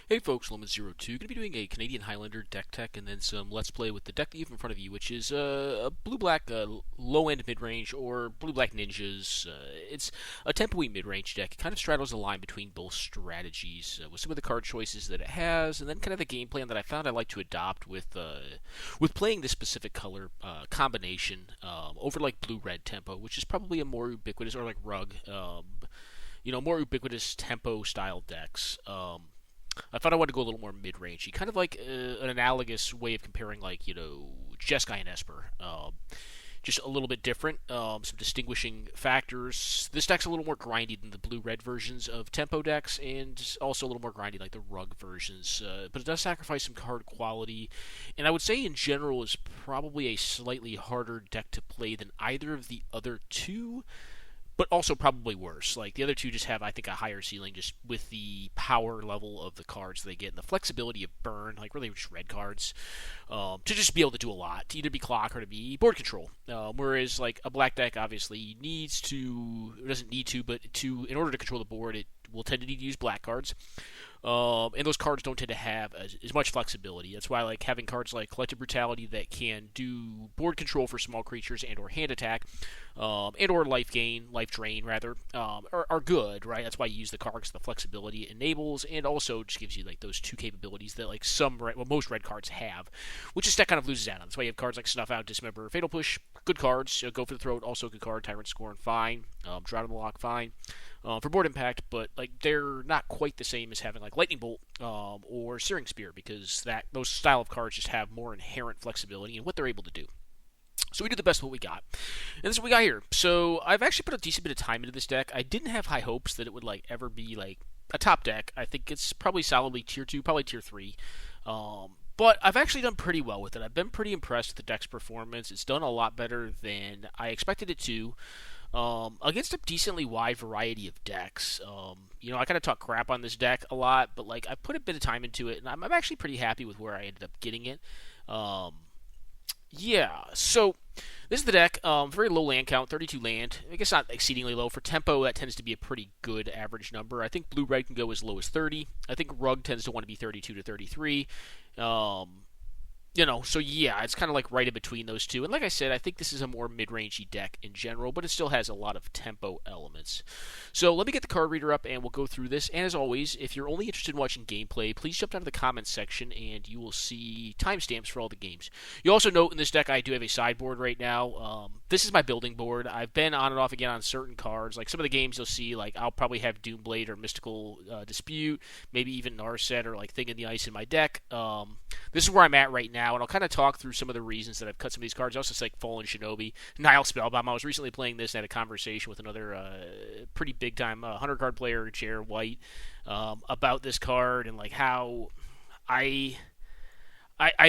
Hey folks, Lemon02. Going to be doing a Canadian Highlander deck tech and then some Let's Play with the deck that you have in front of you, which is a blue-black low-end mid-range or blue-black ninjas. It's a tempo-y mid-range deck. It kind of straddles the line between both strategies with some of the card choices that it has, and then kind of the game plan that I found I like to adopt with playing this specific color combination over like blue-red tempo, which is probably a more ubiquitous, or like rug, more ubiquitous tempo-style decks. I thought I wanted to go a little more mid-rangey, kind of like an analogous way of comparing, like, Jeskai and Esper. Just a little bit different, some distinguishing factors. This deck's a little more grindy than the blue-red versions of tempo decks, and also a little more grindy like the rug versions. But it does sacrifice some card quality, and I would say in general is probably a slightly harder deck to play than either of the other two, but also probably worse. Like, the other two just have, I think, a higher ceiling just with the power level of the cards they get and the flexibility of burn, like really just red cards, to just be able to do a lot, to either be clock or to be board control. Whereas, like, a black deck obviously doesn't need to, but in order to control the board, it will tend to need to use black cards. And those cards don't tend to have as much flexibility. That's why, like, having cards like Collective Brutality that can do board control for small creatures and or hand attack, and or life drain rather, are good, right? That's why you use the cards, the flexibility it enables, and also just gives you like those two capabilities that like most red cards have, which this deck kind of loses out on. That's why you have cards like Snuff Out, Dismember, Fatal Push, good cards. Go for the Throat, also a good card. Tyrant Scorn, fine. Drought on the Lock, fine. For board impact, but like they're not quite the same as having like Lightning Bolt or Searing Spear, because those style of cards just have more inherent flexibility in what they're able to do. So we do the best of what we got, and this is what we got here. So I've actually put a decent bit of time into this deck. I didn't have high hopes that it would like ever be like a top deck. I think it's probably solidly tier 2, probably tier 3. But I've actually done pretty well with it. I've been pretty impressed with the deck's performance. It's done a lot better than I expected it to. Against a decently wide variety of decks. I kind of talk crap on this deck a lot, but like I put a bit of time into it, and I'm actually pretty happy with where I ended up getting it. So this is the deck. Very low land count, 32 land. I guess not exceedingly low. For tempo, that tends to be a pretty good average number. I think blue-red can go as low as 30. I think rug tends to want to be 32 to 33. It's kind of like right in between those two. And like I said, I think this is a more mid-rangey deck in general, but it still has a lot of tempo elements. So let me get the card reader up and we'll go through this. And as always, if you're only interested in watching gameplay, please jump down to the comments section and you will see timestamps for all the games. You also note in this deck I do have a sideboard right now. This is my building board. I've been on and off again on certain cards. Like some of the games you'll see, like I'll probably have Doomblade or Mystical Dispute, maybe even Narset or like Thing in the Ice in my deck. This is where I'm at right now, and I'll kind of talk through some of the reasons that I've cut some of these cards. Also, like Fallen Shinobi, Nile Spellbomb. I was recently playing this and had a conversation with another pretty big-time 100-card player, Chair White, about this card and like how I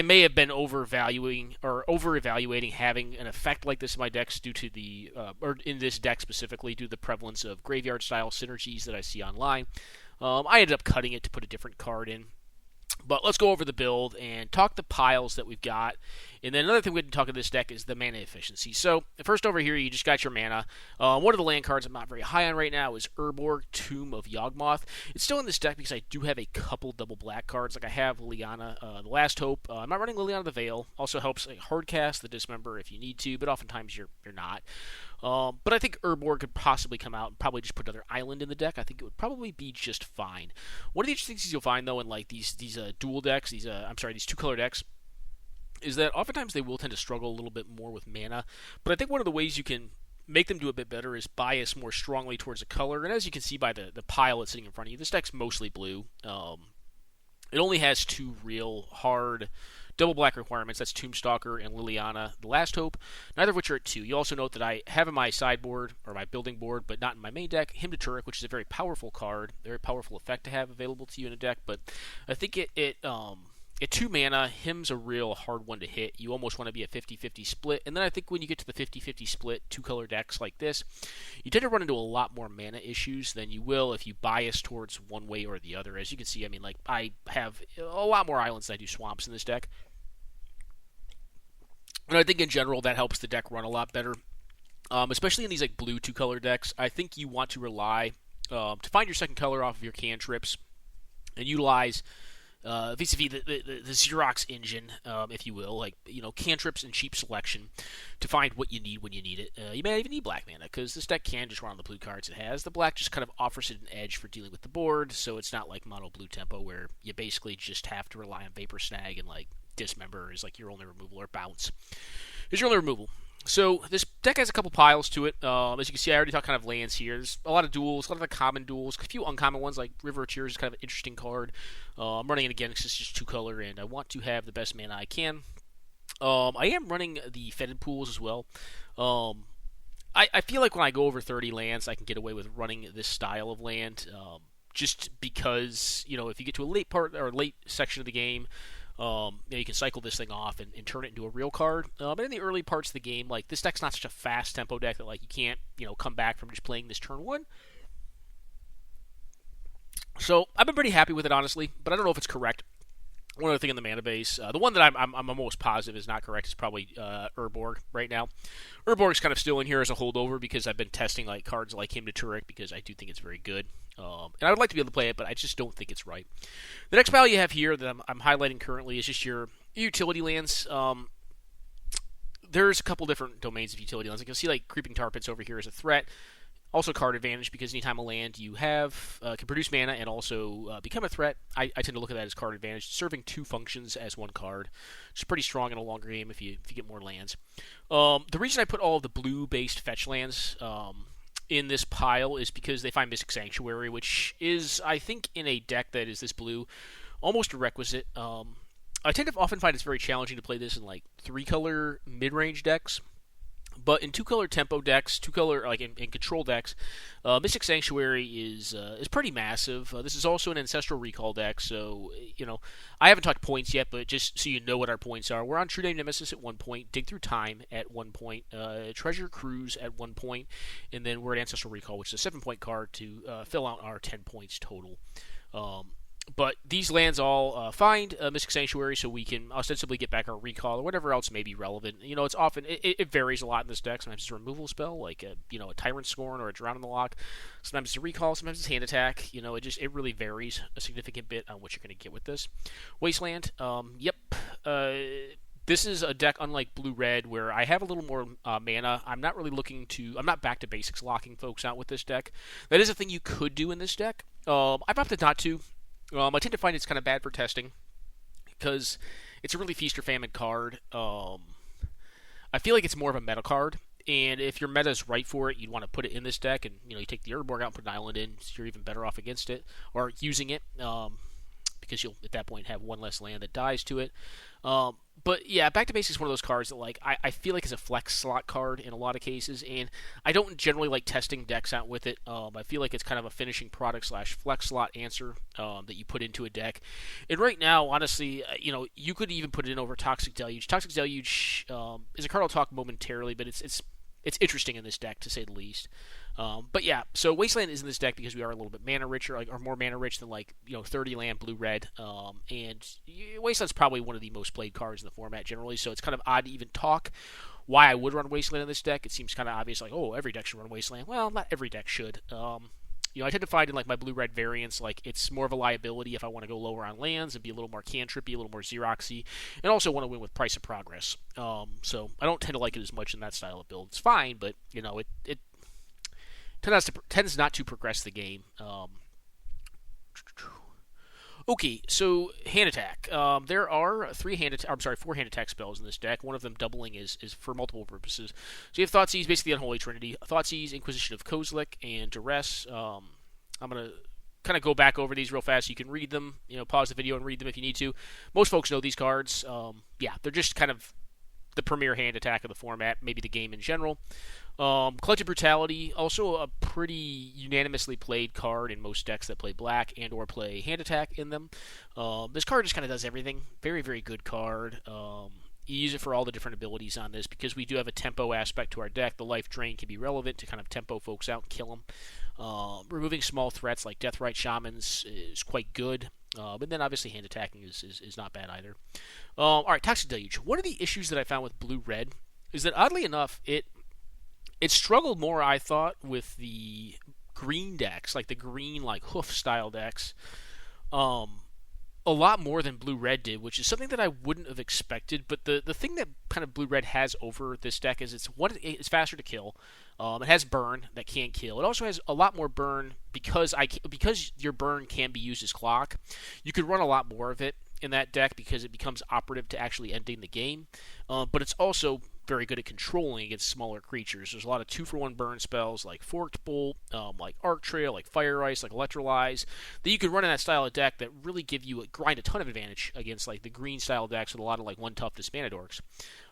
may have been over-evaluating having an effect like this in my decks due to or in this deck specifically, due to the prevalence of graveyard-style synergies that I see online. I ended up cutting it to put a different card in. But let's go over the build and talk the piles that we've got. And then another thing we didn't talk in this deck is the mana efficiency. So first over here, you just got your mana. One of the land cards I'm not very high on right now is Urborg, Tomb of Yawgmoth. It's still in this deck because I do have a couple double black cards. Like I have Liliana, the Last Hope. I'm not running Liliana the Veil. Also helps hardcast the Dismember if you need to, but oftentimes you're not. But I think Urborg could possibly come out and probably just put another island in the deck. I think it would probably be just fine. One of the interesting things you'll find, though, in like these dual decks, these two-color decks, is that oftentimes they will tend to struggle a little bit more with mana. But I think one of the ways you can make them do a bit better is bias more strongly towards a color. And as you can see by the pile that's sitting in front of you, this deck's mostly blue. It only has two real hard double black requirements. That's Tombstalker and Liliana, the Last Hope, neither of which are at 2. You also note that I have in my sideboard, or my building board, but not in my main deck, Hymn to Turek, which is a very powerful card, very powerful effect to have available to you in a deck, but I think at 2 mana, Hymn's a real hard one to hit. You almost want to be a 50-50 split, and then I think when you get to the 50-50 split, two-color decks like this, you tend to run into a lot more mana issues than you will if you bias towards one way or the other. As you can see, I have a lot more islands than I do swamps in this deck. And I think in general that helps the deck run a lot better, especially in these like blue two-color decks. I think you want to rely to find your second color off of your cantrips and utilize vis-a-vis the Xerox engine, if you will, like, cantrips and cheap selection to find what you need when you need it. You may not even need black mana, because this deck can just run on the blue cards it has. The black just kind of offers it an edge for dealing with the board, so it's not like mono blue tempo where you basically just have to rely on Vapor Snag and like Dismember is like your only removal, or Bounce is your only removal. So this deck has a couple piles to it. As you can see, I already talked kind of lands here. There's a lot of duels, a lot of the common duels, a few uncommon ones like River of Tears is kind of an interesting card. I'm running it again because it's just 2-color, and I want to have the best mana I can. I am running the Fetid pools as well. I feel like when I go over 30 lands, I can get away with running this style of land, just because, if you get to a late part or late section of the game, you can cycle this thing off and turn it into a real card. But in the early parts of the game, like, this deck's not such a fast tempo deck that like you can't come back from just playing this turn one. So I've been pretty happy with it, honestly, but I don't know if it's correct. One other thing in the mana base, the one that I'm almost positive is not correct is probably Urborg right now. Urborg's kind of still in here as a holdover because I've been testing like cards like him to Turek because I do think it's very good. And I would like to be able to play it, but I just don't think it's right. The next pile you have here that I'm highlighting currently is just your utility lands. There's a couple different domains of utility lands. Like, you'll see like Creeping Tar Pits over here as a threat. Also card advantage, because anytime a land you have can produce mana and also become a threat, I tend to look at that as card advantage, serving 2 functions as 1 card. It's pretty strong in a longer game if you get more lands. The reason I put all of the blue-based fetch lands in this pile is because they find Mystic Sanctuary, which is, I think, in a deck that is this blue, almost a requisite. I tend to often find it's very challenging to play this in like 3-color mid-range decks. But in 2-color tempo decks, 2-color like in control decks, Mystic Sanctuary is pretty massive. This is also an Ancestral Recall deck, so I haven't talked points yet, but just so you know what our points are, we're on True Name Nemesis at 1 point, Dig Through Time at 1 point, Treasure Cruise at 1 point, and then we're at Ancestral Recall, which is a 7-point card to fill out our 10 points total. But these lands all find Mystic Sanctuary, so we can ostensibly get back our recall or whatever else may be relevant. It's often it varies a lot in this deck. Sometimes it's a removal spell, like a Tyrant Scorn or a Drown in the Lock. Sometimes it's a recall. Sometimes it's hand attack. It really varies a significant bit on what you're going to get with this. Wasteland. This is a deck unlike Blue-Red where I have a little more mana. I'm not back to basics locking folks out with this deck. That is a thing you could do in this deck. I've opted not to. I tend to find it's kind of bad for testing because it's a really feast or famine card. I feel like it's more of a meta card, and if your meta is right for it, you'd want to put it in this deck, and you take the Urborg out and put an island in, so you're even better off against it or using it, because you'll at that point have 1 less land that dies to it. But yeah, Back to Basics is one of those cards that I feel like is a flex slot card in a lot of cases, and I don't generally like testing decks out with it. I feel like it's kind of a finishing product / flex slot answer that you put into a deck. And right now, honestly, you could even put it in over Toxic Deluge. Toxic Deluge is a card I'll talk momentarily, but it's interesting in this deck to say the least. But yeah, so Wasteland is in this deck because we are a little bit mana richer, or more mana rich than 30 land blue-red. And Wasteland's probably one of the most played cards in the format generally, so it's kind of odd to even talk why I would run Wasteland in this deck. It seems kind of obvious, like, oh, every deck should run Wasteland. Well, not every deck should. I tend to find in my blue-red variants, it's more of a liability if I want to go lower on lands and be a little more cantrippy, a little more Xeroxy, and also want to win with Price of Progress. So I don't tend to like it as much in that style of build. It's fine, but it tends not to progress the game. Okay, so hand attack. There are 4 hand attack spells in this deck. One of them doubling is for multiple purposes. So you have Thoughtseize, basically the Unholy Trinity. Thoughtseize, Inquisition of Kozilek, and Duress. I'm going to kind of go back over these real fast so you can read them. Pause the video and read them if you need to. Most folks know these cards. They're just kind of the premier hand attack of the format, maybe the game in general. Collective Brutality, also a pretty unanimously played card in most decks that play black and or play hand attack in them. This card just kind of does everything. Very, very good card. You use it for all the different abilities on this because we do have a tempo aspect to our deck. The life drain can be relevant to kind of tempo folks out and kill them. Removing small threats like Deathrite Shamans is quite good. But then obviously hand attacking is not bad either. Alright, Toxic Deluge. One of the issues that I found with Blue-Red is that oddly enough, it struggled more, I thought, with the green decks, like the green hoof style decks. Um, a lot more than Blue Red did, which is something that I wouldn't have expected. But the thing that kind of Blue Red has over this deck is it's faster to kill. It has burn that can kill. It also has a lot more burn because your burn can be used as clock. You could run a lot more of it in that deck because it becomes operative to actually ending the game. But it's also very good at controlling against smaller creatures. There's a lot of 2-for-1 burn spells like Forked Bolt, like Arc Trail, like Fire Ice, like Electrolyze that you can run in that style of deck that really give you grind a ton of advantage against like the green style decks with a lot of like one toughness mana dorks.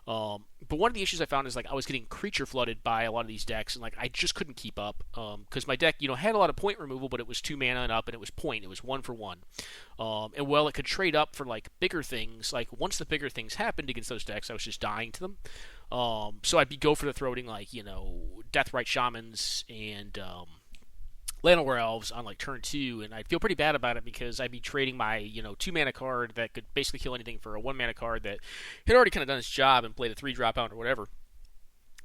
But one of the issues I found is like I was getting creature flooded by a lot of these decks, and like I just couldn't keep up because my deck, had a lot of point removal, but it was 2 mana and up, and it was point. It was 1-for-1. And while it could trade up for like bigger things, like once the bigger things happened against those decks, I was just dying to them. So I'd go for the throating like Deathrite Shamans and Llanowar Elves on like turn 2, and I'd feel pretty bad about it because I'd be trading my 2 mana card that could basically kill anything for a 1 mana card that had already kind of done its job and played a 3-drop out or whatever.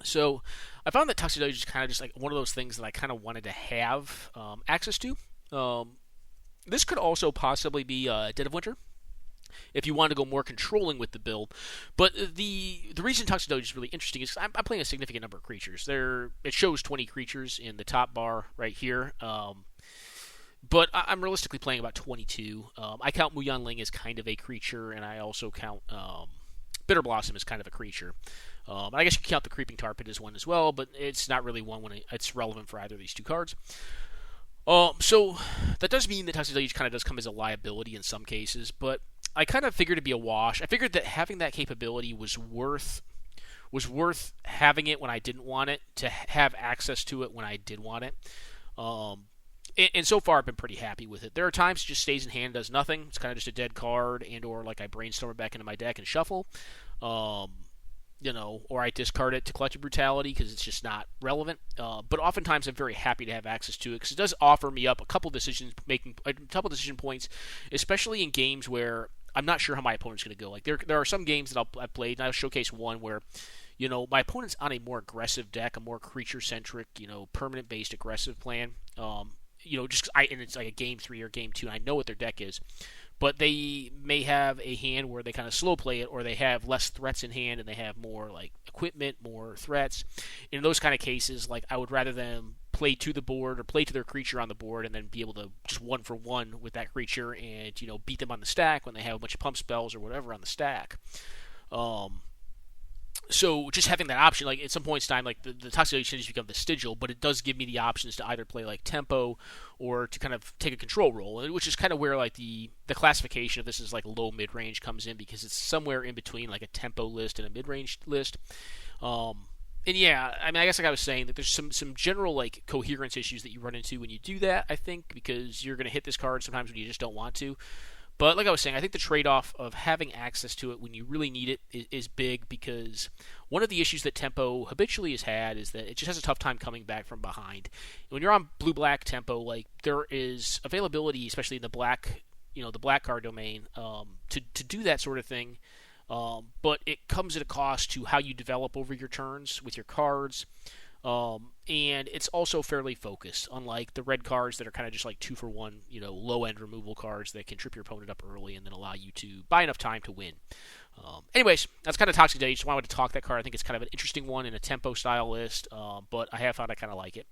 So I found that Tuxedo is kind of just like one of those things that I kind of wanted to have access to. This could also possibly be Dead of Winter if you want to go more controlling with the build. But the reason Tuxedo is really interesting is I'm playing a significant number of creatures. It shows 20 creatures in the top bar right here. But I'm realistically playing about 22. I count Muyan Ling as kind of a creature, and I also count Bitter Blossom as kind of a creature. I guess you can count the Creeping Tar Pit as one as well, but it's not really one when it's relevant for either of these two cards. So that does mean that Tuxedo kind of does come as a liability in some cases, but I kind of figured it'd be a wash. I figured that having that capability was worth having it when I didn't want it, to have access to it when I did want it. And so far I've been pretty happy with it. There are times it just stays in hand, does nothing. It's kind of just a dead card, and or like I brainstorm it back into my deck and shuffle. Or I discard it to Collective Brutality because it's just not relevant. But oftentimes I'm very happy to have access to it because it does offer me up a couple decision points, especially in games where I'm not sure how my opponent's going to go. Like there are some games that I've played, and I'll showcase one where my opponent's on a more aggressive deck, a more creature-centric, permanent-based aggressive plan. And it's like a game 3 or game 2, and I know what their deck is. But they may have a hand where they kind of slow play it, or they have less threats in hand and they have more like equipment, more threats. In those kind of cases, like I would rather them play to the board or play to their creature on the board and then be able to just 1-for-1 with that creature and beat them on the stack when they have a bunch of pump spells or whatever on the stack. So just having that option, like at some points in time, like the Tuxedo changes become vestigial, but it does give me the options to either play like tempo or to kind of take a control role, which is kind of where like the classification of this is like low mid range comes in, because it's somewhere in between like a tempo list and a mid range list. And yeah, I mean, I guess like I was saying, that there's some general like coherence issues that you run into when you do that, I think, because you're going to hit this card sometimes when you just don't want to. But like I was saying, I think the trade-off of having access to it when you really need it is big, because one of the issues that Tempo habitually has had is that it just has a tough time coming back from behind. When you're on blue-black Tempo, like there is availability, especially in the black, the black card domain, to do that sort of thing. But it comes at a cost to how you develop over your turns with your cards. And it's also fairly focused, unlike the red cards that are kind of just like 2-for-1, low-end removal cards that can trip your opponent up early and then allow you to buy enough time to win. Anyways, that's kind of Toxic Day. Just wanted to talk that card. I think it's kind of an interesting one in a tempo style list, but I have found I kind of like it.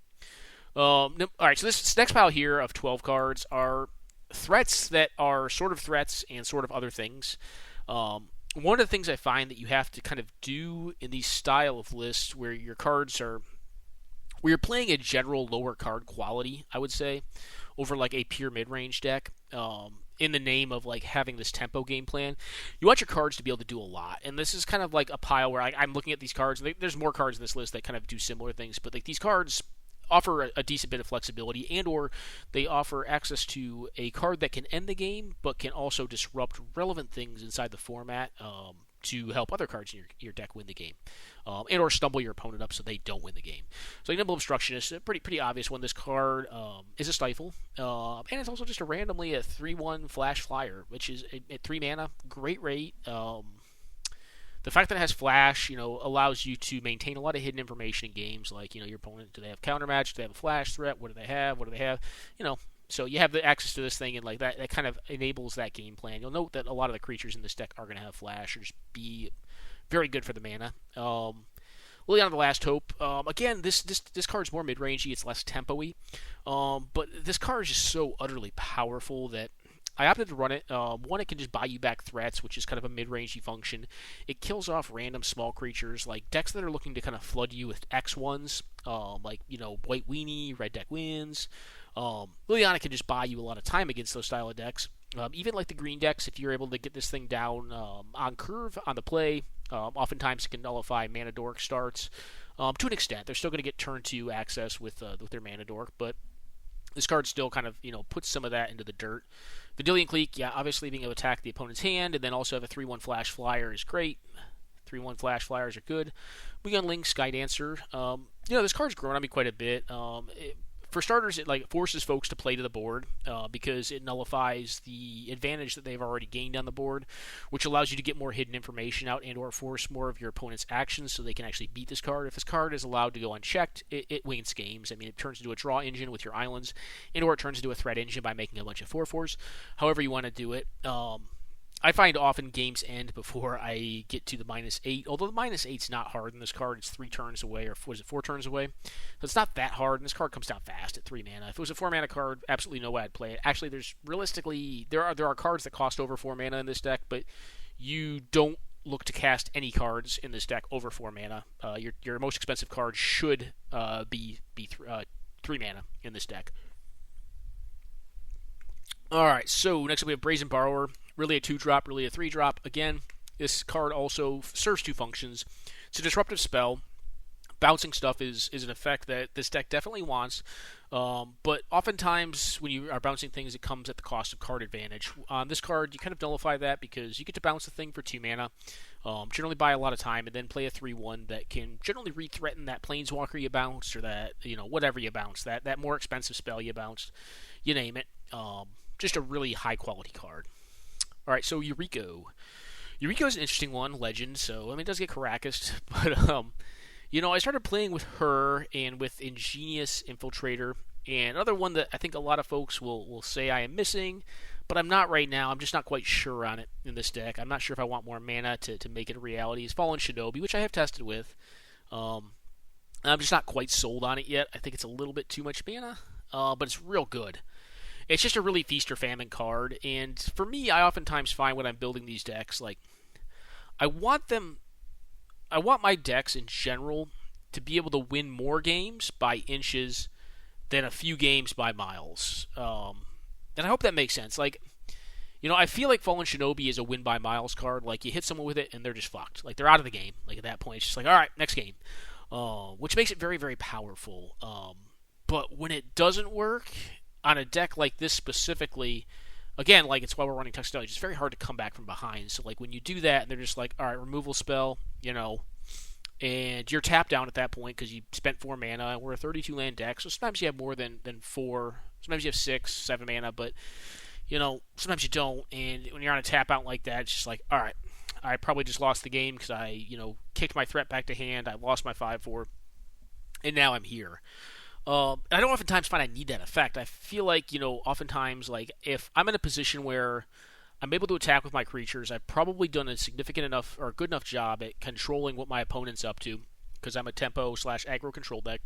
All right, so this next pile here of 12 cards are threats that are sort of threats and sort of other things. One of the things I find that you have to kind of do in these style of lists where your cards are, where you're playing a general lower card quality, I would say, over like a pure mid-range deck, in the name of like having this tempo game plan, you want your cards to be able to do a lot. And this is kind of like a pile where I'm looking at these cards, and there's more cards in this list that kind of do similar things, but like these cards offer a decent bit of flexibility, and or they offer access to a card that can end the game but can also disrupt relevant things inside the format to help other cards in your deck win the game, and or stumble your opponent up so they don't win the game. So Nimble Obstructionist, a pretty obvious one. This card is a Stifle, and it's also just randomly a 3/1 Flash Flyer, which is at 3 mana, great rate. The fact that it has Flash, allows you to maintain a lot of hidden information in games, like, your opponent, do they have countermatch, do they have a Flash threat, what do they have, So you have the access to this thing, and like that kind of enables that game plan. You'll note that a lot of the creatures in this deck are going to have flash or just be very good for the mana. Lily on the Last Hope. Again, this card's more mid-rangey. It's less tempo-y. But this card is just so utterly powerful that I opted to run it. One, it can just buy you back threats, which is kind of a mid-rangey function. It kills off random small creatures, like decks that are looking to kind of flood you with X1s, like, White Weenie, Red Deck Wins. Liliana can just buy you a lot of time against those style of decks. Even like the green decks, if you're able to get this thing down on curve, on the play, oftentimes it can nullify Mana Dork starts. To an extent, they're still going to get turn 2 access with their Mana Dork, but this card still kind of, puts some of that into the dirt. Vidilian Clique, yeah, obviously being able to attack the opponent's hand, and then also have a 3-1 Flash Flyer is great. 3-1 Flash Flyers are good. We got Link, Skydancer. This card's grown on me quite a bit. For starters, it forces folks to play to the board because it nullifies the advantage that they've already gained on the board, which allows you to get more hidden information out and/or force more of your opponent's actions so they can actually beat this card. If this card is allowed to go unchecked, it wins games. I mean, it turns into a draw engine with your islands, and/or it turns into a threat engine by making a bunch of 4/4s. However you want to do it. I find often games end before I get to the -8, although the -8's not hard in this card. It's 3 turns away, or was it 4 turns away? So it's not that hard, and this card comes down fast at 3 mana. If it was a 4 mana card, absolutely no way I'd play it. Actually, there are cards that cost over 4 mana in this deck, but you don't look to cast any cards in this deck over 4 mana. Your most expensive card should be 3 mana in this deck. Alright, so next up we have Brazen Borrower. Really a 2-drop, really a 3-drop. Again, this card also serves 2 functions. It's a disruptive spell. Bouncing stuff is an effect that this deck definitely wants. But oftentimes, when you are bouncing things, it comes at the cost of card advantage. On this card, you kind of nullify that because you get to bounce the thing for 2 mana. Generally buy a lot of time, and then play a 3-1 that can generally re-threaten that Planeswalker you bounced, or that, whatever you bounced. That more expensive spell you bounced. You name it. Just a really high-quality card. Alright, so Yuriko. Yuriko is an interesting one, legend, so, it does get Karakas, but, I started playing with her and with Ingenious Infiltrator, and another one that I think a lot of folks will say I am missing, but I'm not right now. I'm just not quite sure on it in this deck. I'm not sure if I want more mana to make it a reality. It's Fallen Shinobi, which I have tested with. I'm just not quite sold on it yet. I think it's a little bit too much mana, but it's real good. It's just a really feast or famine card, and for me, I oftentimes find when I'm building these decks, I want my decks in general to be able to win more games by inches than a few games by miles. And I hope that makes sense. I feel like Fallen Shinobi is a win by miles card. You hit someone with it, and they're just fucked. They're out of the game. At that point, it's just alright, next game. Which makes it very, very powerful. But when it doesn't work on a deck like this specifically, again, it's why we're running Tuxedo. It's just very hard to come back from behind. So, when you do that, and they're just alright, removal spell, and you're tapped down at that point because you spent 4 mana, and we're a 32-land deck, so sometimes you have more than 4. Sometimes you have 6, 7 mana, but, sometimes you don't, and when you're on a tap out like that, it's just alright, I probably just lost the game because I, kicked my threat back to hand, I lost my 5-4, and now I'm here. I don't oftentimes find I need that effect. I feel oftentimes, if I'm in a position where I'm able to attack with my creatures, I've probably done a significant enough or good enough job at controlling what my opponent's up to, because I'm a tempo/aggro control deck,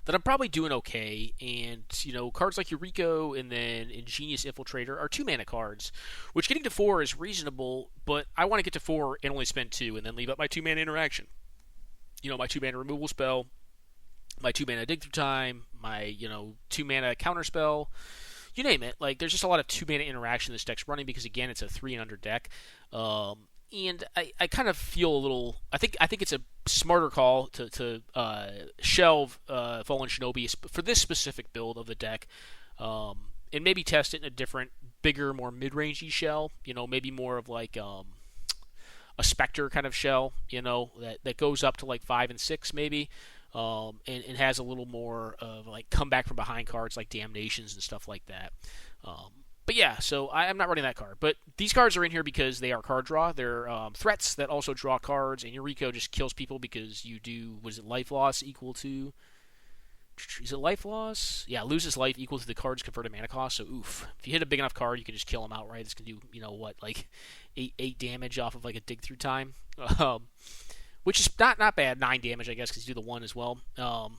that I'm probably doing okay. And, cards like Yuriko and then Ingenious Infiltrator are 2-mana cards, which getting to 4 is reasonable, but I want to get to 4 and only spend 2 and then leave up my 2-mana interaction. My 2-mana removal spell, my 2-mana dig through time, my 2-mana counterspell, you name it. There's just a lot of 2-mana interaction this deck's running because, again, it's a 3 and under deck. And I kind of feel a little. I think it's a smarter call to shelve Fallen Shinobi for this specific build of the deck, and maybe test it in a different, bigger, more mid-rangey shell. Maybe more of a Spectre kind of shell. That goes up to 5 and 6 maybe. And has a little more of comeback from behind cards like Damnations and stuff like that. But yeah, so I'm not running that card. But these cards are in here because they are card draw. They're threats that also draw cards, and Yuriko just kills people because you do, life loss equal to Is it life loss? Yeah, loses life equal to the card's converted mana cost. So oof. If you hit a big enough card, you can just kill him outright. This can do what, like eight damage off of like a dig through time, which is not bad. 9 damage, I guess, because you do the one as well. Or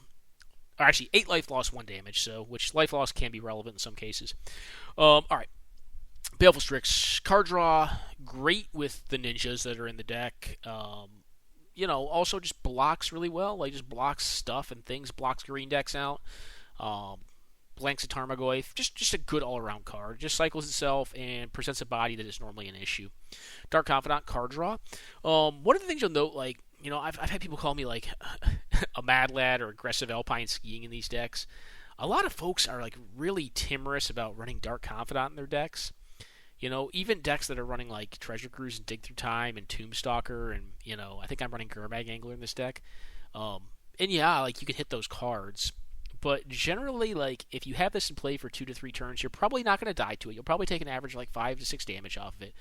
actually 8 life loss, 1 damage. So which life loss can be relevant in some cases. All right. Baleful Strix card draw, great with the ninjas that are in the deck. Also just blocks really well. Like, just blocks stuff and things. Blocks green decks out. Blanks a Tarmogoyf. Just a good all-around card. Just cycles itself and presents a body that is normally an issue. Dark Confidant card draw. One of the things you'll note, like, I've had people call me, like, a mad lad or aggressive alpine skiing in these decks. A lot of folks are, like, really timorous about running Dark Confidant in their decks. Even decks that are running like Treasure Cruise and Dig Through Time and Tombstalker and, I think I'm running Gurmag Angler in this deck. And yeah, like, you can hit those cards. But generally, like, if you have this in play for 2 to 3 turns, you're probably not going to die to it. You'll probably take an average of like 5 to 6 damage off of it.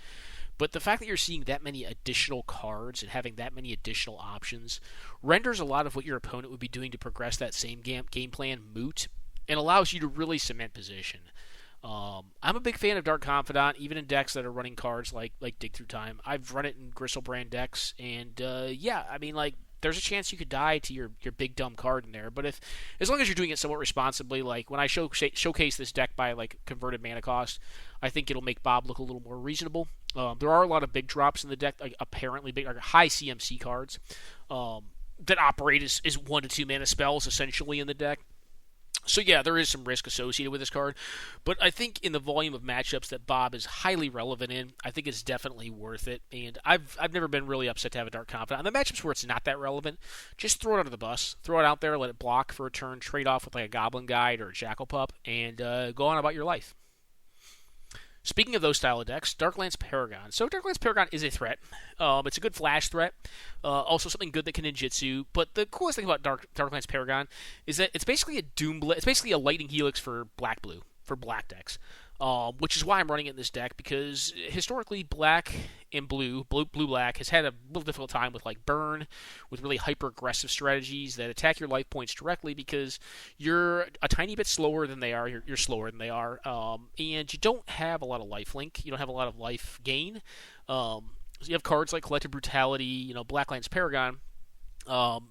But the fact that you're seeing that many additional cards and having that many additional options renders a lot of what your opponent would be doing to progress that same game plan moot and allows you to really cement position. I'm a big fan of Dark Confidant, even in decks that are running cards like Dig Through Time. I've run it in Gristlebrand decks, and there's a chance you could die to your big dumb card in there. But as long as you're doing it somewhat responsibly, like when I showcase this deck by like converted mana cost, I think it'll make Bob look a little more reasonable. There are a lot of big drops in the deck, like apparently big, like high CMC cards that operate as 1 to 2 mana spells essentially in the deck. So yeah, there is some risk associated with this card, but I think in the volume of matchups that Bob is highly relevant in, I think it's definitely worth it. And I've never been really upset to have a Dark Confidant. On the matchups where it's not that relevant, just throw it under the bus, throw it out there, let it block for a turn, trade off with like a Goblin Guide or a Jackal Pup, and go on about your life. Speaking of those style of decks, Darklands Paragon. So Darklands Paragon is a threat. It's a good flash threat. Also something good that can ninjutsu. But the coolest thing about Darklands Paragon is that it's basically a it's basically a Lightning Helix for black-blue, for black decks. Which is why I'm running it in this deck, because historically black and blue-black has had a little difficult time with like burn, with really hyper-aggressive strategies that attack your life points directly because you're a tiny bit slower than they are, you're slower than they are, and you don't have a lot of life link, you don't have a lot of life gain. So you have cards like Collective Brutality, Blacklands Paragon, and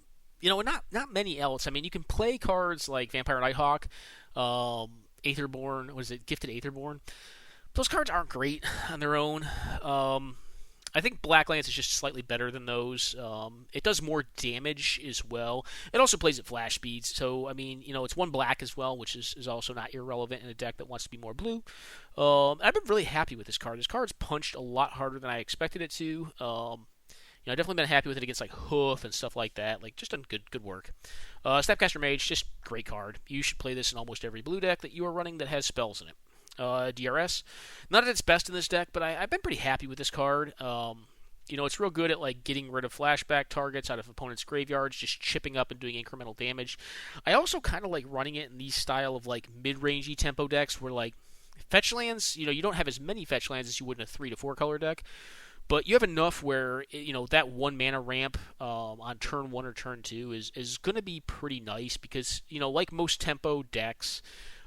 not many else. I mean, you can play cards like Vampire Nighthawk, Aetherborn, Gifted Aetherborn. Those cards aren't great on their own. I think Blacklands is just slightly better than those. It does more damage as well. It also plays at flash speeds, so, I mean, it's 1 black as well, which is also not irrelevant in a deck that wants to be more blue. I've been really happy with this card. This card's punched a lot harder than I expected it to. I've definitely been happy with it against like Hoof and stuff like that. Like, just done good work. Snapcaster Mage, just great card. You should play this in almost every blue deck that you are running that has spells in it. DRS, not at its best in this deck, but I've been pretty happy with this card. It's real good at like getting rid of flashback targets out of opponents' graveyards, just chipping up and doing incremental damage. I also kind of like running it in these style of like mid-rangey tempo decks where like fetch lands, you don't have as many fetch lands as you would in a 3 to 4 color deck. But you have enough where, that 1 mana ramp on turn 1 or turn 2 is going to be pretty nice because, like most tempo decks,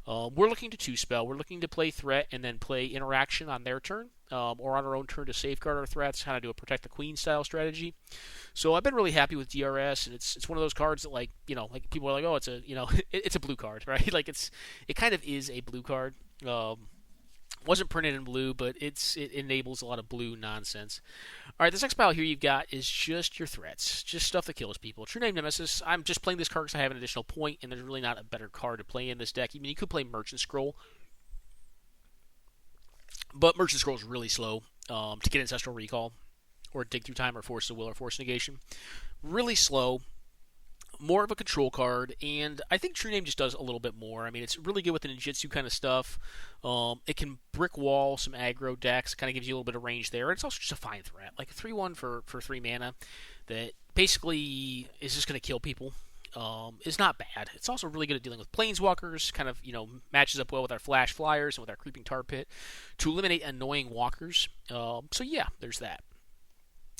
we're looking to 2-spell. We're looking to play threat and then play interaction on their turn or on our own turn to safeguard our threats, kind of do a Protect the Queen style strategy. So I've been really happy with DRS, and it's one of those cards that, like, like people are like, oh, it's a, it's a blue card, right? Like, it kind of is a blue card. Wasn't printed in blue, but it enables a lot of blue nonsense. All right, this next pile here you've got is just your threats, just stuff that kills people. True Name Nemesis. I'm just playing this card because I have an additional point, and there's really not a better card to play in this deck. I mean, you could play Merchant Scroll, but Merchant Scroll is really slow to get Ancestral Recall, or Dig Through Time, or Force of Will, or Force Negation. Really slow. More of a control card, and I think True Name just does a little bit more. I mean, it's really good with the ninjutsu kind of stuff. It can brick wall some aggro decks, kind of gives you a little bit of range there. And it's also just a fine threat, like a 3/1 for 3 mana that basically is just going to kill people. Is not bad. It's also really good at dealing with planeswalkers, kind of, matches up well with our flash flyers and with our creeping tar pit to eliminate annoying walkers. So yeah, there's that.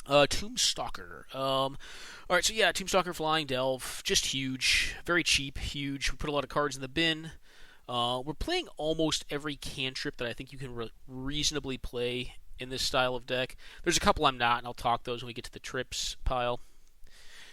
Tombstalker. Alright, so yeah, Tombstalker Flying Delve. Just huge. Very cheap, huge. We put a lot of cards in the bin. We're playing almost every cantrip that I think you can reasonably play in this style of deck. There's a couple I'm not, and I'll talk those when we get to the trips pile.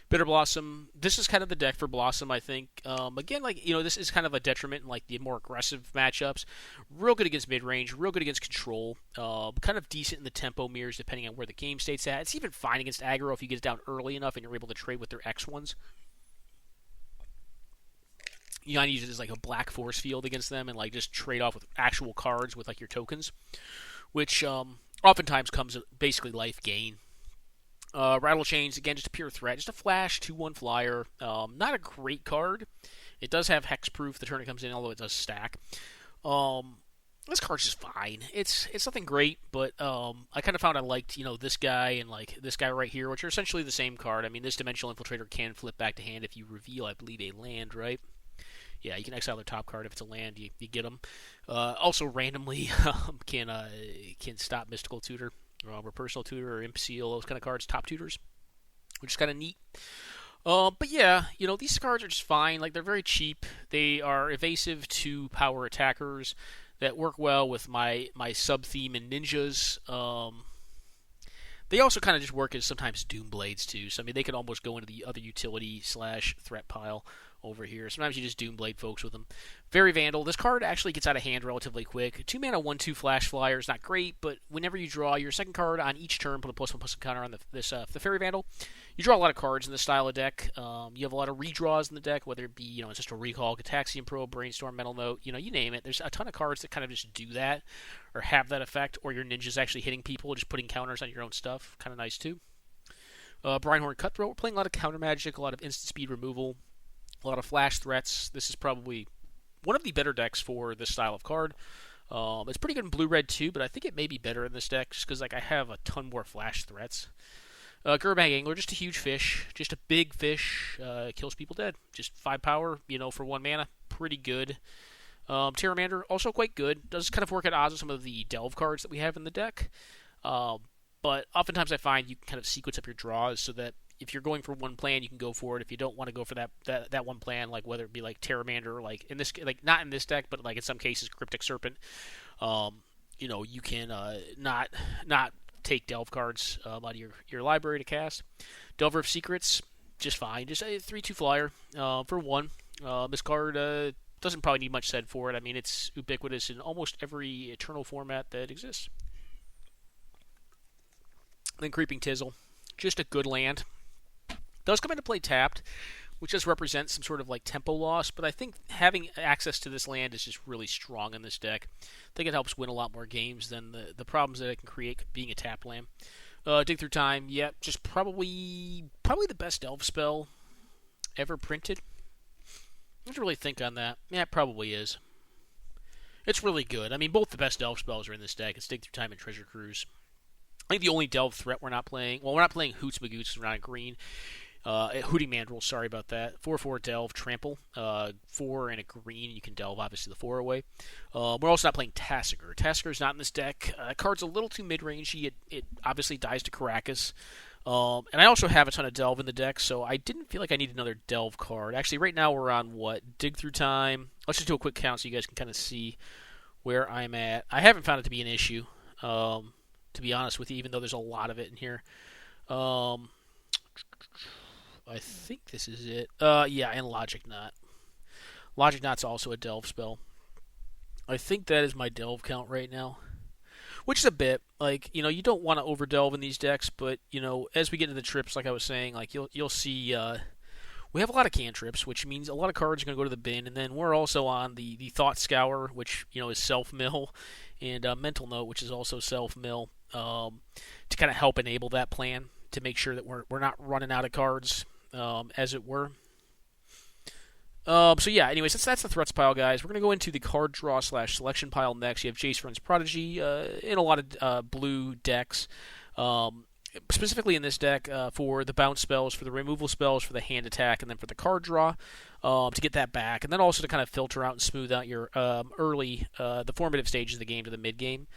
Bitter Blossom. This is kind of the deck for Blossom, I think. Again, this is kind of a detriment in the more aggressive matchups. Real good against mid-range, real good against control. Kind of decent in the tempo mirrors, depending on where the game state's at. It's even fine against aggro if you get down early enough and you're able to trade with their X1s. You want to use it as a black force field against them and just trade off with actual cards with your tokens, which oftentimes comes basically life gain. Rattle Chains, again, just a pure threat. Just a flash, 2/1 flyer. Not a great card. It does have hexproof the turn it comes in, although it does stack. This card's just fine. It's nothing great, but I kind of found I liked, this guy and this guy right here, which are essentially the same card. I mean, this Dimensional Infiltrator can flip back to hand if you reveal, I believe, a land, right? Yeah, you can exile their top card if it's a land. You get them. Also, randomly can stop Mystical Tutor. Or Personal Tutor or Imp Seal, those kind of cards, top tutors, which is kind of neat. But yeah, these cards are just fine. They're very cheap. They are evasive to power attackers that work well with my sub-theme in ninjas. They also kind of just work as sometimes Doom Blades too. So, I mean, they could almost go into the other utility / threat pile over here. Sometimes you just Doom Blade folks with them. Very Vandal. This card actually gets out of hand relatively quick. 2 mana, 1/2 flash flyer is not great, but whenever you draw your second card on each turn, put a +1/+1 counter on the Fairy Vandal. You draw a lot of cards in this style of deck. You have a lot of redraws in the deck, whether it be just a Recall, Gataxian Probe, Brainstorm, Mental Note. You name it. There's a ton of cards that kind of just do that or have that effect, or your ninjas actually hitting people, just putting counters on your own stuff. Kind of nice too. Brynhorn Cutthroat. We're playing a lot of counter magic, a lot of instant speed removal, a lot of flash threats. This is probably one of the better decks for this style of card. It's pretty good in blue-red too, but I think it may be better in this deck just because I have a ton more flash threats. Gurbang Angler, just a huge fish, just a big fish, kills people dead. Just 5 power, for 1 mana, pretty good. Terramander, also quite good. Does kind of work at odds with some of the Delve cards that we have in the deck. But oftentimes I find you can kind of sequence up your draws so that if you're going for one plan, you can go for it. If you don't want to go for that one plan, whether it be Terramander, in this, not in this deck, but in some cases Cryptic Serpent, you can not take Delve cards out of your library to cast. Delver of Secrets, just fine. Just a 3/2 flyer for 1. This card doesn't probably need much said for it. I mean, it's ubiquitous in almost every Eternal format that exists. Then Creeping Tizzle, just a good land. Does come into play tapped, which does represent some sort of tempo loss, but I think having access to this land is just really strong in this deck. I think it helps win a lot more games than the problems that it can create being a tapped land. Dig Through Time, yeah, just probably the best Delve spell ever printed. I have to really think on that. Yeah, it probably is. It's really good. I mean, both the best Delve spells are in this deck. It's Dig Through Time and Treasure Cruise. I think the only Delve threat we're not playing, we're not playing Hoots Magoots because we're not in green. Hooting Mandrill, sorry about that. 4/4 Delve, Trample. 4 and a green, you can Delve, obviously, the 4 away. We're also not playing Tassiger. Tassiger's not in this deck. Card's a little too mid-rangey. It obviously dies to Caracas. And I also have a ton of Delve in the deck, so I didn't feel like I needed another Delve card. Actually, right now we're on, Dig Through Time. Let's just do a quick count so you guys can kind of see where I'm at. I haven't found it to be an issue, to be honest with you, even though there's a lot of it in here. I think this is it. Yeah, and Logic Knot. Logic Knot's also a Delve spell. I think that is my Delve count right now. Which is a bit, you don't want to over-delve in these decks, but, as we get into the trips, like I was saying, you'll see, we have a lot of cantrips, which means a lot of cards are going to go to the bin, and then we're also on the Thought Scour, which, is self-mill, and Mental Note, which is also self-mill, to kind of help enable that plan, to make sure that we're not running out of cards, as it were. So yeah, anyways, that's the threats pile, guys. We're going to go into the card draw / selection pile next. You have Jace Friend's Prodigy in a lot of blue decks. specifically in this deck, for the bounce spells, for the removal spells, for the hand attack, and then for the card draw, to get that back, and then also to kind of filter out and smooth out your the formative stages of the game to the mid game.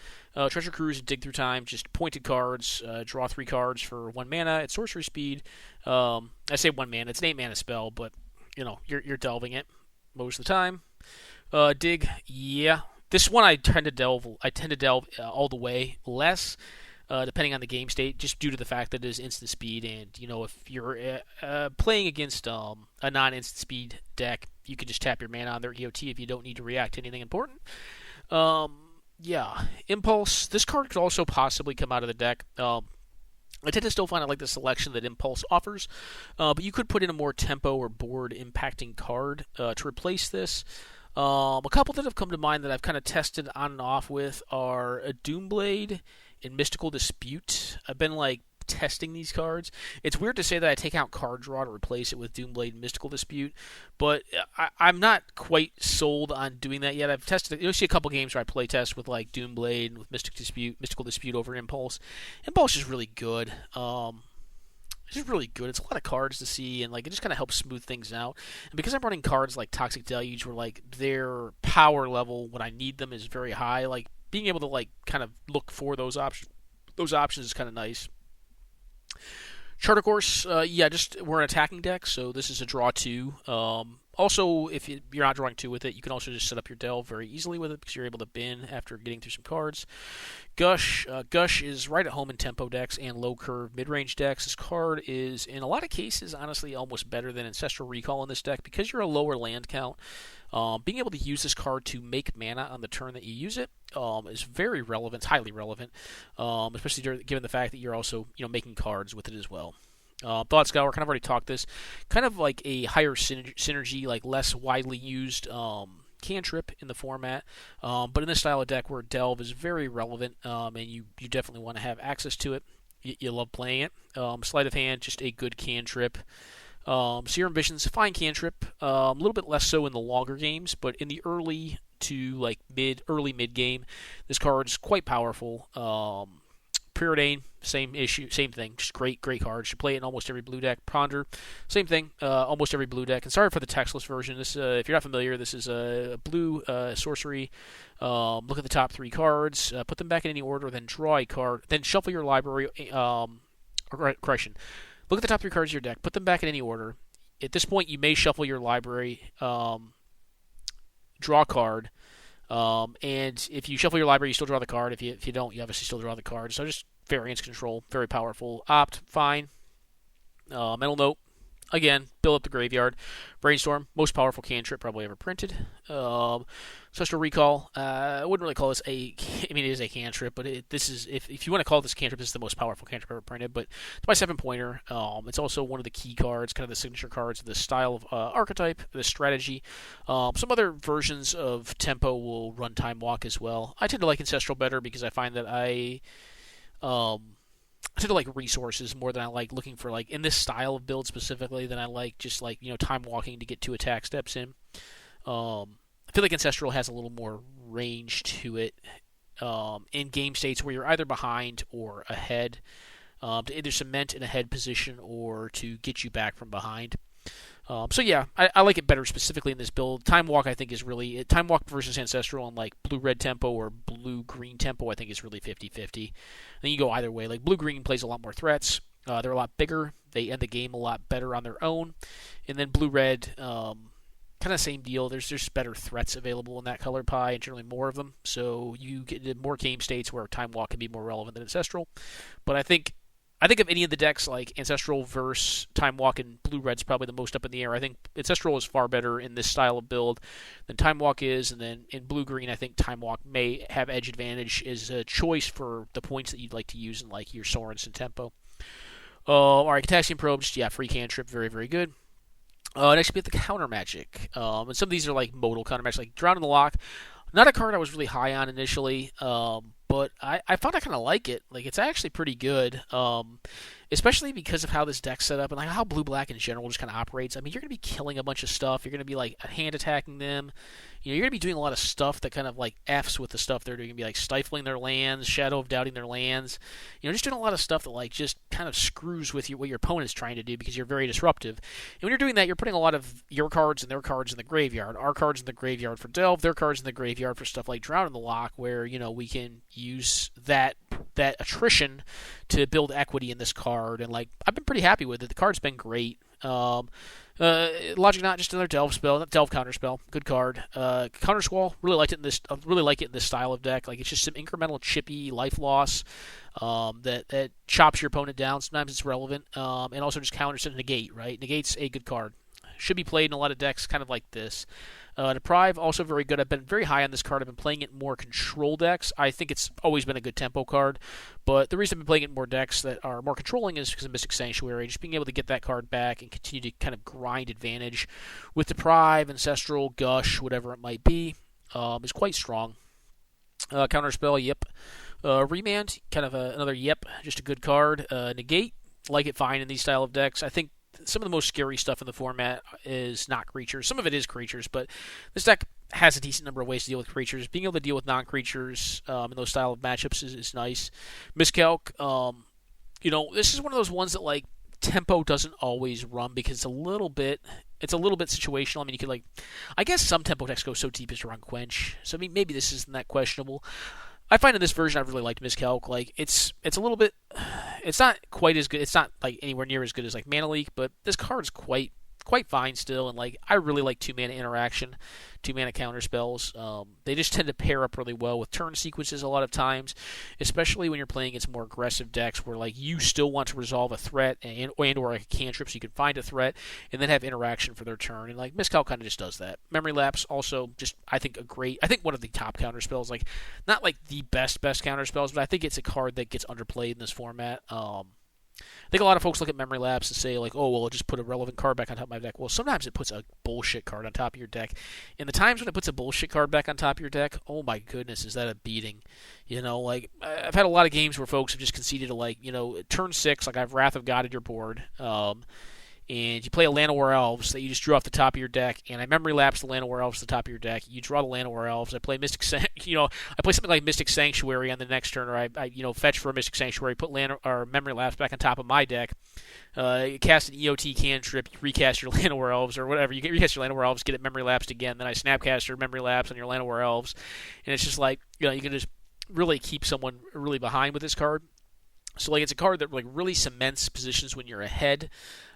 Treasure Cruise and Dig Through Time, just pointed cards, draw 3 cards for 1 mana at sorcery speed. I say 1 mana, it's an 8 mana spell, but you're delving it most of the time. Dig, yeah. This one I tend to delve all the way, less depending on the game state, just due to the fact that it is instant speed, and if you're playing against a non-instant speed deck, you can just tap your mana on their EOT if you don't need to react to anything important. Yeah, Impulse. This card could also possibly come out of the deck. I tend to still find I like the selection that Impulse offers, but you could put in a more tempo or board impacting card to replace this. A couple that have come to mind that I've kind of tested on and off with are a Doomblade and Mystical Dispute. I've been testing these cards. It's weird to say that I take out card draw to replace it with Doomblade and Mystical Dispute, but I'm not quite sold on doing that yet. I've tested. You'll see a couple games where I play test with Doomblade and with Mystical Dispute over Impulse. Impulse is really good. It's just really good. It's a lot of cards to see, and it just kind of helps smooth things out. And because I'm running cards like Toxic Deluge, where their power level when I need them is very high, being able to kind of look for those options is kind of nice. Charter Course, we're an attacking deck, so this is a draw 2. Also, if you're not drawing 2 with it, you can also just set up your delve very easily with it because you're able to bin after getting through some cards. Gush is right at home in tempo decks and low curve mid-range decks. This card is, in a lot of cases, honestly almost better than Ancestral Recall in this deck because you're a lower land count. Being able to use this card to make mana on the turn that you use it is very relevant, highly relevant, especially given the fact that you're also making cards with it as well. Thought Scour, kind of already talked this, kind of like a higher synergy, less widely used cantrip in the format, but in this style of deck where Delve is very relevant, and you definitely want to have access to it. You love playing it. Sleight of Hand, just a good cantrip. Serum Vision's a fine cantrip, a little bit less so in the longer games, but in the early to mid game, this card's quite powerful. Preordain, same thing, just great card. You play it in almost every blue deck. Ponder, same thing, almost every blue deck. And sorry for the textless version. This, if you're not familiar, this is a blue sorcery. Look at the top 3 cards, put them back in any order, then draw a card, then shuffle your library. Correction. Look at the top 3 cards of your deck, put them back in any order. At this point, you may shuffle your library, draw a card. And if you shuffle your library, you still draw the card. If you don't, you obviously still draw the card. So just variance control, very powerful. Opt, fine. Mental Note, again, build up the graveyard. Brainstorm, most powerful cantrip probably ever printed. Ancestral Recall, I wouldn't really call this it is a cantrip, but this is, if you want to call this cantrip, this is the most powerful cantrip ever printed, but it's my 7-pointer. It's also one of the key cards, kind of the signature cards of this style of archetype, this strategy. Some other versions of Tempo will run Time Walk as well. I tend to like Ancestral better because I find that I tend to like resources more than I like looking for, in this style of build specifically, than I like just time walking to get 2 attack steps in. I feel like Ancestral has a little more range to it in game states where you're either behind or ahead, to either cement an ahead position or to get you back from behind. So yeah, I like it better specifically in this build. Time Walk, I think, is really... Time Walk versus Ancestral on blue-red tempo or blue-green tempo, I think, is really 50-50. I think you go either way. Blue-green plays a lot more threats. They're a lot bigger. They end the game a lot better on their own. And then blue-red... kind of same deal. There's just better threats available in that color pie, and generally more of them. So you get into more game states where Time Walk can be more relevant than Ancestral. But I think of any of the decks, Ancestral versus Time Walk, and Blue-Red's probably the most up in the air. I think Ancestral is far better in this style of build than Time Walk is, and then in Blue-Green, I think Time Walk may have edge advantage as a choice for the points that you'd like to use in your Sorensen tempo. All right, Potassium Probe, just free cantrip, very, very good. Next we have the Counter Magic. And some of these are modal Counter Magic, Drown in the Lock. Not a card I was really high on initially, but I found I kind of like it. Like, it's actually pretty good, especially because of how this deck's set up and like how blue-black in general just kind of operates. I mean, you're going to be killing a bunch of stuff. You're going to be like hand attacking them. You're going to be doing a lot of stuff that kind of like F's with the stuff they're doing. You're going to be like stifling their lands, shadow of doubting their lands. Just doing a lot of stuff that like just kind of screws with what your opponent's trying to do because you're very disruptive. And when you're doing that, you're putting a lot of your cards and their cards in the graveyard. Our cards in the graveyard for Delve, their cards in the graveyard for stuff like Drown in the Loch, where we can use that attrition to build equity in this card. And like, I've been pretty happy with it. The card's been great. Logic Knot, just another Delve spell, Delve counter spell, good card. Counter Squall, really liked it in this. Really like it in this style of deck. Like, it's just some incremental chippy life loss that chops your opponent down. Sometimes it's relevant, and also just counters to Negate. Right, Negate's a good card. Should be played in a lot of decks, kind of like this. Deprive, also very good. I've been very high on this card. I've been playing it in more control decks. I think it's always been a good tempo card, but the reason I've been playing it in more decks that are more controlling is because of Mystic Sanctuary. Just being able to get that card back and continue to kind of grind advantage with Deprive, Ancestral, Gush, whatever it might be, is quite strong. Counterspell, yep. Remand, kind of another yep, just a good card. Negate, like it fine in these style of decks. I think some of the most scary stuff in the format is not creatures. Some of it is creatures, but this deck has a decent number of ways to deal with creatures. Being able to deal with non-creatures in those style of matchups is nice. Miscalc, this is one of those ones that like tempo doesn't always run because it's a little bit situational. I mean, you could I guess some tempo decks go so deep as to run Quench. So I mean, maybe this isn't that questionable. I find in this version I've really liked Miscalc. Like, it's a little bit, it's not quite as good. It's not like anywhere near as good as like Mana Leak, but this card is quite fine still. And like, I really like 2-mana interaction, 2-mana counter spells. They just tend to pair up really well with turn sequences a lot of times, especially when you're playing against more aggressive decks where like you still want to resolve a threat and or like a cantrip so you can find a threat and then have interaction for their turn. And like, Miscalc kind of just does that. Memory Lapse also just I think one of the top counter spells. Like, not like the best counter spells, but I think it's a card that gets underplayed in this format. I think a lot of folks look at Memory Lapse and say, like, oh, well, it just put a relevant card back on top of my deck. Well, sometimes it puts a bullshit card on top of your deck. And the times when it puts a bullshit card back on top of your deck, oh my goodness, is that a beating. Like, I've had a lot of games where folks have just conceded to, turn 6, like, I have Wrath of God at your board, and you play a Llanowar Elves that you just drew off the top of your deck, and I Memory Lapse the Llanowar Elves to the top of your deck. You draw the Llanowar Elves. I play I play something like Mystic Sanctuary on the next turn, or I fetch for a Mystic Sanctuary, put Memory Lapse back on top of my deck. You cast an EOT cantrip, you recast your Llanowar Elves or whatever. You recast your Llanowar Elves, get it Memory Lapsed again. Then I Snapcast your Memory Lapse on your Llanowar Elves, and it's just like you can just really keep someone really behind with this card. So like, it's a card that like really cements positions when you're ahead.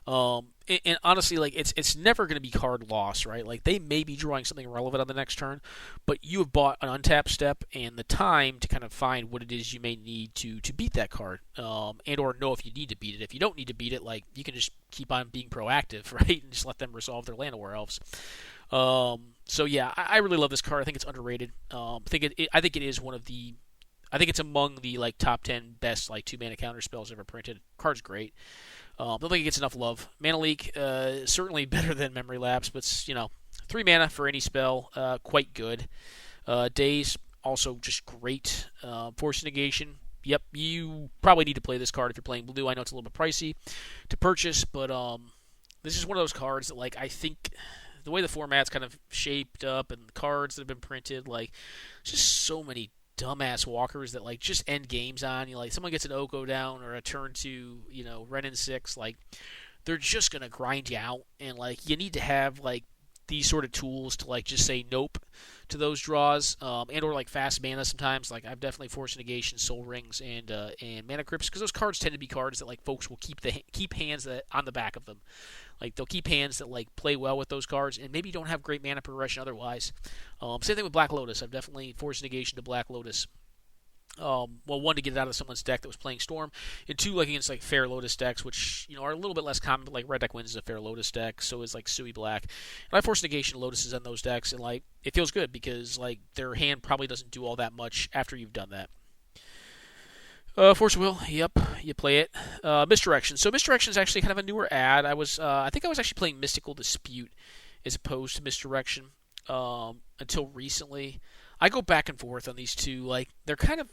And honestly, like, it's never going to be card loss, right? Like, they may be drawing something relevant on the next turn, but you have bought an untap step and the time to kind of find what it is you may need to beat that card, and or know if you need to beat it. If you don't need to beat it, like, you can just keep on being proactive, right, and just let them resolve their Llanowar Elves. So yeah, I really love this card. I think it's underrated. I think it is one of the. I think it's among the like top 10 best like 2-mana counter spells ever printed. Card's great. Don't think it gets enough love. Mana Leak, certainly better than Memory Lapse, but 3 mana for any spell, quite good. Daze, also just great. Force Negation, yep, you probably need to play this card if you're playing blue. I know it's a little bit pricey to purchase, but this is one of those cards that, like, I think the way the format's kind of shaped up and the cards that have been printed, like, just so many dumbass walkers that like just end games on you. Like, someone gets an Oko down or a turn 2, Renin 6, like, they're just gonna grind you out, and like, you need to have like these sort of tools to like just say nope to those draws, and or like fast mana sometimes. Like, I've definitely Force Negation, Soul Rings, and Mana Crypts, because those cards tend to be cards that like folks will keep hands that on the back of them. Like, they'll keep hands that like play well with those cards and maybe don't have great mana progression otherwise. Same thing with Black Lotus. I've definitely Forced Negation to Black Lotus. One, to get it out of someone's deck that was playing Storm, and 2, like, against like Fair Lotus decks, which are a little bit less common. But like, Red Deck Wins is a Fair Lotus deck, so is like Sui Black. And I Force Negation Lotuses on those decks, and like, it feels good because like their hand probably doesn't do all that much after you've done that. Force Will, yep, you play it. Misdirection. So Misdirection is actually kind of a newer ad. I think I was actually playing Mystical Dispute as opposed to Misdirection until recently. I go back and forth on these two. Like, they're kind of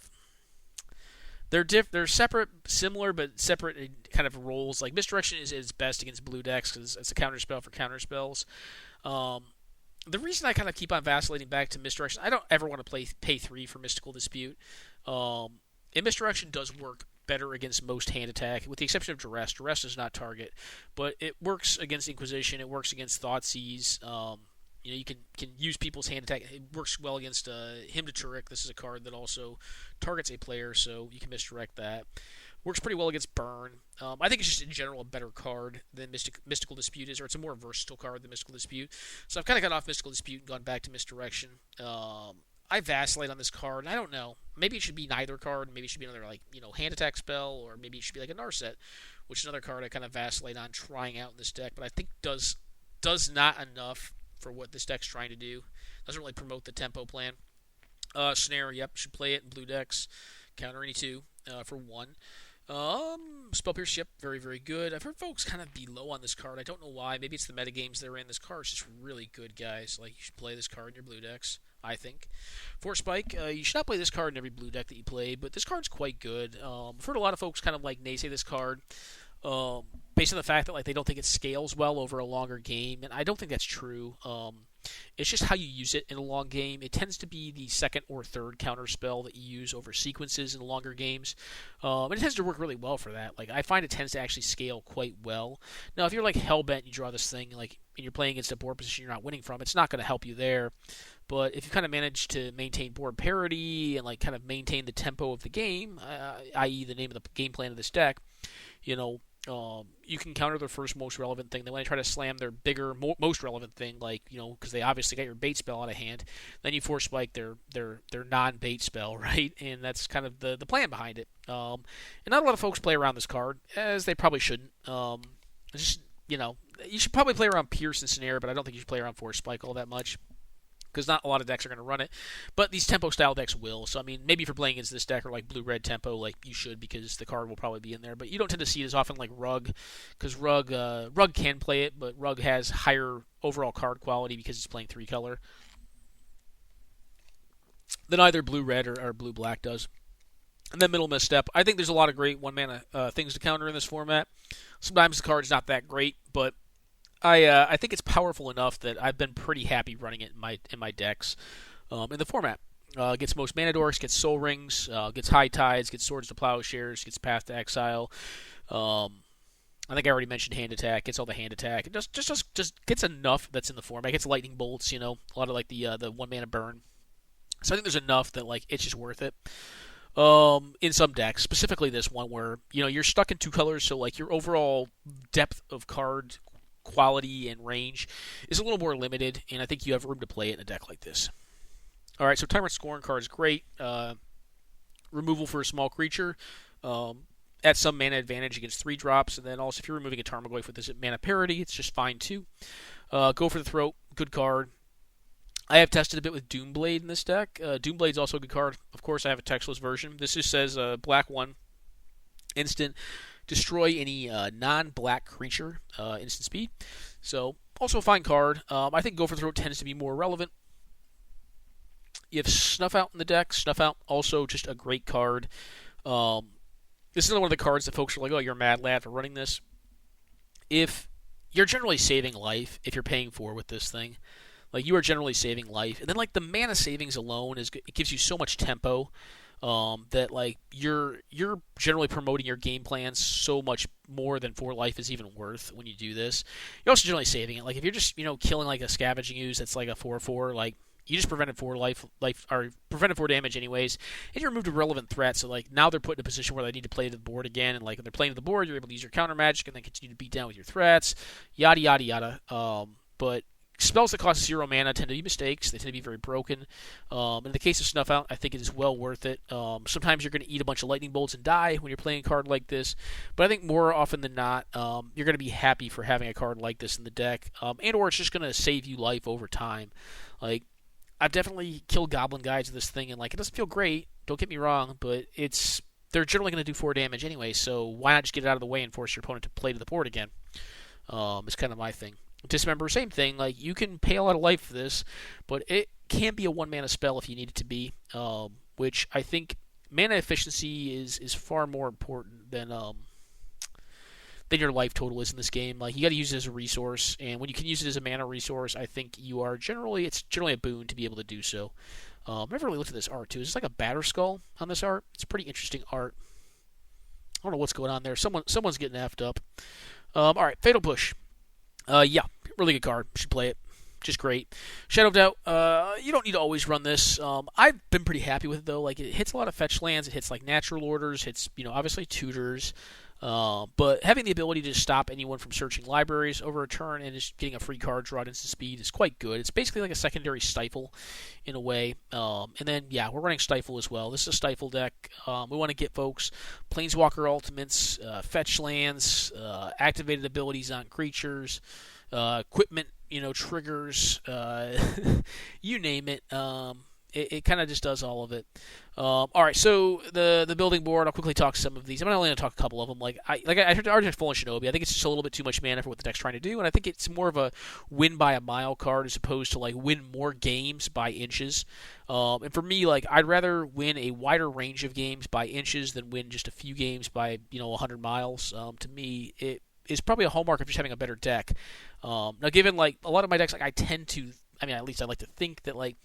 They're separate, similar but separate in kind of roles. Like Misdirection is best against blue decks because it's a counter spell for counter spells. Um, the reason I kind of keep on vacillating back to Misdirection, I don't ever want to pay 3 for Mystical Dispute. And Misdirection does work better against most hand attack, with the exception of Duress. Duress does not target, but it works against Inquisition. It works against Thoughtseize. You can use people's hand attack. It works well against Hymn to Turek. This is a card that also targets a player, so you can misdirect that. Works pretty well against Burn. I think it's just in general a better card than Mystical Dispute is, or it's a more versatile card than Mystical Dispute. So I've kind of got off Mystical Dispute and gone back to Misdirection. I vacillate on this card, and I don't know. Maybe it should be neither card. Maybe it should be another hand attack spell, or maybe it should be like a Narset, which is another card I kind of vacillate on trying out in this deck, but I think does not enough for what this deck's trying to do. Doesn't really promote the tempo plan. Snare, yep, should play it in blue decks. Counter any 2 for 1. Spell Pierce, yep, very, very good. I've heard folks kind of be low on this card. I don't know why. Maybe it's the metagames they're in. This card's just really good, guys. Like, you should play this card in your blue decks, I think. Force Spike, you should not play this card in every blue deck that you play, but this card's quite good. I've heard a lot of folks kind of like naysay this card, based on the fact that they don't think it scales well over a longer game, and I don't think that's true. It's just how you use it in a long game. It tends to be the second or third counter spell that you use over sequences in longer games. And it tends to work really well for that. I find it tends to actually scale quite well. Now, if you're hellbent and you draw this thing, and you're playing against a board position you're not winning from, it's not going to help you there. But if you kind of manage to maintain board parity and kind of maintain the tempo of the game, i.e. the name of the game plan of this deck, you can counter their first most relevant thing. Then when they try to slam their bigger, most relevant thing, because they obviously got your bait spell out of hand, then you force spike their non-bait spell, right? And that's kind of the plan behind it. And not a lot of folks play around this card, as they probably shouldn't. You should probably play around Pierce and Snare, but I don't think you should play around force spike all that much, because not a lot of decks are going to run it. But these tempo-style decks will. So, maybe if you're playing against this deck or blue-red tempo, you should, because the card will probably be in there. But you don't tend to see it as often like Rug, because Rug can play it, but Rug has higher overall card quality because it's playing 3-color than either blue-red or blue-black does. And then Middle Misstep. I think there's a lot of great one-mana things to counter in this format. Sometimes the card's not that great, but I think it's powerful enough that I've been pretty happy running it in my decks in the format. Gets most mana dorks, gets soul rings, gets high tides, gets swords to plowshares, gets path to exile. I think I already mentioned hand attack. Gets all the hand attack. It just gets enough that's in the format. Gets lightning bolts. A lot of the 1 mana burn. So I think there's enough that it's just worth it. In some decks, specifically this one, where you're stuck in 2 colors, so your overall depth of card quality and range is a little more limited, and I think you have room to play it in a deck like this. Alright, so Tyrant Scorn card is great. Removal for a small creature. At some mana advantage against 3 drops, and then also if you're removing a Tarmogoyf with this at mana parity, it's just fine too. Go for the Throat, good card. I have tested a bit with Doomblade in this deck. Doomblade's also a good card. Of course, I have a textless version. This just says black 1, instant. Destroy any non-black creature, instant speed. So, also a fine card. I think Go for the Throat tends to be more relevant. You have Snuff Out in the deck. Snuff Out, also just a great card. This is another one of the cards that folks are like, oh, you're a mad lad for running this. If you're generally saving life, if you're paying 4 with this thing, you are generally saving life. And then, the mana savings alone, it gives you so much tempo. That you're generally promoting your game plan so much more than 4 life is even worth when you do this. You're also generally saving it. If you're just killing a Scavenging Ooze that's a 4/4, you just prevented 4 life or prevented 4 damage anyways, and you removed a relevant threat. So now they're put in a position where they need to play to the board again, and when they're playing to the board, you're able to use your counter magic and then continue to beat down with your threats, yada yada yada. But spells that cost 0 mana tend to be mistakes. They tend to be very broken. In the case of Snuff Out, I think it is well worth it. Sometimes you're going to eat a bunch of lightning bolts and die when you're playing a card like this, but I think more often than not, you're going to be happy for having a card like this in the deck, and or it's just going to save you life over time. I've definitely killed Goblin Guides with this thing, and it doesn't feel great, don't get me wrong, but they're generally going to do 4 damage anyway, so why not just get it out of the way and force your opponent to play to the board again? It's kind of my thing. Dismember, same thing. You can pay a lot of life for this, but it can be a 1 mana spell if you need it to be, which I think mana efficiency is far more important than your life total is in this game. Like, you got to use it as a resource, and when you can use it as a mana resource, I think it's generally a boon to be able to do so. I've never really looked at this art too. It's like a batter skull on this art. It's pretty interesting art. I don't know what's going on there. Someone's getting effed up. All right, Fatal Push. Yeah, really good card. Should play it. Just great. Shadow of Doubt. You don't need to always run this. I've been pretty happy with it though. Like, it hits a lot of fetch lands. It hits like natural orders. Hits obviously tutors. But having the ability to stop anyone from searching libraries over a turn and just getting a free card draw at instant speed is quite good. It's basically like a secondary Stifle in a way. And then, yeah, we're running Stifle as well. This is a Stifle deck. We want to get folks Planeswalker Ultimates, fetch lands, activated abilities on creatures, equipment, triggers, you name it. It kind of just does all of it. All right, so the building board. I'll quickly talk some of these. I'm only going to talk a couple of them. I heard Argent Fallen Shinobi. I think it's just a little bit too much mana for what the deck's trying to do, and I think it's more of a win by a mile card as opposed to like win more games by inches. And for me, like, I'd rather win a wider range of games by inches than win just a few games by 100 miles. To me, it is probably a hallmark of just having a better deck. Now, given like a lot of my decks, like, I tend to, at least I like to think that like.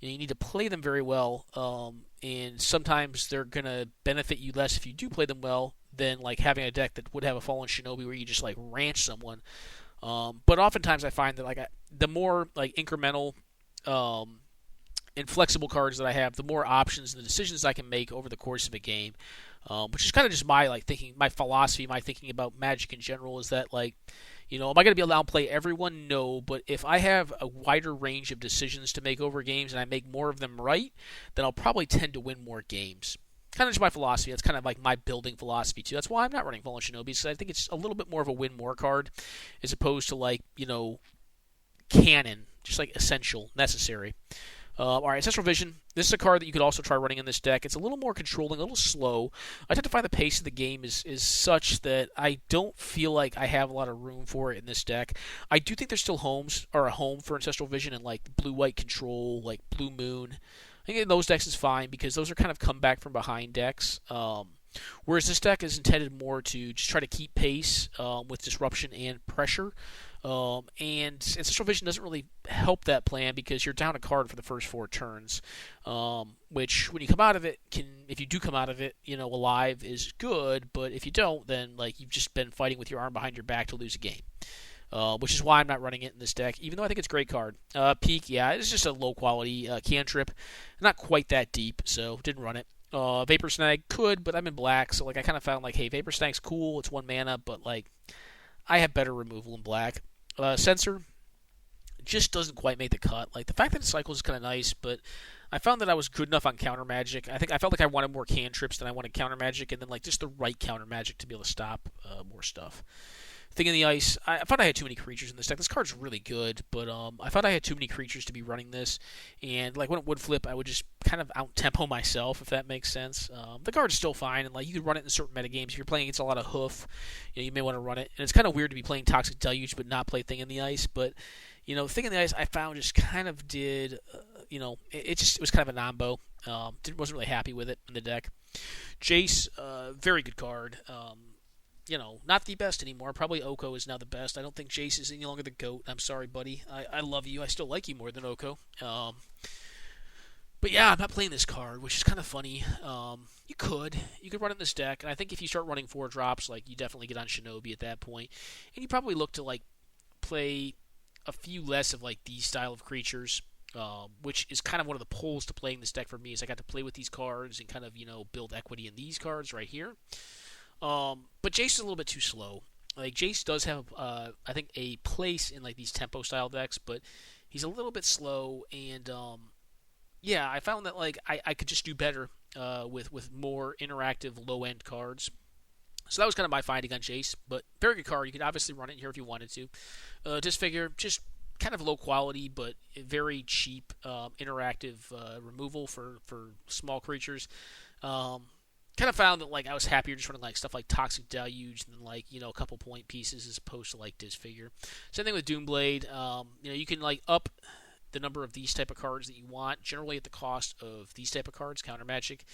You need to play them very well, and sometimes they're going to benefit you less if you do play them well than like having a deck that would have a Fallen Shinobi where you just like ranch someone. But oftentimes I find that like the more like incremental and flexible cards that I have, the more options and the decisions I can make over the course of a game, which is kind of just my thinking, my philosophy, my thinking about Magic in general is that like. Am I going to be allowed to play everyone? No, but if I have a wider range of decisions to make over games and I make more of them right, then I'll probably tend to win more games. Kind of just my philosophy. That's kind of like my building philosophy too. That's why I'm not running Fallen Shinobi, because I think it's a little bit more of a win more card as opposed to like, canon, just like essential, necessary. All right, Ancestral Vision. This is a card that you could also try running in this deck. It's a little more controlling, a little slow. I tend to find the pace of the game is such that I don't feel like I have a lot of room for it in this deck. I do think there's still a home for Ancestral Vision and like blue-white control, like Blue Moon. I think in those decks is fine because those are kind of come back from behind decks. Whereas this deck is intended more to just try to keep pace with disruption and pressure. And Ancestral Vision doesn't really help that plan because you're down a card for the first 4 turns, which when you come out of it, if you do come out of it, alive is good, but if you don't, then like you've just been fighting with your arm behind your back to lose a game. Which is why I'm not running it in this deck, even though I think it's a great card. Peak, yeah, it's just a low quality cantrip, not quite that deep, so didn't run it. Vapor Snag could, but I'm in black, so like I kind of found like, hey, Vapor Snag's cool, it's 1 mana, but like I have better removal in black. Censor just doesn't quite make the cut. Like, the fact that it cycles is kind of nice, but I found that I was good enough on counter magic. I felt like I wanted more cantrips than I wanted counter magic, and then like just the right counter magic to be able to stop more stuff. Thing in the Ice, I found I had too many creatures in this deck. This card's really good, but I found I had too many creatures to be running this, and like when it would flip, I would just kind of out-tempo myself, if that makes sense. The card's still fine, and like you could run it in certain metagames. If you're playing against a lot of hoof, you may want to run it. And it's kind of weird to be playing Toxic Deluge but not play Thing in the Ice, but Thing in the Ice I found just kind of did, it was kind of a nombo. Wasn't really happy with it in the deck. Jace, very good card. Not the best anymore. Probably Oko is now the best. I don't think Jace is any longer the GOAT. I'm sorry, buddy. I love you. I still like you more than Oko. But yeah, I'm not playing this card, which is kind of funny. You could run it in this deck, and I think if you start running 4 drops, like you definitely get on Shinobi at that point, and you probably look to like play a few less of like these style of creatures. Which is kind of one of the pulls to playing this deck for me, is I got to play with these cards and kind of build equity in these cards right here. But Jace is a little bit too slow. Like, Jace does have, I think, a place in like these tempo style decks, but he's a little bit slow. And yeah, I found that like I could just do better with more interactive low end cards. So that was kind of my finding on Jace. But very good card. You could obviously run it here if you wanted to. Disfigure, just kind of low quality, but very cheap interactive removal for small creatures. Kind of found that like I was happier just running like stuff like Toxic Deluge than like a couple point pieces as opposed to like Disfigure. Same thing with Doomblade. You can like up the number of these type of cards that you want, generally at the cost of these type of cards, counter magic,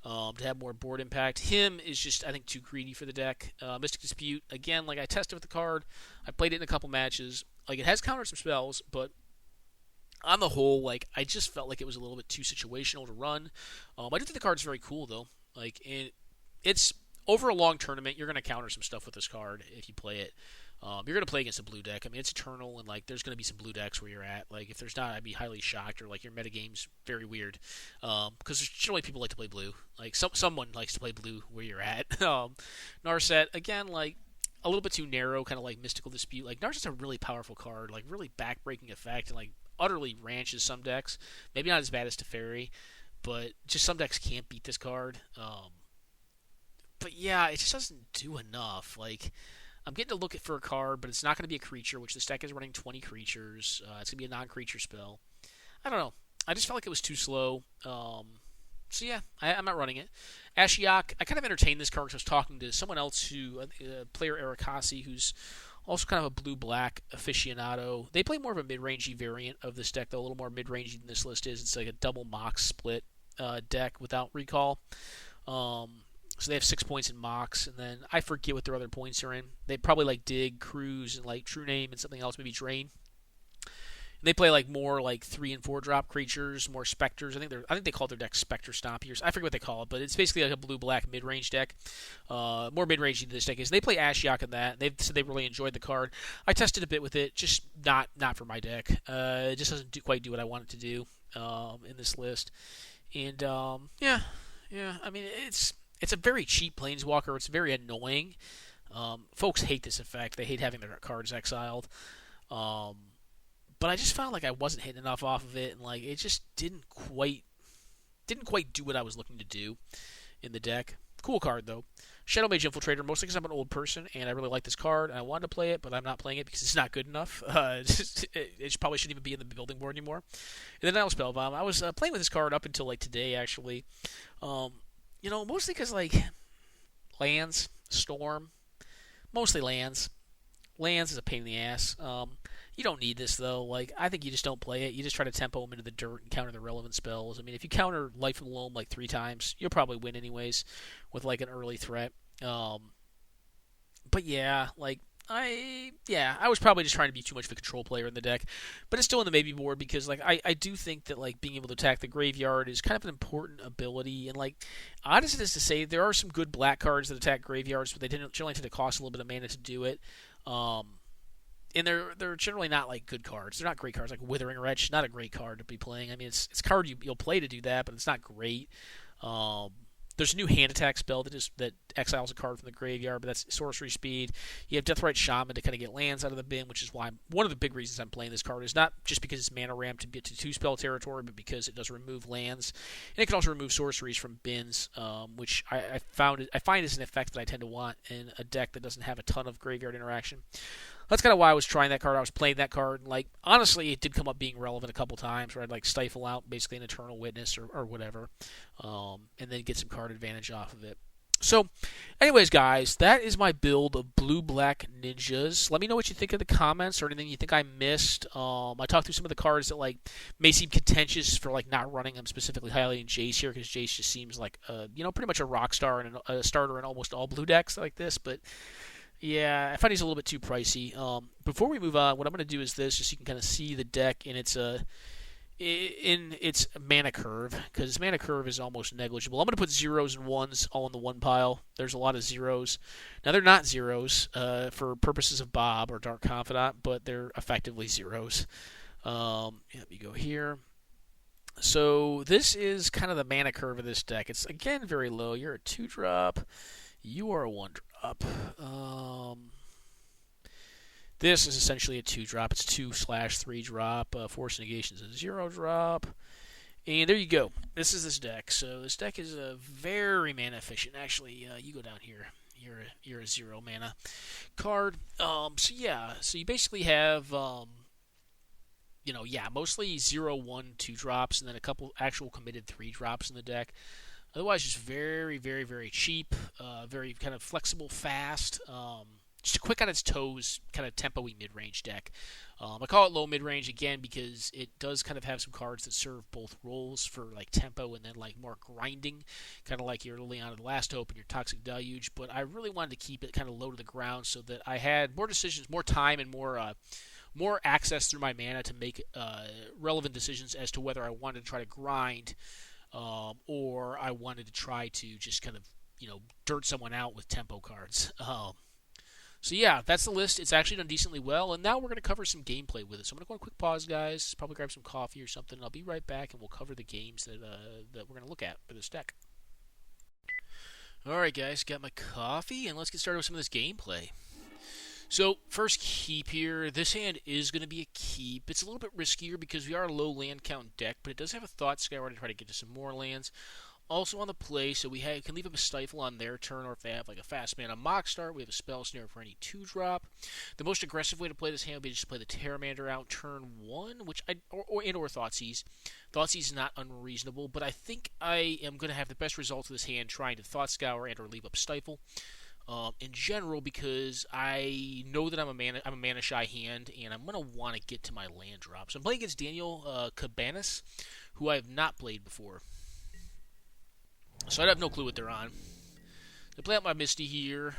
to have more board impact. Him is just, I think, too greedy for the deck. Mystic Dispute, again, like I tested with the card. I played it in a couple matches. Like, it has countered some spells, but on the whole, like, I just felt like it was a little bit too situational to run. I do think the card's very cool, though. Like, it's over a long tournament, you're going to counter some stuff with this card if you play it. You're going to play against a blue deck. I mean, it's eternal, and like, there's going to be some blue decks where you're at. Like, if there's not, I'd be highly shocked, or like your metagame's very weird. Because generally people like to play blue. Like, someone likes to play blue where you're at. Narset, again, like, a little bit too narrow, kind of like Mystical Dispute. Like, Narset's a really powerful card, like, really backbreaking effect, and like, utterly ranches some decks. Maybe not as bad as Teferi, but just some decks can't beat this card. But yeah, it just doesn't do enough. Like, I'm getting to look for a card, but it's not going to be a creature, which this deck is running 20 creatures. It's going to be a non-creature spell. I don't know. I just felt like it was too slow. So yeah, I'm not running it. Ashiok, I kind of entertained this card because I was talking to someone else, player Erikasi, who's also kind of a blue-black aficionado. They play more of a mid-rangey variant of this deck, though, a little more mid-rangey than this list is. It's like a double Mox split deck without recall. So they have 6 points in Mox, and then I forget what their other points are in. They probably like Dig, Cruise, and like True Name, and something else, maybe Drain. And they play like more like 3 and 4 drop creatures, more specters. I think they call their deck Spectre Stompiers. I forget what they call it, but it's basically like a blue-black mid-range deck. More mid-range than this deck is. They play Ashiok in that. They've said they really enjoyed the card. I tested a bit with it, just not for my deck. It just doesn't quite do what I want it to do in this list. And yeah. I mean, it's a very cheap Planeswalker. It's very annoying. Folks hate this effect. They hate having their cards exiled. But I just found like I wasn't hitting enough off of it, and like it just didn't quite do what I was looking to do in the deck. Cool card though. Shadow Mage Infiltrator, mostly because I'm an old person and I really like this card and I wanted to play it, but I'm not playing it because it's not good enough. It probably shouldn't even be in the building board anymore. And then Niall Spellbomb. I was playing with this card up until like today, actually. Mostly because like lands, Storm, mostly lands. Lands is a pain in the ass. You don't need this, though. Like, I think you just don't play it. You just try to tempo them into the dirt and counter the relevant spells. I mean, if you counter Life and Loam like 3 times, you'll probably win anyways with like an early threat. But yeah, like, I was probably just trying to be too much of a control player in the deck. But it's still in the maybe board because, like, I do think that, like, being able to attack the graveyard is kind of an important ability. And, like, odd as it is to say, there are some good black cards that attack graveyards, but they generally tend to cost a little bit of mana to do it. And they're generally not like good cards. They're not great cards. Like Withering Wretch, not a great card to be playing. I mean, it's a card you'll play to do that, but it's not great. There's a new hand attack spell that exiles a card from the graveyard, but that's sorcery speed. You have Deathrite Shaman to kind of get lands out of the bin, which is why one of the big reasons I'm playing this card is not just because it's mana ramp to get to 2-spell territory, but because it does remove lands, and it can also remove sorceries from bins, which I find is an effect that I tend to want in a deck that doesn't have a ton of graveyard interaction. That's kind of why I was trying that card. I was playing that card, and like honestly, it did come up being relevant a couple times where I'd like stifle out basically an Eternal Witness or whatever, and then get some card advantage off of it. So, anyways, guys, that is my build of blue-black ninjas. Let me know what you think in the comments or anything you think I missed. I talked through some of the cards that like may seem contentious for like not running them, specifically highlighting Jace here because Jace just seems like pretty much a rock star and a starter in almost all blue decks like this, but. Yeah, I find he's a little bit too pricey. Before we move on, what I'm going to do is this, just so you can kind of see the deck in its mana curve, because its mana curve is almost negligible. I'm going to put zeros and ones all in the one pile. There's a lot of zeros. Now, they're not zeros for purposes of Bob or Dark Confidant, but they're effectively zeros. Let me go here. So this is kind of the mana curve of this deck. It's, again, very low. You're a 2-drop. You are a 1-drop. This is essentially a 2-drop. It's 2/3 drop. Force Negation is a 0-drop. And there you go. This is this deck. So this deck is very mana efficient. Actually, you go down here. You're a 0 mana card. So you basically have mostly 0, 1, 2 drops, and then a couple actual committed 3 drops in the deck. Otherwise, just very, very, very cheap, very kind of flexible, fast. just quick on its toes, kind of tempo-y mid-range deck. I call it low mid-range again because it does kind of have some cards that serve both roles for like tempo and then like more grinding, kind of like your Leon of the Last Hope and your Toxic Deluge. But I really wanted to keep it kind of low to the ground so that I had more decisions, more time, and more access through my mana to make relevant decisions as to whether I wanted to try to grind or I wanted to try to just kind of dirt someone out with tempo cards. So yeah, that's the list. It's actually done decently well, and now we're going to cover some gameplay with it. So I'm going to go on a quick pause, guys. Probably grab some coffee or something, and I'll be right back, and we'll cover the games that we're going to look at for this deck. All right, guys, got my coffee, and let's get started with some of this gameplay. So first keep here. This hand is going to be a keep. It's a little bit riskier because we are a low land count deck, but it does have a Thought Scour to try to get to some more lands. Also on the play, so we can leave up a Stifle on their turn, or if they have like a fast mana Mock Start, we have a Spell Snare for any 2-drop. The most aggressive way to play this hand would be just to play the Pteramander out turn 1, which or Thoughtseize. Thoughtseize is not unreasonable, but I think I am going to have the best results of this hand trying to Thought Scour and or leave up Stifle. In general, because I know that I'm a mana shy hand, and I'm going to want to get to my land drop. So I'm playing against Daniel Cabanas, who I have not played before. So I have no clue what they're on. They play out my Misty here.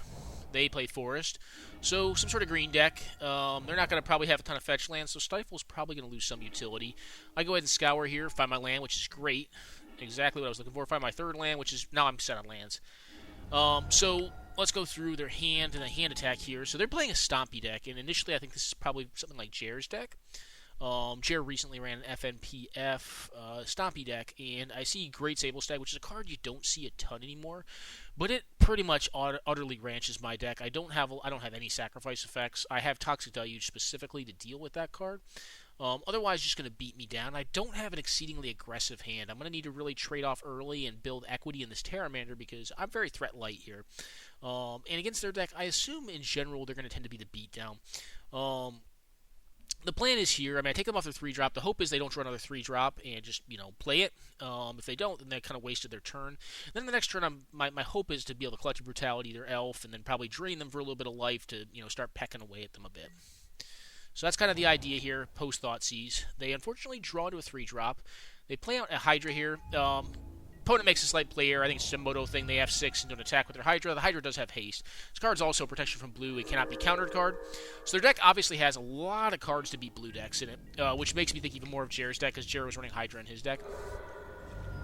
They play Forest. So some sort of green deck. They're not going to probably have a ton of fetch lands, so Stifle's probably going to lose some utility. I go ahead and Scour here, find my land, which is great. Exactly what I was looking for. Find my third land, which is... Now I'm set on lands. So let's go through their hand and the hand attack here. So they're playing a Stompy deck, and initially I think this is probably something like Jer's deck. Jer recently ran an FNPF Stompy deck, and I see Great Sable Stag, which is a card you don't see a ton anymore, but it pretty much utterly ranches my deck. I don't have any sacrifice effects. I have Toxic Deluge specifically to deal with that card. Otherwise, just going to beat me down. I don't have an exceedingly aggressive hand. I'm going to need to really trade off early and build equity in this Pteramander because I'm very threat light here. And against their deck, I assume in general they're going to tend to be the beatdown. The plan is here. I take them off their 3-drop. The hope is they don't draw another 3-drop and just, play it. If they don't, then they kind of wasted their turn. Then the next turn, my hope is to be able to Collective Brutality their elf and then probably drain them for a little bit of life to, start pecking away at them a bit. So that's kind of the idea here, post-Thoughtseize. They unfortunately draw to a 3-drop. They play out a Hydra here. Opponent makes a slight play error. I think it's just a Moto thing. They have 6 and don't attack with their Hydra. The Hydra does have haste. This card's also a protection from blue. It cannot be countered card. So their deck obviously has a lot of cards to beat blue decks in it, which makes me think even more of Jer's deck because Jer was running Hydra in his deck.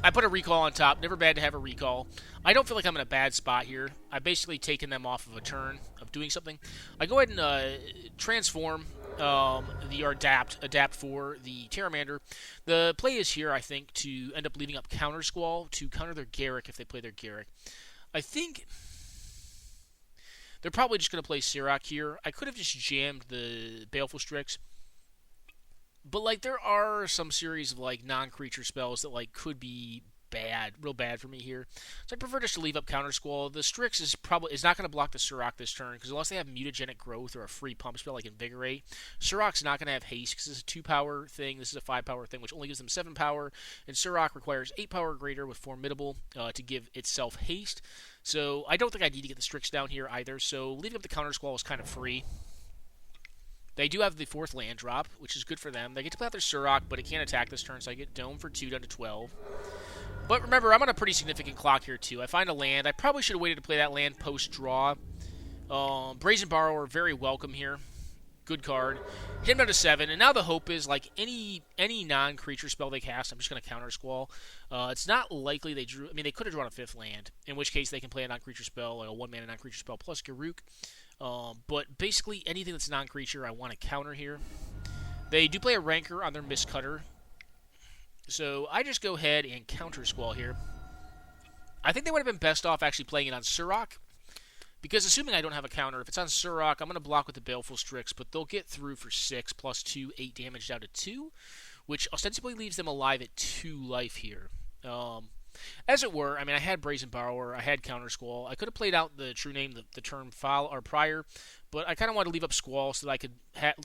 I put a recall on top. Never bad to have a recall. I don't feel like I'm in a bad spot here. I've basically taken them off of a turn of doing something. I go ahead and transform adapt for the Pteramander. The play is here, I think, to end up leaving up Counter Squall to counter their Garruk if they play their Garruk. I think they're probably just going to play Sirach here. I could have just jammed the Baleful Strix. But, there are some series of, non-creature spells that, could be bad, real bad for me here. So I prefer just to leave up Counter Squall. The Strix is not going to block the Sirach this turn, because unless they have Mutagenic Growth or a free pump spell like Invigorate, Sirach's not going to have haste, because this is a 2-power thing, this is a 5-power thing, which only gives them 7 power, and Sirach requires 8 power or greater with Formidable to give itself haste. So I don't think I need to get the Strix down here either, so leaving up the Counter Squall is kind of free. They do have the 4th land drop, which is good for them. They get to play out their Sirach, but it can't attack this turn, so I get Dome for 2 down to 12. But remember, I'm on a pretty significant clock here, too. I find a land. I probably should have waited to play that land post-draw. Brazen Borrower, very welcome here. Good card. Hit him down to 7, and now the hope is, any non-creature spell they cast, I'm just going to Counter Squall. It's not likely they drew... they could have drawn a 5th land, in which case they can play a non-creature spell, like a 1-mana non-creature spell plus Garruk. But basically, anything that's non-creature, I want to counter here. They do play a Rancor on their Mistcutter. So I just go ahead and Counter Squall here. I think they would have been best off actually playing it on Sirach. Because assuming I don't have a counter, if it's on Sirach, I'm going to block with the Baleful Strix, but they'll get through for 6, plus 2, 8 damage down to 2, which ostensibly leaves them alive at 2 life here. As it were, I had Brazen Borrower, I had Counter Squall. I could have played out the true name the turn prior, but I kind of wanted to leave up Squall so that I could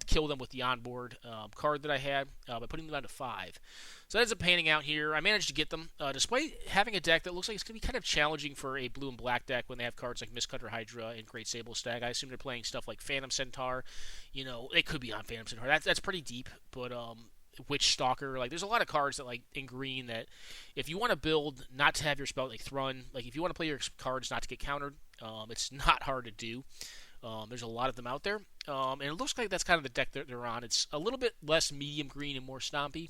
kill them with the onboard card that I had by putting them down to 5. So that ends up panning out here. I managed to get them, despite having a deck that looks like it's going to be kind of challenging for a blue and black deck when they have cards like Mistcutter Hydra and Great Sable Stag. I assume they're playing stuff like Phantom Centaur. You know, they could be on Phantom Centaur. That's pretty deep, but Witch Stalker. Like, there's a lot of cards that, like, in green that if you want to build not to have your spell, like, Thrun, like, if you want to play your cards not to get countered, it's not hard to do. There's a lot of them out there. And it looks like that's kind of the deck that they're on. It's a little bit less medium green and more stompy,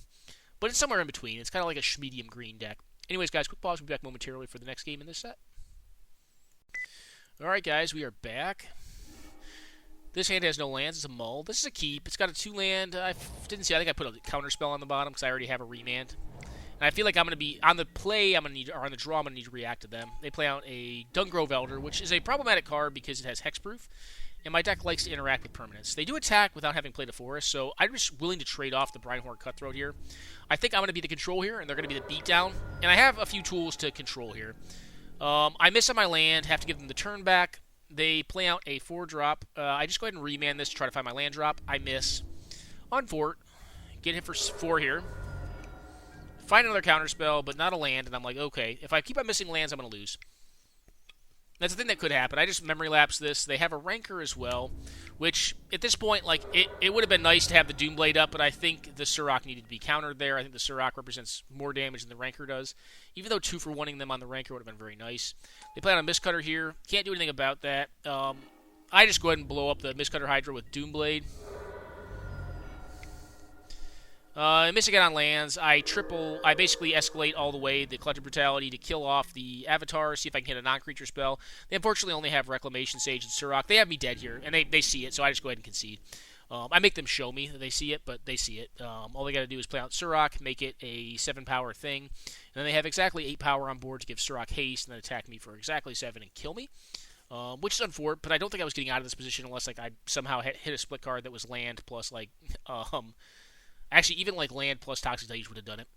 but it's somewhere in between. It's kind of like a medium green deck. Anyways, guys, quick pause. We'll be back momentarily for the next game in this set. Alright, guys, we are back. This hand has no lands. It's a mull. This is a keep. It's got a 2-land. I didn't see. I think I put a counter spell on the bottom because I already have a remand. And I feel like I'm going to be on the play. I'm going to need, or on the draw. I'm going to need to react to them. They play out a Dungrove Elder, which is a problematic card because it has hexproof, and my deck likes to interact with permanents. They do attack without having played a forest, so I'm just willing to trade off the Brynhorn Cutthroat here. I think I'm going to be the control here, and they're going to be the beatdown. And I have a few tools to control here. I miss on my land. Have to give them the turn back. They play out a 4-drop. I just go ahead and remand this to try to find my land drop. I miss. On Fort. Get hit for 4 here. Find another counterspell, but not a land. And I'm like, okay, if I keep on missing lands, I'm going to lose. That's the thing that could happen. I just memory lapse this. They have a Rancor as well, which at this point, like, it would have been nice to have the Doomblade up, but I think the Surrak needed to be countered there. I think the Surrak represents more damage than the Rancor does. Even though 2 for 1ing them on the Rancor would have been very nice. They play on a Mistcutter here. Can't do anything about that. I just go ahead and blow up the Mistcutter Hydra with Doomblade. I miss again on lands. I basically escalate all the way the Collective Brutality to kill off the Avatar, see if I can hit a non-creature spell. They unfortunately only have Reclamation Sage and Surrak. They have me dead here, and they see it, so I just go ahead and concede. I make them show me that they see it, but they see it. All they got to do is play out Surrak, make it a 7-power thing, and then they have exactly 8 power on board to give Surrak haste, and then attack me for exactly 7 and kill me. Which is unfortunate, but I don't think I was getting out of this position unless like I somehow hit a split card that was land plus like actually, even like land plus Toxic Deluge would have done it.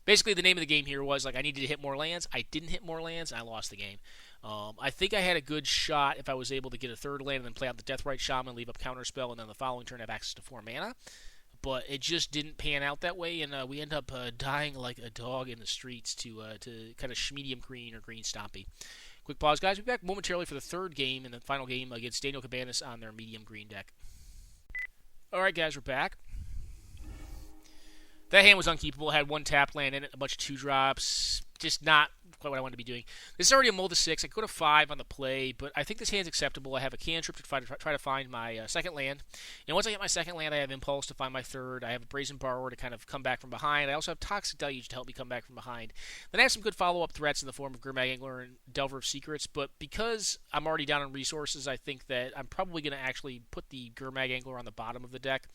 Basically, the name of the game here was like I needed to hit more lands. I didn't hit more lands, and I lost the game. I think I had a good shot if I was able to get a 3rd land and then play out the Deathrite Shaman, leave up Counterspell, and then the following turn have access to 4 mana. But it just didn't pan out that way, and we end up dying like a dog in the streets to kind of medium green or green stompy. Quick pause, guys. We'll be back momentarily for the 3rd game and the final game against Daniel Cabanas on their medium green deck. Alright, guys, we're back. That hand was unkeepable. It had 1 tap land in it, a bunch of 2-drops. Just not quite what I wanted to be doing. This is already a mull to 6. I could go to 5 on the play, but I think this hand's acceptable. I have a cantrip to try to find my 2nd land. And once I get my 2nd land, I have Impulse to find my 3rd. I have a Brazen Borrower to kind of come back from behind. I also have Toxic Deluge to help me come back from behind. Then I have some good follow-up threats in the form of Gurmag Angler and Delver of Secrets, but because I'm already down on resources, I think that I'm probably going to actually put the Gurmag Angler on the bottom of the deck.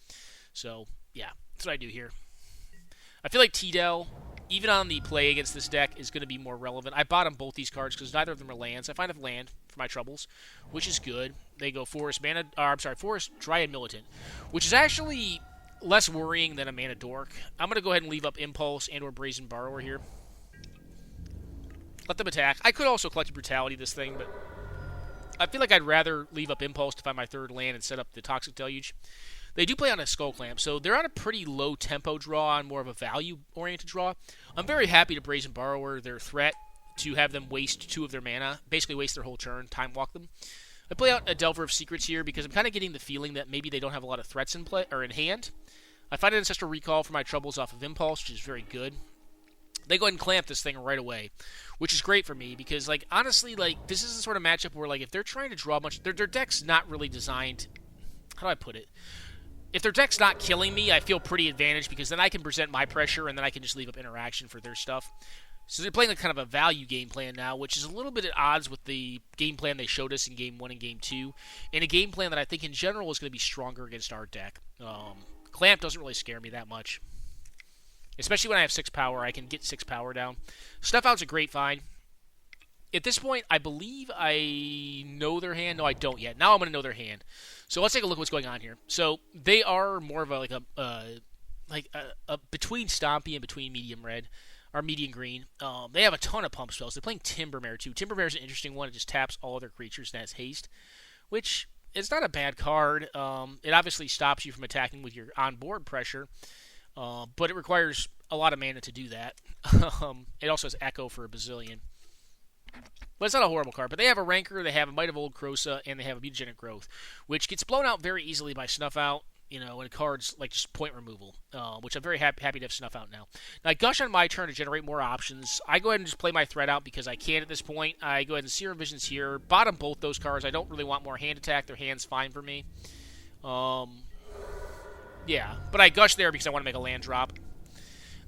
So, yeah, that's what I do here. I feel like T-Del, even on the play against this deck, is going to be more relevant. I bottom both these cards because neither of them are lands. I find a land for my troubles, which is good. They go Forest Dryad Militant, which is actually less worrying than a Mana Dork. I'm going to go ahead and leave up Impulse and or Brazen Borrower here. Let them attack. I could also Collective Brutality this thing, but I feel like I'd rather leave up Impulse to find my 3rd land and set up the Toxic Deluge. They do play on a Skull Clamp, so they're on a pretty low tempo draw and more of a value-oriented draw. I'm very happy to Brazen Borrower their threat to have them waste 2 of their mana, basically waste their whole turn, time walk them. I play out a Delver of Secrets here because I'm kind of getting the feeling that maybe they don't have a lot of threats in play or in hand. I find an Ancestral Recall for my troubles off of Impulse, which is very good. They go ahead and clamp this thing right away, which is great for me because, like, honestly, like, this is the sort of matchup where, like, if they're trying to draw a bunch, their deck's not really designed. How do I put it? If their deck's not killing me, I feel pretty advantaged because then I can present my pressure and then I can just leave up interaction for their stuff. So they're playing a kind of a value game plan now, which is a little bit at odds with the game plan they showed us in Game 1 and Game 2, and a game plan that I think in general is going to be stronger against our deck. Clamp doesn't really scare me that much. Especially when I have 6 power, I can get 6 power down. Stuff Out's a great find. At this point, I believe I know their hand. No, I don't yet. Now I'm going to know their hand. So let's take a look at what's going on here. So they are more of a between Stompy and between medium red, or medium green. They have a ton of pump spells. They're playing Timbermare too. Timbermare is an interesting one. It just taps all other creatures and has haste, which it's not a bad card. It obviously stops you from attacking with your onboard pressure, but it requires a lot of mana to do that. It also has Echo for a bazillion. But it's not a horrible card. But they have a Rancor, they have a Might of Old Krosa, and they have a Mutagenic Growth, which gets blown out very easily by Snuff Out, in cards like just point removal, which I'm very happy to have Snuff Out now. Now, I gush on my turn to generate more options. I go ahead and just play my threat out because I can at this point. I go ahead and Serum Visions here. Bottom both those cards. I don't really want more hand attack. Their hand's fine for me. Yeah, but I gush there because I want to make a land drop.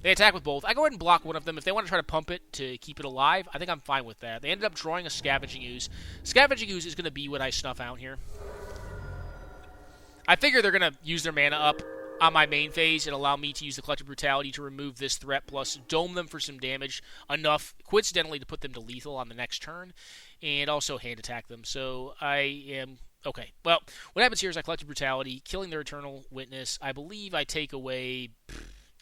They attack with both. I go ahead and block one of them. If they want to try to pump it to keep it alive, I think I'm fine with that. They ended up drawing a Scavenging Ooze. Scavenging Ooze is going to be what I snuff out here. I figure they're going to use their mana up on my main phase and allow me to use the Collective Brutality to remove this threat, plus dome them for some damage, enough, coincidentally, to put them to lethal on the next turn, and also hand attack them. So I am... Okay, well, what happens here is I Collective Brutality, killing their Eternal Witness. I believe I take away...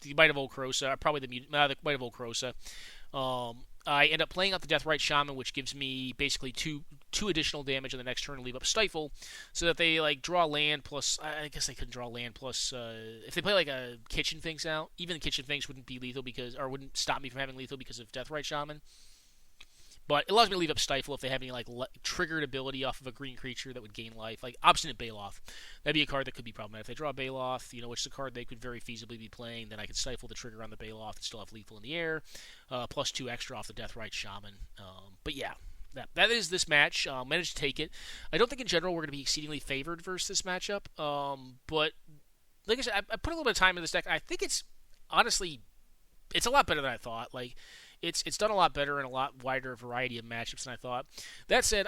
the Might of Old Krosa, probably the Might of Old Krosa. I end up playing out the Deathrite Shaman, which gives me basically two additional damage on the next turn to leave up Stifle, so that they draw land plus. I guess they couldn't draw land plus. If they play a Kitchen Finks out, even the Kitchen Finks wouldn't be lethal wouldn't stop me from having lethal because of Deathrite Shaman. But it allows me to leave up Stifle if they have any triggered ability off of a green creature that would gain life, like Obstinate Baloth. That'd be a card that could be problematic. If they draw Baloth, which is a card they could very feasibly be playing, then I could stifle the trigger on the Baloth and still have lethal in the air, plus 2 extra off the Deathrite Shaman. But yeah, that is this match. Managed to take it. I don't think in general we're going to be exceedingly favored versus this matchup. But like I said, I put a little bit of time in this deck. I think it's honestly, it's a lot better than I thought. It's done a lot better in a lot wider variety of matchups than I thought. That said,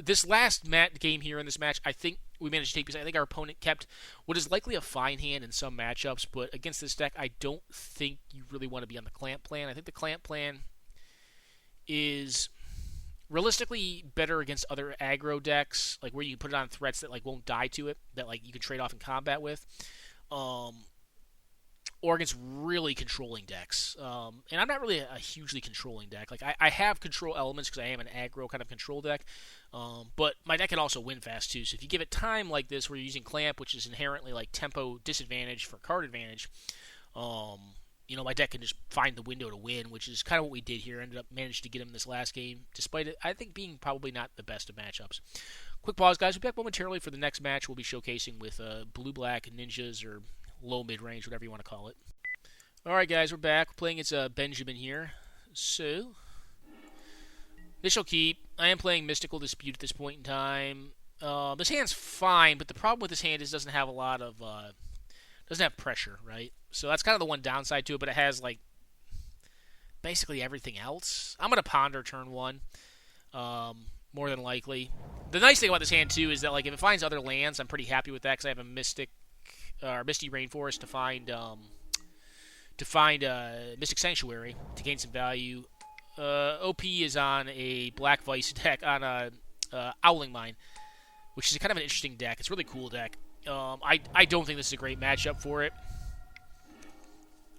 this last game here in this match, I think we managed to take because I think our opponent kept what is likely a fine hand in some matchups, but against this deck, I don't think you really want to be on the Clamp plan. I think the Clamp plan is realistically better against other aggro decks, where you can put it on threats that won't die to it, that you can trade off in combat with. Or against really controlling decks. And I'm not really a hugely controlling deck. I have control elements because I am an aggro kind of control deck. But my deck can also win fast too. So if you give it time like this where you're using Clamp, which is inherently tempo disadvantage for card advantage, my deck can just find the window to win, which is kind of what we did here. Ended up managed to get him this last game, despite it, I think, being probably not the best of matchups. Quick pause, guys. We'll be back momentarily for the next match we'll be showcasing with blue-black ninjas or low mid-range, whatever you want to call it. Alright guys, we're back. We're playing against Benjamin here. So, this shall keep. I am playing Mystical Dispute at this point in time. This hand's fine, but the problem with this hand is it doesn't have a lot of, doesn't have pressure, right? So that's kind of the one downside to it, but it has, basically everything else. I'm going to Ponder turn 1, more than likely. The nice thing about this hand, too, is that, if it finds other lands, I'm pretty happy with that, because I have a Misty Rainforest to find Mystic Sanctuary to gain some value. OP is on a Black Vice deck on a Owling Mine, which is kind of an interesting deck. It's a really cool deck. I don't think this is a great matchup for it.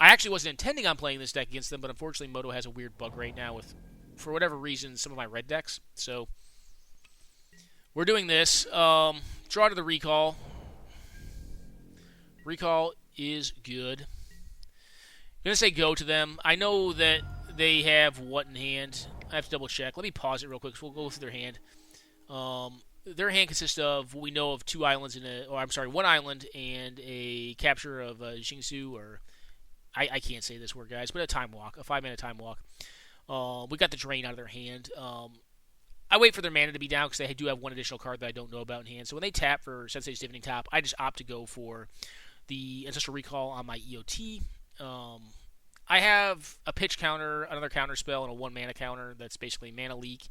I actually wasn't intending on playing this deck against them, but unfortunately Moto has a weird bug right now with, for whatever reason, some of my red decks. So we're doing this. Draw to the Recall. Recall is good. I'm going to say go to them. I know that they have what in hand. I have to double check. Let me pause it real quick, so we'll go through their hand. Their hand consists of what we know of 2 islands one island and a capture of Jingsu, or I can't say this word, guys, but a 5-mana time walk. We got the drain out of their hand. I wait for their mana to be down because they do have one additional card that I don't know about in hand. So when they tap for Sensei's Divining Top, I just opt to go for the Ancestral Recall on my EOT. I have a pitch counter, another counter spell, and a 1-mana counter that's basically mana leak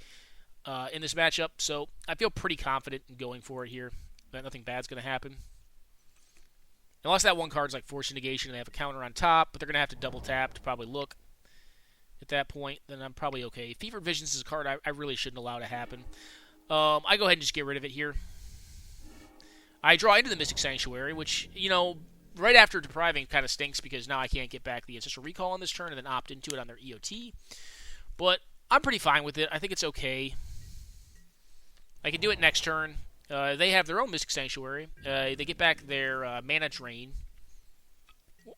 in this matchup. So I feel pretty confident in going for it here, that nothing bad's going to happen. Unless that one card's Force Negation and they have a counter on top, but they're going to have to double tap to probably look at that point, then I'm probably okay. Fever Visions is a card I really shouldn't allow to happen. I go ahead and just get rid of it here. I draw into the Mystic Sanctuary, which, right after depriving kind of stinks because now I can't get back the Ancestral Recall on this turn and then opt into it on their EOT. But I'm pretty fine with it. I think it's okay. I can do it next turn. They have their own Mystic Sanctuary. They get back their Mana Drain,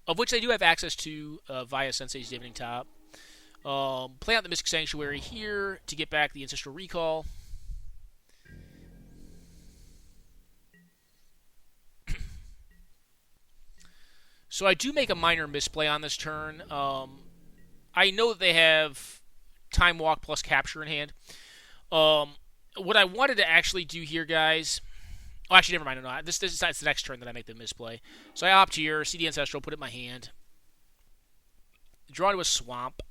of which they do have access to via Sensei's Divining Top. Play out the Mystic Sanctuary here to get back the Ancestral Recall. So I do make a minor misplay on this turn. I know that they have Time Walk plus Capture in hand. What I wanted to actually do here, guys... Oh, actually, never mind. No, this is the next turn that I make the misplay. So I opt here, CD Ancestral, put it in my hand. Draw to a Swamp.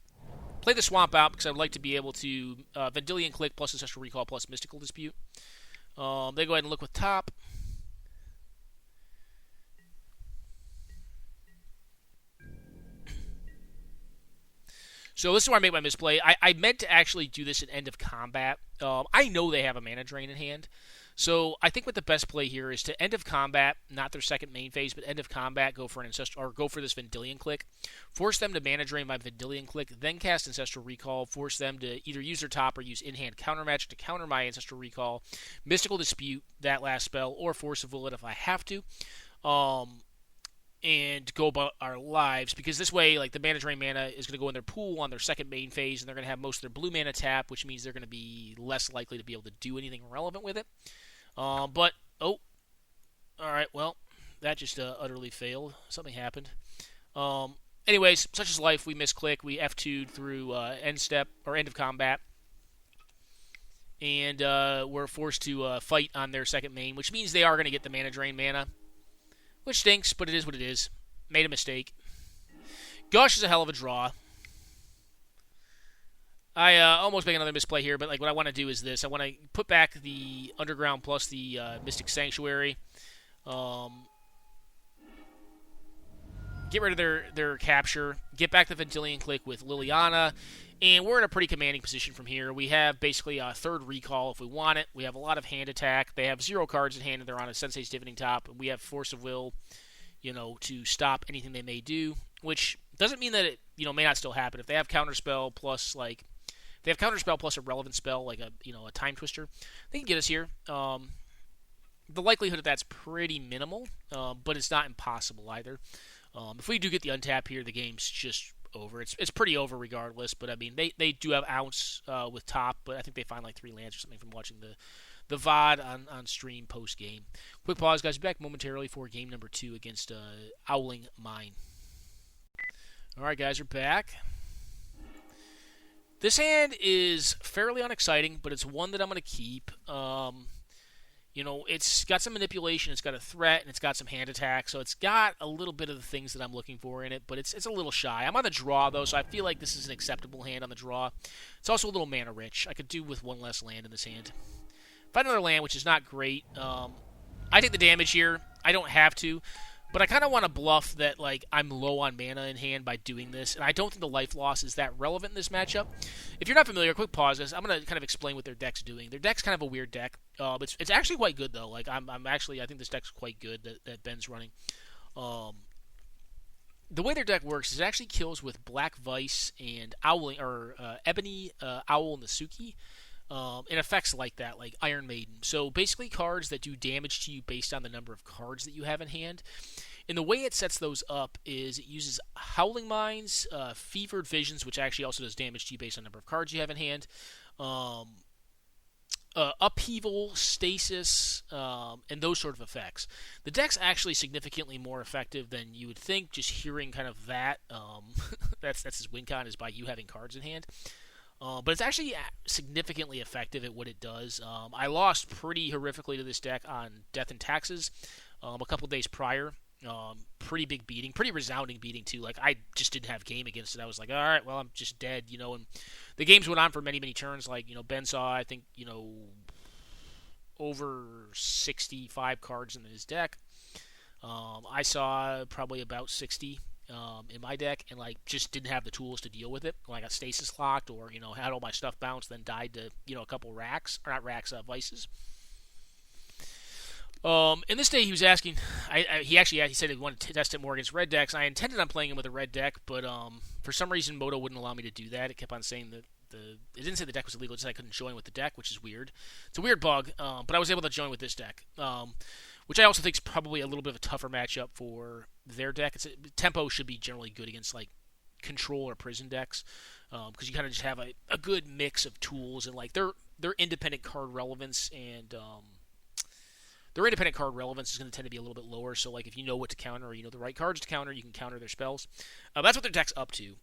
Play the Swamp out because I'd like to be able to Vendilion Click plus Ancestral Recall plus Mystical Dispute. They go ahead and look with top. So this is where I make my misplay. I meant to actually do this at end of combat. I know they have a Mana Drain in hand. So I think what the best play here is to end of combat, not their second main phase, but end of combat, go for an Ancestral, or go for this Vendilion Click. Force them to Mana Drain my Vendilion Click, then cast Ancestral Recall. Force them to either use their top or use in-hand Counter Magic to counter my Ancestral Recall. Mystical Dispute, that last spell, or Force of Will it if I have to. And go about our lives, because this way, like, the Mana Drain mana is going to go in their pool on their second main phase, and they're going to have most of their blue mana tap, which means they're going to be less likely to be able to do anything relevant with it. Alright, well, that just utterly failed. Something happened. Anyways, such is life. We misclick. We F2'd through end step, or end of combat. And we're forced to fight on their second main, which means they are going to get the Mana Drain mana. Which stinks, but it is what it is. Made a mistake. Gush is a hell of a draw. I almost make another misplay here, but like what I want to do is this. I want to put back the Underground plus the Mystic Sanctuary. Get rid of their capture. Get back the Vendilion Click with Liliana. And we're in a pretty commanding position from here. We have basically a third recall if we want it. We have a lot of hand attack. They have 0 cards in hand, and they're on a Sensei's Divining Top. And we have Force of Will, to stop anything they may do. Which doesn't mean that it, may not still happen. If they have Counterspell plus, a relevant spell, like a Time Twister, they can get us here. The likelihood of that's pretty minimal, but it's not impossible either. If we do get the untap here, the game's just over. It's pretty over regardless, but I mean they do have Ounce with top, but I think they find like 3 lands or something from watching the VOD on stream post game. Quick pause, guys. Be back momentarily for game number 2 against Owling Mine. All right, guys, we're back. This hand is fairly unexciting, but it's one that I'm going to keep. It's got some manipulation, it's got a threat, and it's got some hand attack, so it's got a little bit of the things that I'm looking for in it, but it's a little shy. I'm on the draw, though, so I feel like this is an acceptable hand on the draw. It's also a little mana rich. I could do with one less land in this hand. Find another land, which is not great. I take the damage here. I don't have to, but I kind of want to bluff that I'm low on mana in hand by doing this, and I don't think the life loss is that relevant in this matchup. If you're not familiar, quick pause, guys. I'm going to kind of explain what their deck's doing. Their deck's kind of a weird deck. It's actually quite good, though. I think this deck's quite good that Ben's running. The way their deck works is it actually kills with Black Vice and Ebony Owl Nasuki. And effects like that, like Iron Maiden. So basically cards that do damage to you based on the number of cards that you have in hand. And the way it sets those up is it uses Howling Mines, Fevered Visions, which actually also does damage to you based on the number of cards you have in hand, Upheaval, Stasis, and those sort of effects. The deck's actually significantly more effective than you would think, just hearing kind of that. That's his win con, is by you having cards in hand. But it's actually significantly effective at what it does. I lost pretty horrifically to this deck on Death and Taxes a couple days prior. Pretty big beating, pretty resounding beating too. I just didn't have game against it. I was like, all right, well, I'm just dead, and the games went on for many, many turns. Ben saw, I think, over 65 cards in his deck. I saw probably about 60 in my deck, and just didn't have the tools to deal with it. I got stasis locked, or had all my stuff bounced, then died to a couple vices. And this day he was asking, he said he wanted to test it more against red decks. I intended on playing him with a red deck, but for some reason Moto wouldn't allow me to do that. It kept on saying that it didn't say the deck was illegal. It just said I couldn't join with the deck, which is weird. It's a weird bug, but I was able to join with this deck, which I also think is probably a little bit of a tougher matchup for their deck. Tempo should be generally good against like control or prison decks, because you kind of just have a good mix of tools and like their independent card relevance and their independent card relevance is going to tend to be a little bit lower. So like if you know what to counter or you know the right cards to counter, you can counter their spells. That's what their deck's up to.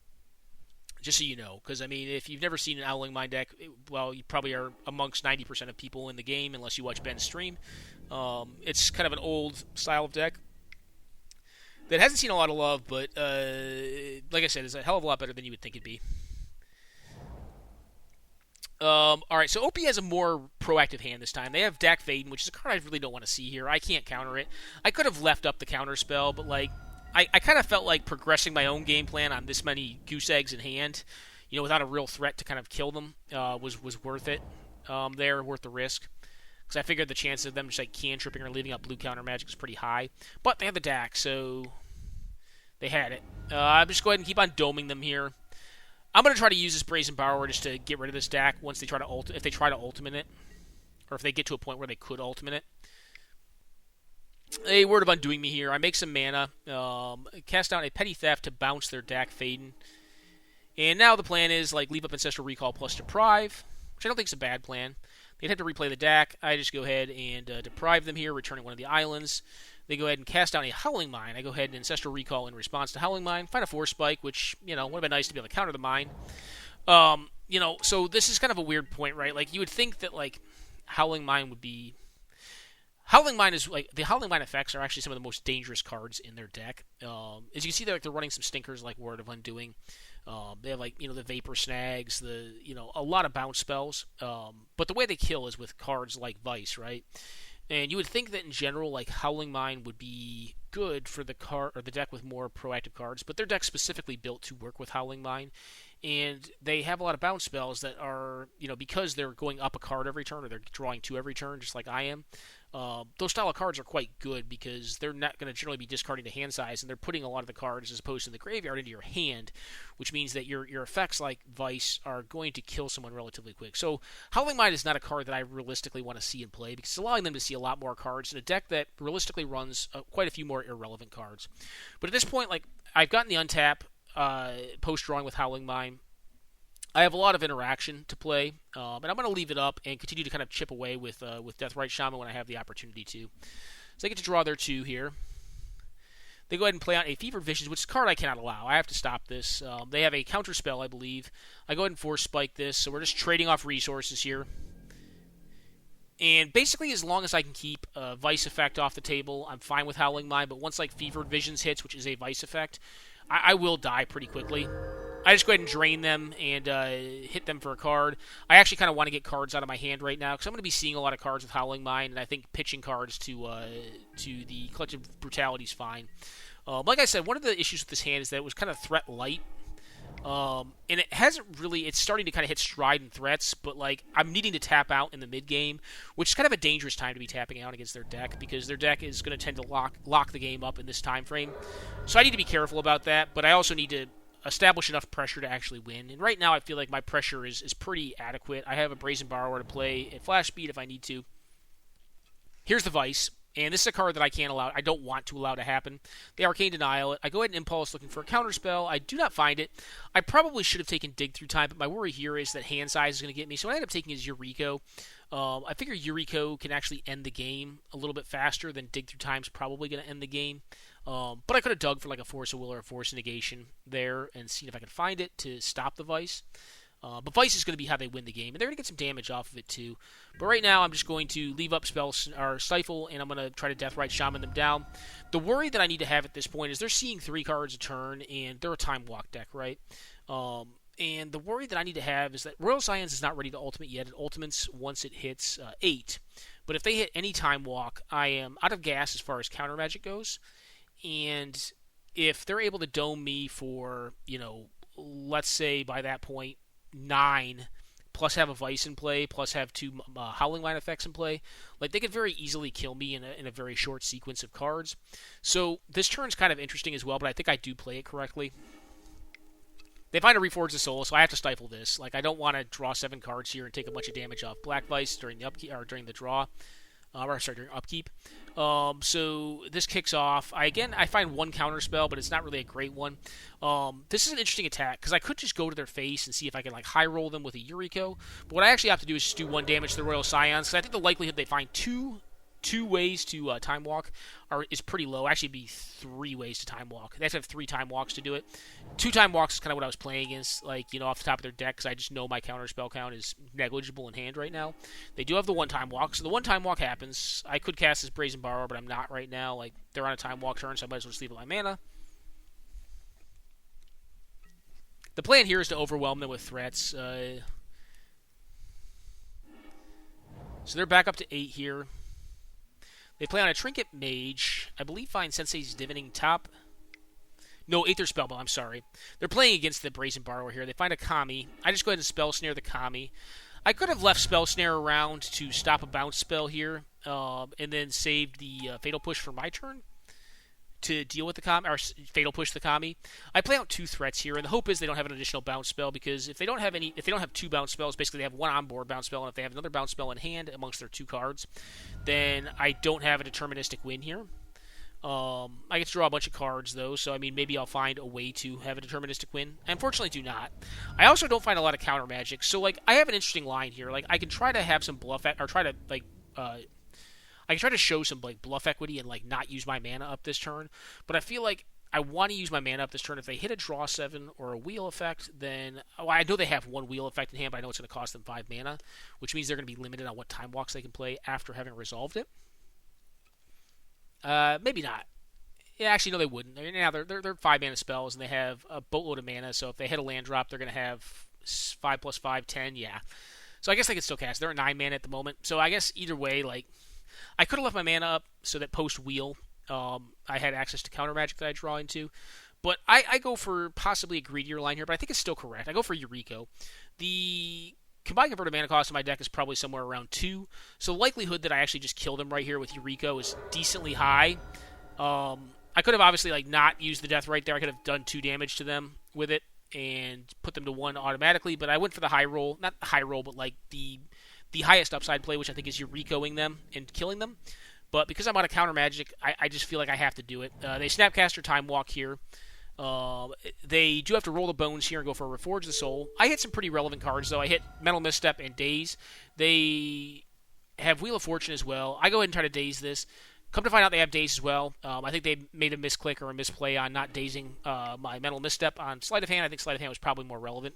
Just so you know, because, I mean, if you've never seen an Howling Mine deck, well, you probably are amongst 90% of people in the game, unless you watch Ben's stream. It's kind of an old style of deck that hasn't seen a lot of love, but, like I said, it's a hell of a lot better than you would think it'd be. Alright, so OP has a more proactive hand this time. They have Dak Vaden, which is a card I really don't want to see here. I can't counter it. I could have left up the counter spell, but, like, I kind of felt like progressing my own game plan on this many goose eggs in hand, without a real threat to kind of kill them, was worth it. Worth the risk. Because I figured the chance of them just like cantripping or leaving up blue counter magic was pretty high. But they had the Dak, so they had it. I'm just go ahead and keep on doming them here. I'm going to try to use this Brazen Borrower just to get rid of this Dak once they try to if they try to ultimate it. Or if they get to a point where they could ultimate it. A Word of Undoing me here. I make some mana, cast down a Petty Theft to bounce their Dak Vaden. And now the plan is like leave up Ancestral Recall plus Deprive, which I don't think is a bad plan. They'd have to replay the Dak. I just go ahead and deprive them here, returning one of the islands. They go ahead and cast down a Howling Mine. I go ahead and Ancestral Recall in response to Howling Mine. Find a Force Spike, which, would have been nice to be able to counter the mine. So this is kind of a weird point, right? Like, you would think that, like, Howling Mine would be... Howling Mine is like the Howling Mine effects are actually some of the most dangerous cards in their deck. As you can see, they're running some stinkers like Word of Undoing. They have like the Vapor Snags, a lot of bounce spells. But the way they kill is with cards like Vice, right? And you would think that in general, like Howling Mine would be good for the deck with more proactive cards, but their deck's specifically built to work with Howling Mine. And they have a lot of bounce spells that are, because they're going up a card every turn or they're drawing 2 every turn, just like I am. Those style of cards are quite good because they're not going to generally be discarding to hand size, and they're putting a lot of the cards as opposed to the graveyard into your hand, which means that your effects like Vice are going to kill someone relatively quick. So Howling Mine is not a card that I realistically want to see in play because it's allowing them to see a lot more cards in a deck that realistically runs quite a few more irrelevant cards. But at this point, like I've gotten the untap post-drawing with Howling Mine. I have a lot of interaction to play, and I'm going to leave it up and continue to kind of chip away with Deathrite Shaman when I have the opportunity to. So they get to draw their 2 here. They go ahead and play out a Fevered Visions, which is a card I cannot allow. I have to stop this. They have a counter spell, I believe. I go ahead and Force Spike this, so we're just trading off resources here. And basically, as long as I can keep Vice Effect off the table, I'm fine with Howling Mine, but once like Fevered Visions hits, which is a Vice Effect, I will die pretty quickly. I just go ahead and drain them and hit them for a card. I actually kind of want to get cards out of my hand right now because I'm going to be seeing a lot of cards with Howling Mine, and I think pitching cards to the Collective Brutality is fine. Like I said, one of the issues with this hand is that it was kind of threat light. And it hasn't really... It's starting to kind of hit stride in threats, but like I'm needing to tap out in the mid-game, which is kind of a dangerous time to be tapping out against their deck because their deck is going to tend to lock the game up in this time frame. So I need to be careful about that, but I also need to establish enough pressure to actually win. And right now I feel like my pressure is pretty adequate. I have a Brazen Borrower to play at flash speed if I need to. Here's the Vice. And this is a card that I can't allow. I don't want to allow to happen. The Arcane Denial it. I go ahead and Impulse looking for a counterspell. I do not find it. I probably should have taken Dig Through Time, but my worry here is that hand size is going to get me. So what I end up taking is Eureka. I figure Eureka can actually end the game a little bit faster than Dig Through Time is probably going to end the game. But I could have dug for like a Force of Will or a Force of Negation there and seen if I could find it to stop the Vice. But Vice is going to be how they win the game, and they're going to get some damage off of it too. But right now, I'm just going to leave up Spells or Stifle, and I'm going to try to Deathrite Shaman them down. The worry that I need to have at this point is they're seeing 3 cards a turn, and they're a Time Walk deck, right? And the worry that I need to have is that Royal Scions is not ready to ultimate yet. It ultimates once it hits 8. But if they hit any Time Walk, I am out of gas as far as counter magic goes. And if they're able to dome me for, let's say by that point, 9, plus have a Vice in play, plus have 2 Howling Mine effects in play, like they could very easily kill me in a very short sequence of cards. So this turn's kind of interesting as well, but I think I do play it correctly. They find a Reforge the Soul, so I have to stifle this. Like, I don't want to draw 7 cards here and take a bunch of damage off Black Vice during the upkeep or during the draw, or sorry, during upkeep. So this kicks off. I find one counter spell, but it's not really a great one. This is an interesting attack because I could just go to their face and see if I can like high roll them with a Yuriko. But what I actually have to do is just do 1 damage to the Royal Scions. Because I think the likelihood they find two ways to time walk is pretty low. Actually, it'd be 3 ways to time walk. They have to have 3 time walks to do it. 2 time walks is kind of what I was playing against, like, off the top of their deck, because I just know my counter spell count is negligible in hand right now. They do have the 1 time walk, so the 1 time walk happens. I could cast this Brazen Borrower, but I'm not right now. Like, they're on a time walk turn, so I might as well just leave it my mana. The plan here is to overwhelm them with threats. So they're back up to 8 here. They play on a Trinket Mage. I believe find Sensei's Divining Top. No, Aether Spellbow, I'm sorry. They're playing against the Brazen Borrower here. They find a Kami. I just go ahead and Spell Snare the Kami. I could have left Spell Snare around to stop a bounce spell here, and then saved the Fatal Push for my turn to deal with the Kami, or Fatal Push the Kami. I play out 2 threats here, and the hope is they don't have an additional bounce spell, because if they don't have 2 bounce spells, basically they have 1 onboard bounce spell, and if they have another bounce spell in hand amongst their 2 cards, then I don't have a deterministic win here. I get to draw a bunch of cards, though, so I mean, maybe I'll find a way to have a deterministic win. I unfortunately do not. I also don't find a lot of counter magic, so like I have an interesting line here. Like I can try to have some bluff, or try to like I can try to show some like bluff equity and like not use my mana up this turn, but I feel like I want to use my mana up this turn. If they hit a draw 7 or a wheel effect, then I know they have 1 wheel effect in hand, but I know it's going to cost them 5 mana, which means they're going to be limited on what time walks they can play after having resolved it. Maybe not. Yeah, actually, no, they wouldn't. They're 5 mana spells, and they have a boatload of mana. So if they hit a land drop, they're going to have 5 plus 5, 10. Yeah. So I guess they could still cast. They're at 9 mana at the moment. So I guess either way, like I could have left my mana up so that post wheel, I had access to counter magic that I draw into. But I go for possibly a greedier line here, but I think it's still correct. I go for Yuriko. The combined converted mana cost of my deck is probably somewhere around 2, so the likelihood that I actually just kill them right here with Yuriko is decently high. I could have obviously like not used the death right there. I could have done 2 damage to them with it and put them to 1 automatically, but I went for the high roll. Not high roll, but like the highest upside play, which I think is Yurikoing them and killing them. But because I'm out of counter magic, I just feel like I have to do it. They Snapcaster Time Walk here. They do have to roll the bones here and go for a Reforge the Soul. I hit some pretty relevant cards, though. I hit Mental Misstep and Daze. They have Wheel of Fortune as well. I go ahead and try to Daze this. Come to find out they have Daze as well. I think they made a misclick or a misplay on not dazing my Mental Misstep on Sleight of Hand. I think Sleight of Hand was probably more relevant.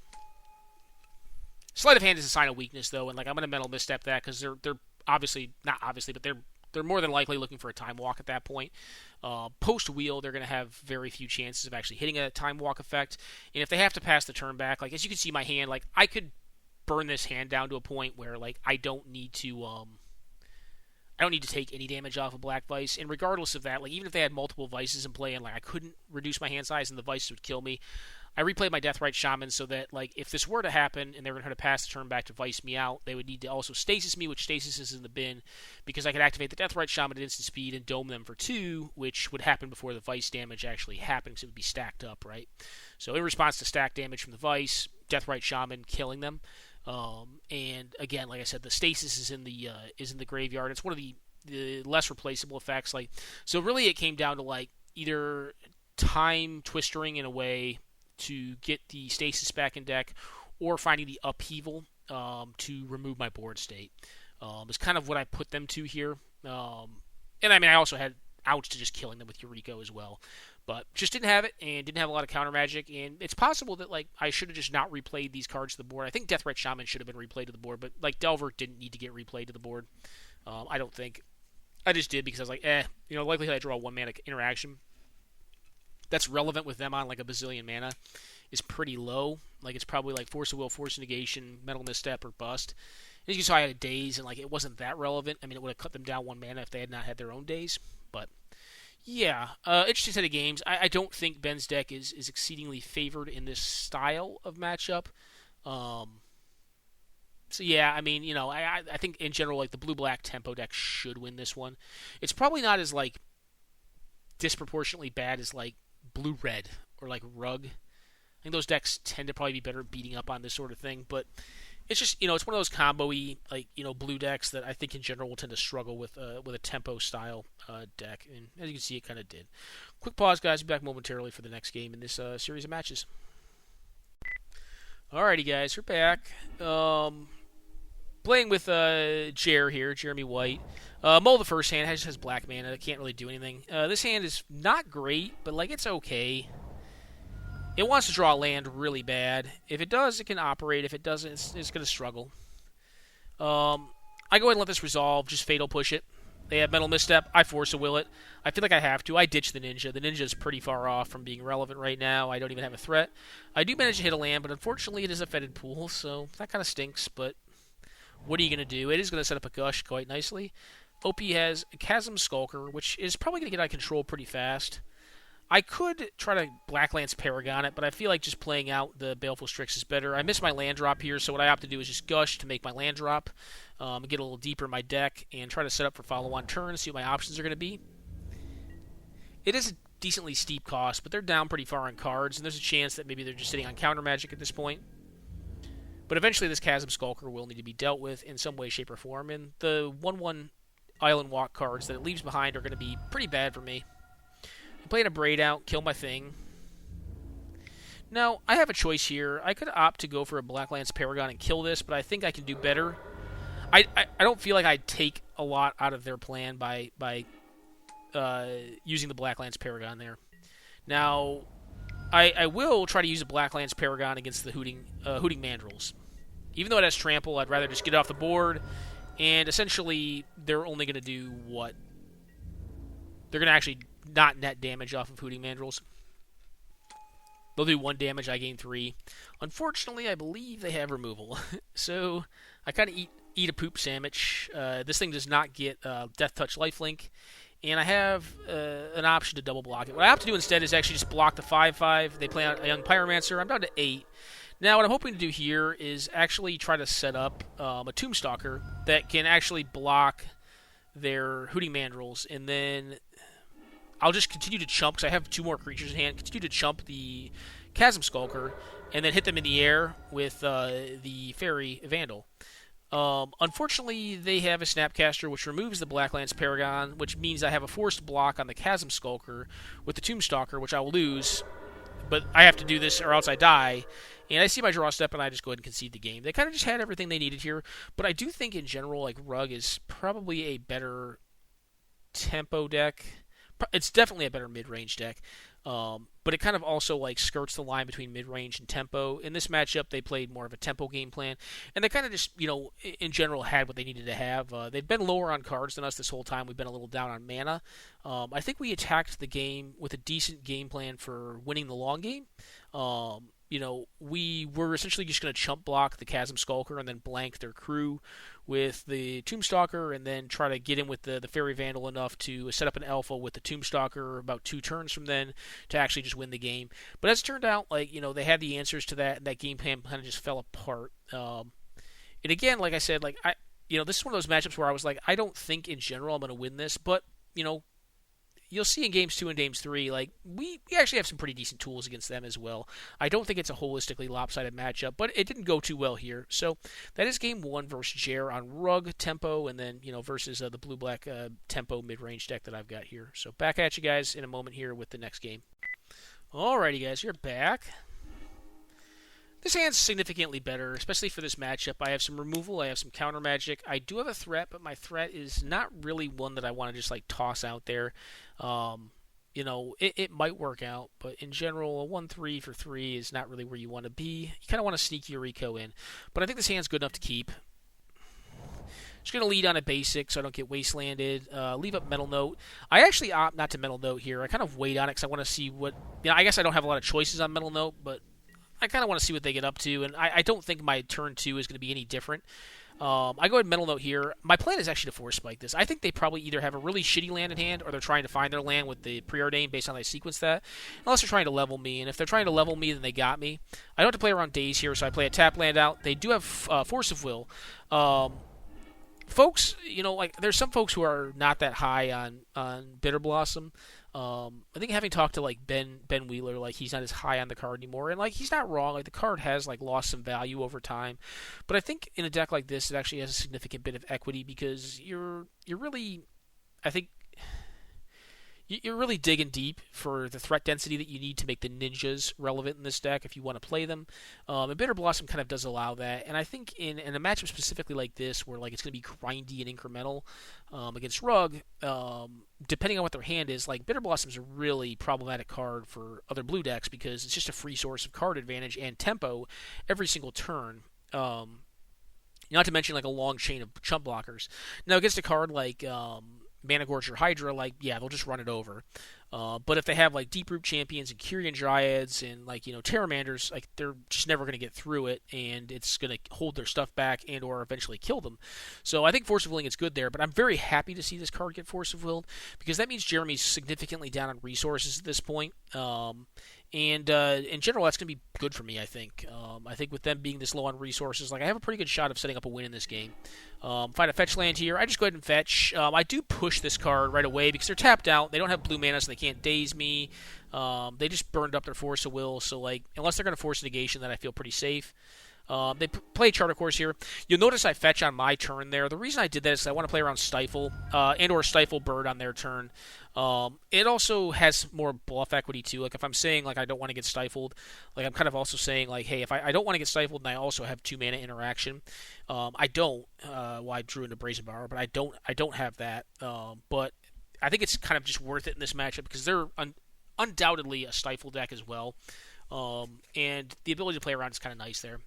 Sleight of Hand is a sign of weakness, though, and like I'm going to Mental Misstep that because they're obviously, not obviously, but they're more than likely looking for a time walk at that point. Post wheel, they're going to have very few chances of actually hitting a time walk effect. And if they have to pass the turn back, like as you can see my hand, like I could burn this hand down to a point where like I don't need to take any damage off of Black Vice. And regardless of that, like even if they had multiple Vices in play and like I couldn't reduce my hand size and the Vices would kill me, I replayed my Deathrite Shaman so that, like, if this were to happen and they were going to pass the turn back to Vice me out, they would need to also Stasis me, which Stasis is in the bin, because I could activate the Deathrite Shaman at instant speed and dome them for 2, which would happen before the Vice damage actually happened, because it would be stacked up, right? So in response to stack damage from the Vice, Deathrite Shaman killing them. And again, like I said, the Stasis is in the graveyard. It's one of the less replaceable effects. Like, so really it came down to, like, either time twistering in a way to get the Stasis back in deck, or finding the Upheaval to remove my board state. Is kind of what I put them to here. And I mean, I also had outs to just killing them with Yuriko as well. But just didn't have it, and didn't have a lot of counter magic, and it's possible that like I should have just not replayed these cards to the board. I think Deathrite Shaman should have been replayed to the board, but like Delver didn't need to get replayed to the board. I don't think. I just did because I was like, likelihood I draw 1 mana interaction that's relevant with them on like a bazillion mana is pretty low. Like it's probably like Force of Will, Force of Negation, Mental Misstep, or Bust. As you saw, I had a Daze, and like it wasn't that relevant. I mean, it would have cut them down 1 mana if they had not had their own Daze. But yeah, interesting set of games. I don't think Ben's deck is exceedingly favored in this style of matchup. So yeah, I mean, I think in general, like the blue-black tempo deck should win this one. It's probably not as like disproportionately bad as like blue-red or like Rug. I think those decks tend to probably be better at beating up on this sort of thing, but it's just, it's one of those combo-y, like, blue decks that I think in general will tend to struggle with a tempo style deck. And as you can see, it kind of did. Quick pause, guys. Be back momentarily for the next game in this series of matches. Alrighty, guys, we're back. Playing with Jeremy White. Mull the first hand has black mana. Can't really do anything. This hand is not great, but like it's okay. It wants to draw land really bad. If it does, it can operate. If it doesn't, it's going to struggle. I go ahead and let this resolve. Just Fatal Push it. They have Mental Misstep. I Force a Will it. I feel like I have to. I ditch the Ninja. The Ninja is pretty far off from being relevant right now. I don't even have a threat. I do manage to hit a land, but unfortunately it is a fetid pool, so that kind of stinks, but what are you going to do? It is going to set up a Gush quite nicely. OP has a Chasm Skulker, which is probably going to get out of control pretty fast. I could try to Blacklance Paragon it, but I feel like just playing out the Baleful Strix is better. I miss my land drop here, so what I opt to do is just Gush to make my land drop, get a little deeper in my deck, and try to set up for follow-on turns, see what my options are going to be. It is a decently steep cost, but they're down pretty far on cards, and there's a chance that maybe they're just sitting on counter magic at this point. But eventually this Chasm Skulker will need to be dealt with in some way, shape, or form, and the 1/1 Island Walk cards that it leaves behind are going to be pretty bad for me. I'm playing a Braid out, kill my thing. Now, I have a choice here. I could opt to go for a Blacklance Paragon and kill this, but I think I can do better. I don't feel like I'd take a lot out of their plan by using the Blacklance Paragon there. Now, I will try to use a Blacklance Paragon against the Hooting Mandrills. Even though it has Trample, I'd rather just get it off the board, and essentially, they're only going to do what? They're going to actually not net damage off of Hooting Mandrills. They'll do 1 damage, I gain 3. Unfortunately, I believe they have removal. So, I kind of eat a poop sandwich. This thing does not get Death Touch Lifelink, and I have an option to double block it. What I have to do instead is actually just block the 5/5. They play out a Young Pyromancer. I'm down to 8. Now, what I'm hoping to do here is actually try to set up a Tombstalker that can actually block their Hooting Mandrills, and then I'll just continue to chump, because I have 2 more creatures in hand, continue to chump the Chasm Skulker, and then hit them in the air with the Fairy Vandal. Unfortunately, they have a Snapcaster, which removes the Blacklance Paragon, which means I have a forced block on the Chasm Skulker with the Tombstalker, which I will lose, but I have to do this or else I die. And I see my draw step, and I just go ahead and concede the game. They kind of just had everything they needed here, but I do think in general, like, Rug is probably a better tempo deck. It's definitely a better mid-range deck, but it kind of also like skirts the line between mid-range and tempo. In this matchup, they played more of a tempo game plan, and they kind of just, in general had what they needed to have. They've been lower on cards than us this whole time. We've been a little down on mana. I think we attacked the game with a decent game plan for winning the long game. We were essentially just going to chump block the Chasm Skulker and then blank their crew with the Tombstalker, and then try to get in with the Fairy Vandal enough to set up an Alpha with the Tombstalker about 2 turns from then to actually just win the game. But as it turned out, they had the answers to that, and that game plan kind of just fell apart. And again, like I said, this is one of those matchups where I was like, I don't think in general I'm going to win this, but, you'll see in Games 2 and Games 3, we actually have some pretty decent tools against them as well. I don't think it's a holistically lopsided matchup, but it didn't go too well here. So that is Game 1 versus Jer on Rug Tempo, and then, versus the blue-black Tempo mid-range deck that I've got here. So back at you guys in a moment here with the next game. Alrighty, guys, you're back. This hand's significantly better, especially for this matchup. I have some removal, I have some counter magic. I do have a threat, but my threat is not really one that I want to just toss out there. It might work out, but in general, a 1/3 for 3 is not really where you want to be. You kind of want to sneak your Rico in, but I think this hand's good enough to keep. Just going to lead on a basic so I don't get wastelanded. Leave up Metal Note. I actually opt not to Metal Note here. I kind of wait on it because I want to see what... I guess I don't have a lot of choices on Metal Note, but I kind of want to see what they get up to, and I don't think my turn 2 is going to be any different. I go ahead and Metal Note here. My plan is actually to Force Spike this. I think they probably either have a really shitty land in hand, or they're trying to find their land with the Preordain based on how they sequence that, unless they're trying to level me. And if they're trying to level me, then they got me. I don't have to play around days here, so I play a tap land out. They do have Force of Will. folks, like there's some folks who are not that high on Bitter Blossom. I think having talked to like Ben Wheeler, like he's not as high on the card anymore, and like he's not wrong. Like the card has like lost some value over time, but I think in a deck like this, it actually has a significant bit of equity because you're really, I think you're really digging deep for the threat density that you need to make the ninjas relevant in this deck if you want to play them. And Bitter Blossom kind of does allow that. And I think in a matchup specifically like this, where like it's going to be grindy and incremental against Rug, depending on what their hand is, like Bitter Blossom is a really problematic card for other blue decks because it's just a free source of card advantage and tempo every single turn. Not to mention like a long chain of chump blockers. Now against a card like Mana Gorge or Hydra, like, yeah, they'll just run it over. But if they have, like, Deep Root Champions and Kyrian Dryads and, like, Terramanders, like, they're just never going to get through it, and it's going to hold their stuff back and or eventually kill them. So I think Force of Willing is good there, but I'm very happy to see this card get Force of Willed, because that means Jeremy's significantly down on resources at this point. And in general, that's going to be good for me, I think. I think with them being this low on resources, like I have a pretty good shot of setting up a win in this game. Find a fetch land here. I just go ahead and fetch. I do push this card right away because they're tapped out. They don't have blue mana, so they can't daze me. They just burned up their Force of Will, so like unless they're going to force negation, then I feel pretty safe. They play Charter Course here. You'll notice I fetch on my turn there. The reason I did that is I want to play around Stifle and or Stifle Bird on their turn. It also has more bluff equity too. Like if I'm saying like I don't want to get stifled, like I'm kind of also saying like, hey, if I don't want to get stifled and I also have 2 mana interaction, I don't. Well, I drew into Brazen Borrower, but I don't have that. But I think it's kind of just worth it in this matchup because they're undoubtedly a stifle deck as well, and the ability to play around is kind of nice there.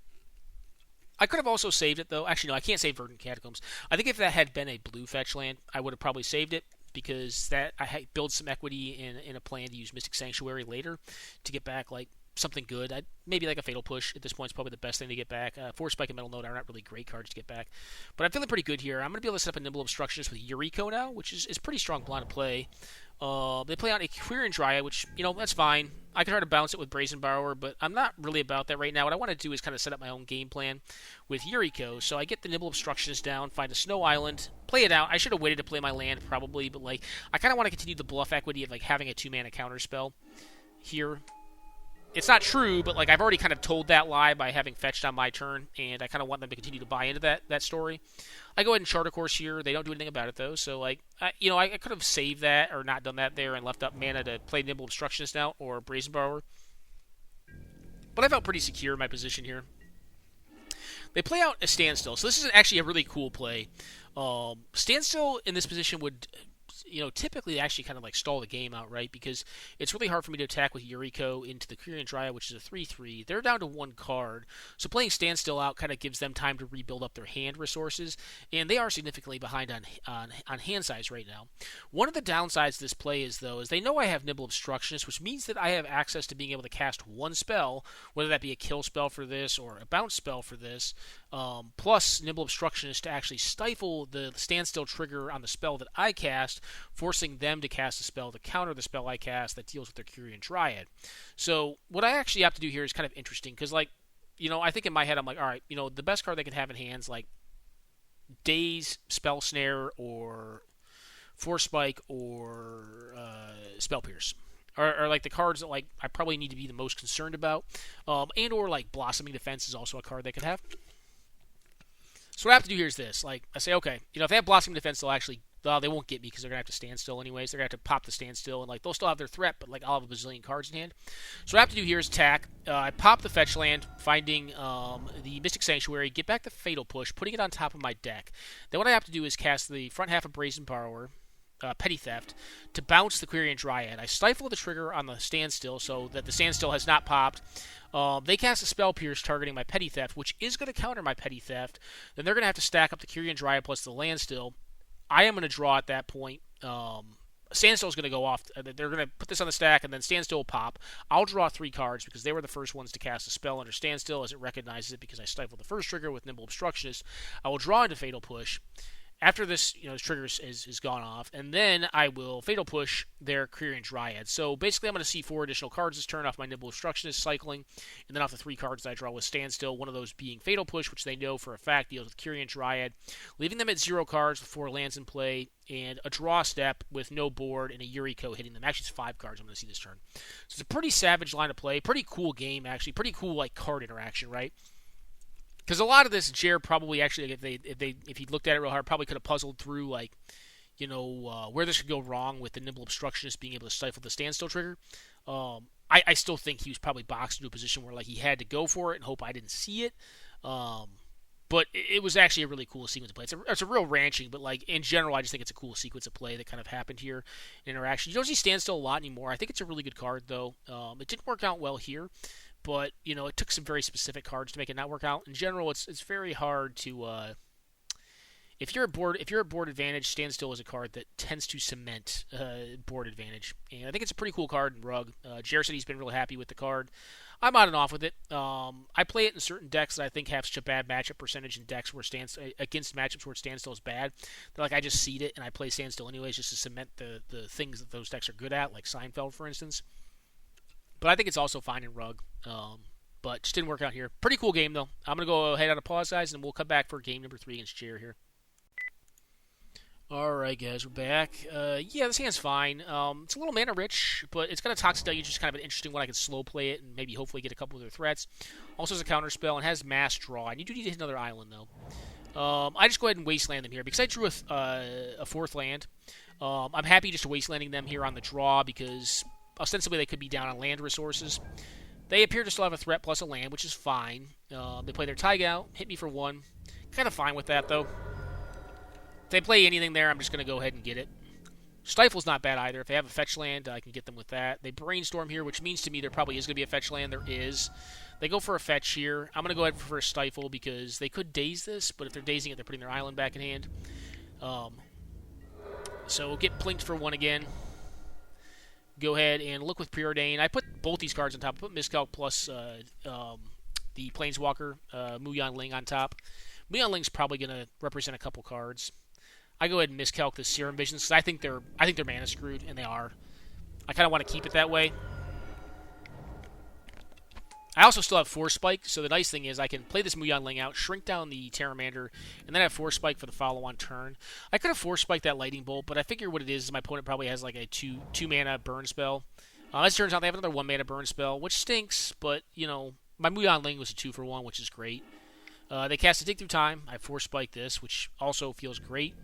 I could have also saved it, though. Actually, no, I can't save Verdant Catacombs. I think if that had been a blue fetch land, I would have probably saved it, because that I build some equity in a plan to use Mystic Sanctuary later to get back like something good. Maybe like a Fatal Push at this point is probably the best thing to get back. Force Spike and Metal Note are not really great cards to get back. But I'm feeling pretty good here. I'm going to be able to set up a Nimble Obstructionist with Yuriko now, which is pretty strong blind to play. They play out a Quirion Dryad, which, that's fine. I can try to bounce it with Brazen Borrower, but I'm not really about that right now. What I want to do is kind of set up my own game plan with Yuriko. So I get the Nimble Obstructionist down, find a Snow Island, play it out. I should have waited to play my land probably, but like I kind of want to continue the bluff equity of like having a 2-mana counterspell here. It's not true, but like I've already kind of told that lie by having fetched on my turn, and I kind of want them to continue to buy into that story. I go ahead and Charter Course here. They don't do anything about it though, so like I could have saved that or not done that there and left up mana to play Nimble Obstructionist out or Brazen Borrower. But I felt pretty secure in my position here. They play out a Standstill, so this is actually a really cool play. Standstill in this position would, typically actually kind of like stall the game out, right? Because it's really hard for me to attack with Yuriko into the Quirion Dryad, which is a 3/3. They're down to 1 card, so playing Standstill out kind of gives them time to rebuild up their hand resources, and they are significantly behind on hand size right now. One of the downsides to this play is they know I have Nimble Obstructionist, which means that I have access to being able to cast 1 spell, whether that be a kill spell for this or a bounce spell for this, plus Nimble Obstructionist to actually stifle the Standstill trigger on the spell that I cast, forcing them to cast a spell to counter the spell I cast that deals with their Quirion Dryad. So what I actually have to do here is kind of interesting, because I think in my head I'm like, all right, the best card they can have in hands, like Daze, Spell Snare, or Force Spike, or Spell Pierce. Are like the cards that like I probably need to be the most concerned about, and or like Blossoming Defense is also a card they could have. So what I have to do here is this: like I say, okay, if they have Blossoming Defense, they won't get me because they're gonna have to Standstill anyways. They're gonna have to pop the Standstill, and like they'll still have their threat, but like I'll have a bazillion cards in hand. So what I have to do here is attack. I pop the fetch land, finding the Mystic Sanctuary, get back the Fatal Push, putting it on top of my deck. Then what I have to do is cast the front half of Brazen Borrower, Petty Theft, to bounce the Quirion Dryad. I stifle the trigger on the Standstill so that the Standstill has not popped. They cast a Spell Pierce targeting my Petty Theft, which is going to counter my Petty Theft. Then they're going to have to stack up the Quirion Dryad plus the land still. I am going to draw at that point. Standstill is going to go off. They're going to put this on the stack, and then Standstill will pop. I'll draw 3 cards because they were the first ones to cast a spell under Standstill, as it recognizes it because I stifled the first trigger with Nimble Obstructionist. I will draw into Fatal Push, After this, this trigger is gone off, and then I will Fatal Push their Quirion Dryad. So basically, I'm going to see 4 additional cards this turn off my Nimble Obstructionist cycling, and then off the 3 cards that I draw with Standstill, one of those being Fatal Push, which they know for a fact deals with Quirion Dryad, leaving them at 0 cards with 4 lands in play, and a draw step with no board, and a Yuriko hitting them. Actually, it's 5 cards I'm going to see this turn. So it's a pretty savage line of play, pretty cool game, actually, pretty cool card interaction, right? Because a lot of this, Jer probably actually, if he looked at it real hard, probably could have puzzled through where this could go wrong with the Nimble Obstructionist being able to stifle the Standstill trigger. I still think he was probably boxed into a position where he had to go for it and hope I didn't see it. But it was actually a really cool sequence of play. It's a real ranching, but in general, I just think it's a cool sequence of play that kind of happened here in interaction. You don't see Standstill a lot anymore. I think it's a really good card though. It didn't work out well here. But, it took some very specific cards to make it not work out. In general, it's very hard to... If you're at board advantage, Standstill is a card that tends to cement board advantage. And I think it's a pretty cool card in Rug. Jared said he's been really happy with the card. I'm on and off with it. I play it in certain decks that I think have such a bad matchup percentage in decks where against matchups where Standstill is bad. That I just seed it and I play Standstill anyways just to cement the things that those decks are good at, like Seinfeld, for instance. But I think it's also fine in Rug. But just didn't work out here. Pretty cool game, though. I'm going to go ahead on a pause, guys, and we'll come back for game number 3 against Jer here. Alright, guys, we're back. This hand's fine. It's a little mana-rich, but it's got a Toxic Deluge, just kind of an interesting one. I can slow play it and maybe hopefully get a couple of their threats. Also has a counterspell and has Mass Draw. And you do need to hit another island, though. I just go ahead and Wasteland them here because I drew a 4th land. I'm happy just Wastelanding them here on the draw because... ostensibly, they could be down on land resources. They appear to still have a threat plus a land, which is fine. They play their Taiga, hit me for 1. Kind of fine with that, though. If they play anything there, I'm just going to go ahead and get it. Stifle's not bad either. If they have a fetch land, I can get them with that. They Brainstorm here, which means to me there probably is going to be a fetch land. There is. They go for a fetch here. I'm going to go ahead for a Stifle because they could daze this, but if they're dazing it, they're putting their island back in hand. So we'll get Plinked for 1 again. Go ahead and look with Preordain. I put both these cards on top. I put Miscalc plus the Planeswalker, Muyan Ling on top. Muyan Ling's probably going to represent a couple cards. I go ahead and Miscalc the Serum Visions because I think they're mana screwed, and they are. I kind of want to keep it that way. I also still have Force Spike, so the nice thing is I can play this Muyan Ling out, shrink down the Terramander, and then have Force Spike for the follow-on turn. I could have Force Spiked that Lightning Bolt, but I figure what it is my opponent probably has a 2-mana burn spell. As it turns out, they have another 1-mana burn spell, which stinks, but, my Muyan Ling was a 2-for-1, which is great. They cast a Dig Through Time. I Force Spike this, which also feels great.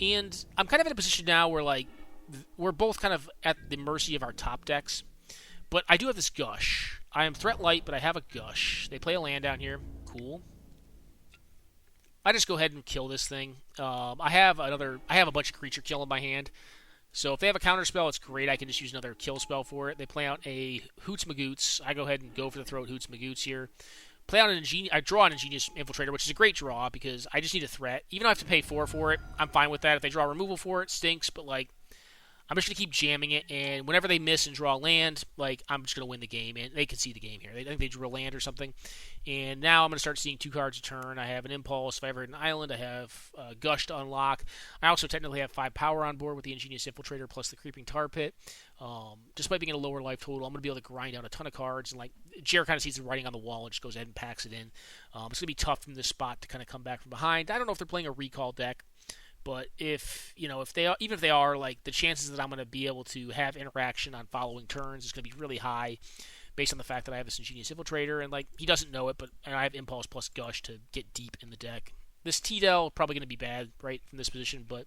And I'm kind of in a position now where, we're both kind of at the mercy of our top decks. But I do have this Gush. I am threat light, but I have a Gush. They play a land down here. Cool. I just go ahead and kill this thing. I have a bunch of creature kill in my hand. So if they have a counter spell, it's great. I can just use another kill spell for it. They play out a Hoots Magoots. I go ahead and go for the throat Hoots Magoots here. Play out I draw an Ingenious Infiltrator, which is a great draw because I just need a threat. Even though I have to pay 4 for it, I'm fine with that. If they draw removal for it, stinks, but I'm just going to keep jamming it, and whenever they miss and draw land, I'm just going to win the game, and they can see the game here. I think they drew a land or something, and now I'm going to start seeing 2 cards a turn. I have an Impulse. If I ever hit an island, I have Gush to unlock. I also technically have 5 power on board with the Ingenious Infiltrator plus the Creeping Tar Pit. Despite being at a lower life total, I'm going to be able to grind out a ton of cards, and Jared kind of sees the writing on the wall and just goes ahead and packs it in. It's going to be tough from this spot to kind of come back from behind. I don't know if they're playing a recall deck. But even if they are, the chances that I'm going to be able to have interaction on following turns is going to be really high, based on the fact that I have this Ingenious Infiltrator, and he doesn't know it, and I have Impulse plus Gush to get deep in the deck. This T-Del probably going to be bad, right, from this position, but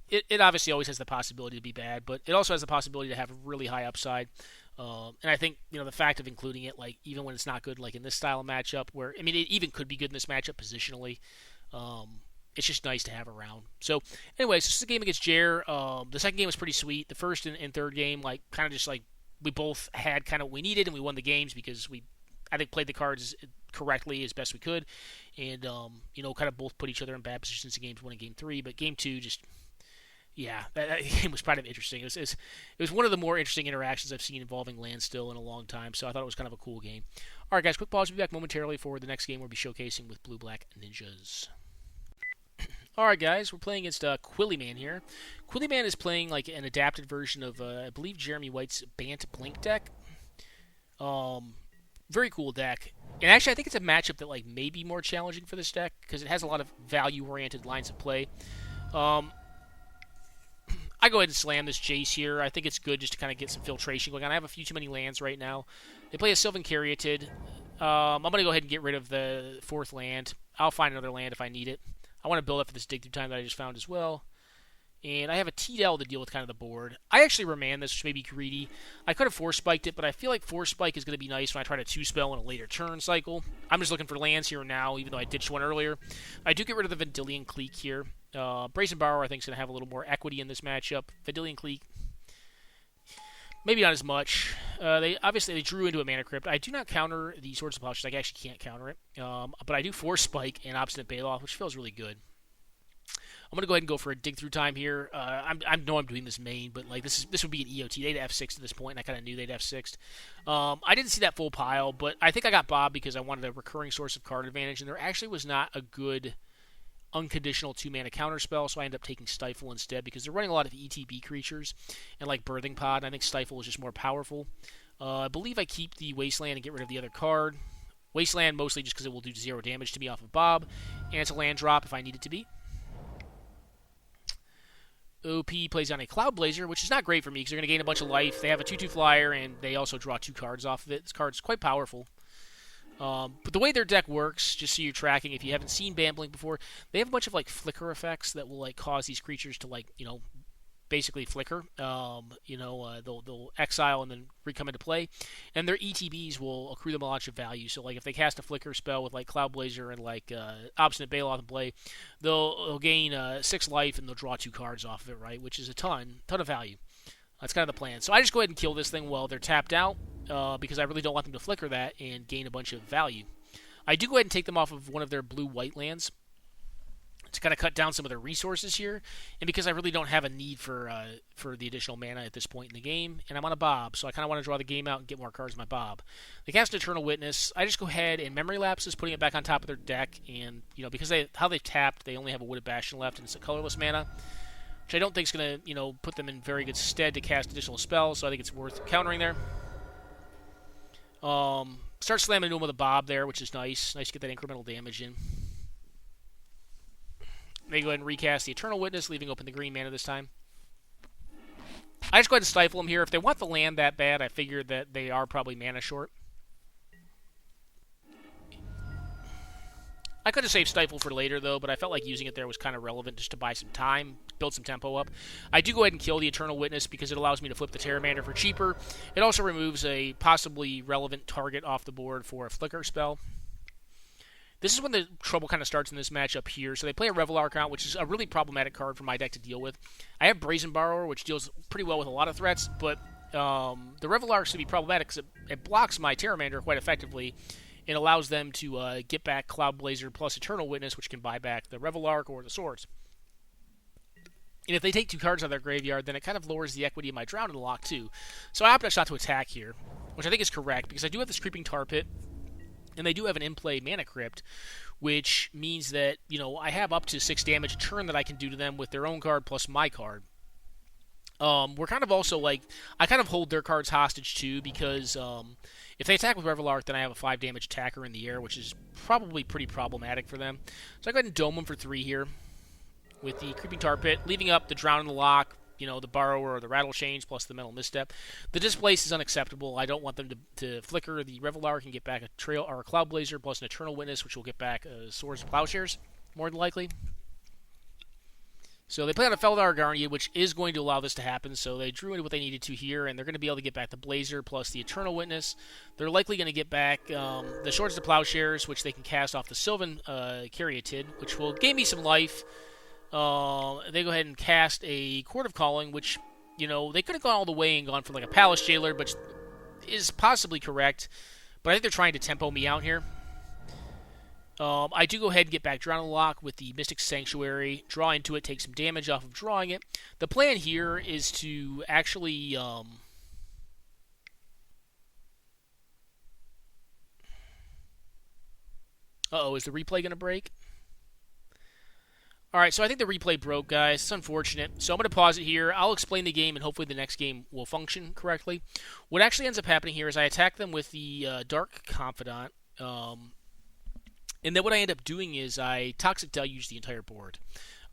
it obviously always has the possibility to be bad, but it also has the possibility to have a really high upside. And I think the fact of including it, even when it's not good, in this style of matchup, where it even could be good in this matchup positionally. It's just nice to have around. So, anyways, this is a game against Jer. The second game was pretty sweet. The first and third game, kind of just we both had kind of what we needed, and we won the games because I think, played the cards correctly as best we could, and kind of both put each other in bad positions in games 1 and game 3. But game 2, that game was kind of interesting. It was one of the more interesting interactions I've seen involving land still in a long time. So I thought it was kind of a cool game. All right, guys, quick pause. We'll be back momentarily for the next game we'll be showcasing with Blue Black Ninjas. Alright, guys, we're playing against Quillyman here. Quillyman is playing like an adapted version of, I believe, Jeremy White's Bant Blink deck. Um, Very cool deck. And actually, I think it's a matchup that like may be more challenging for this deck because it has a lot of value-oriented lines of play. Um, I go ahead and slam this Jace here. I think it's good just to kind of get some filtration going on. I have a few too many lands right now. They play a Sylvan Caryatid. I'm going to go ahead and get rid of the fourth land. I'll find another land if I need it. I want to build up for this dig through time that I just found as well. And I have a T-Dell to deal with kind of the board. I actually remand this, which may be greedy. I could have Force Spiked it, but I feel like Force Spike is going to be nice when I try to 2-spell in a later turn cycle. I'm just looking for lands here and now, even though I ditched one earlier. I do get rid of the Vendilion Clique here. Brazen Borrower, I think, is going to have a little more equity in this matchup. Vendilion Clique, maybe not as much. They drew into a Mana Crypt. I do not counter the Swords of Plowshares. I actually can't counter it. But I do Force Spike and Obstinate Baloth, which feels really good. I'm gonna go ahead and go for a dig through time here. I know I'm doing this main, but like this would be an EOT. They'd F6 at this point, and I kind of knew they'd F6. I didn't see that full pile, but I think I got Bob because I wanted a recurring source of card advantage, and there actually was not a good unconditional 2-mana counterspell, so I ended up taking Stifle instead because they're running a lot of ETB creatures and like Birthing Pod, and I think Stifle is just more powerful. I believe I keep the Wasteland and get rid of the other card. Wasteland mostly just because it will do 0 damage to me off of Bob, and it's a land drop if I need it to be. OP plays on a Cloud Blazer, which is not great for me because they're going to gain a bunch of life. They have a 2/2 flyer, and they also draw 2 cards off of it. This card's quite powerful. But the way their deck works, just so you're tracking, if you haven't seen Bant Blink before, they have a bunch of like flicker effects that will like cause these creatures to like basically flicker. They'll exile and then re-come into play, and their ETBs will accrue them a lot of value. So like if they cast a flicker spell with like Cloud Blazer and like Obstinate Baloth in play, they'll gain 6 life and they'll draw 2 cards off of it, right? Which is a ton of value. That's kind of the plan. So I just go ahead and kill this thing while they're tapped out because I really don't want them to flicker that and gain a bunch of value. I do go ahead and take them off of one of their blue-white lands to kind of cut down some of their resources here, and because I really don't have a need for the additional mana at this point in the game, and I'm on a Bob, so I kind of want to draw the game out and get more cards in my Bob. They cast Eternal Witness. I just go ahead and Memory Lapses, putting it back on top of their deck, and because how they've tapped, they only have a Wooded Bastion left, and it's a colorless mana, which I don't think is going to put them in very good stead to cast additional spells, so I think it's worth countering there. Start slamming into him with a Bob there, which is nice. Nice to get that incremental damage in. They go ahead and recast the Eternal Witness, leaving open the green mana this time. I just go ahead and stifle them here. If they want the land that bad, I figured that they are probably mana short. I could have saved Stifle for later, though, but I felt like using it there was kind of relevant just to buy some time, build some tempo up. I do go ahead and kill the Eternal Witness because it allows me to flip the Terramander for cheaper. It also removes a possibly relevant target off the board for a Flicker spell. This is when the trouble kind of starts in this matchup here. So they play a Revelar count, which is a really problematic card for my deck to deal with. I have Brazen Borrower, which deals pretty well with a lot of threats, but the Revelar should be problematic because it blocks my Terramander quite effectively. It allows them to get back Cloud Blazer plus Eternal Witness, which can buy back the Revelar or the Swords. And if they take 2 cards out of their graveyard, then it kind of lowers the equity of my Drown in the Lock too. So I opted not to attack here, which I think is correct because I do have this Creeping Tar Pit. And they do have an in-play Mana Crypt, which means that, I have up to 6 damage a turn that I can do to them with their own card plus my card. We're kind of also like, I kind of hold their cards hostage too, because if they attack with Revelar, then I have a 5 damage attacker in the air, which is probably pretty problematic for them. So I go ahead and dome them for 3 here with the Creeping Tar Pit, leaving up the Drown in the Lock, the Borrower or the Rattle Chains plus the Mental Misstep. The Displace is unacceptable. I don't want them to flicker. The Revelar can get back a Trail or a Cloud Blazer plus an Eternal Witness, which will get back Swords of Plowshares, more than likely. So they play on a Feldar Guardian, which is going to allow this to happen. So they drew into what they needed to here, and they're going to be able to get back the Blazer plus the Eternal Witness. They're likely going to get back the Swords of Plowshares, which they can cast off the Sylvan Caryatid, which will gain me some life. They go ahead and cast a Court of Calling, which, they could have gone all the way and gone for like a Palace Jailer, but is possibly correct. But I think they're trying to tempo me out here. I do go ahead and get back Drown in the Lock with the Mystic Sanctuary, draw into it, take some damage off of drawing it. The plan here is to actually... is the replay going to break? All right, so I think the replay broke, guys. It's unfortunate. So I'm going to pause it here. I'll explain the game, and hopefully the next game will function correctly. What actually ends up happening here is I attack them with the Dark Confidant, and then what I end up doing is I Toxic Deluge the entire board.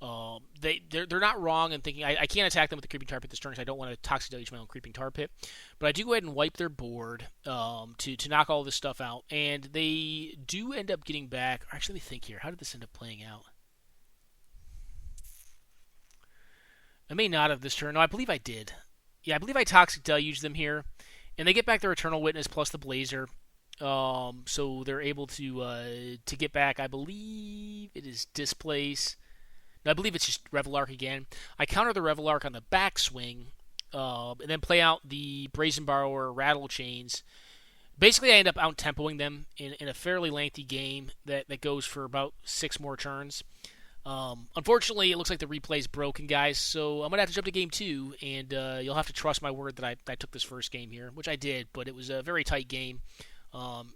They're not wrong in thinking I can't attack them with the Creeping Tar Pit this turn because I don't want to Toxic Deluge my own Creeping Tar Pit. But I do go ahead and wipe their board to knock all this stuff out, and they do end up getting back. Actually, let me think here. How did this end up playing out? I may not have this turn. No, I believe I did. Yeah, I believe I Toxic Deluge them here, and they get back their Eternal Witness plus the Blazer. So they're able to get back. I believe it is Displace. No, I believe it's just Revelark again. I counter the Revelark on the backswing, and then play out the Brazen Borrower, Rattle Chains. Basically, I end up out-tempoing them in a fairly lengthy game that goes for about 6 more turns. Unfortunately, it looks like the replay is broken, guys, so I'm going to have to jump to game 2, and you'll have to trust my word that I took this first game here, which I did, but it was a very tight game.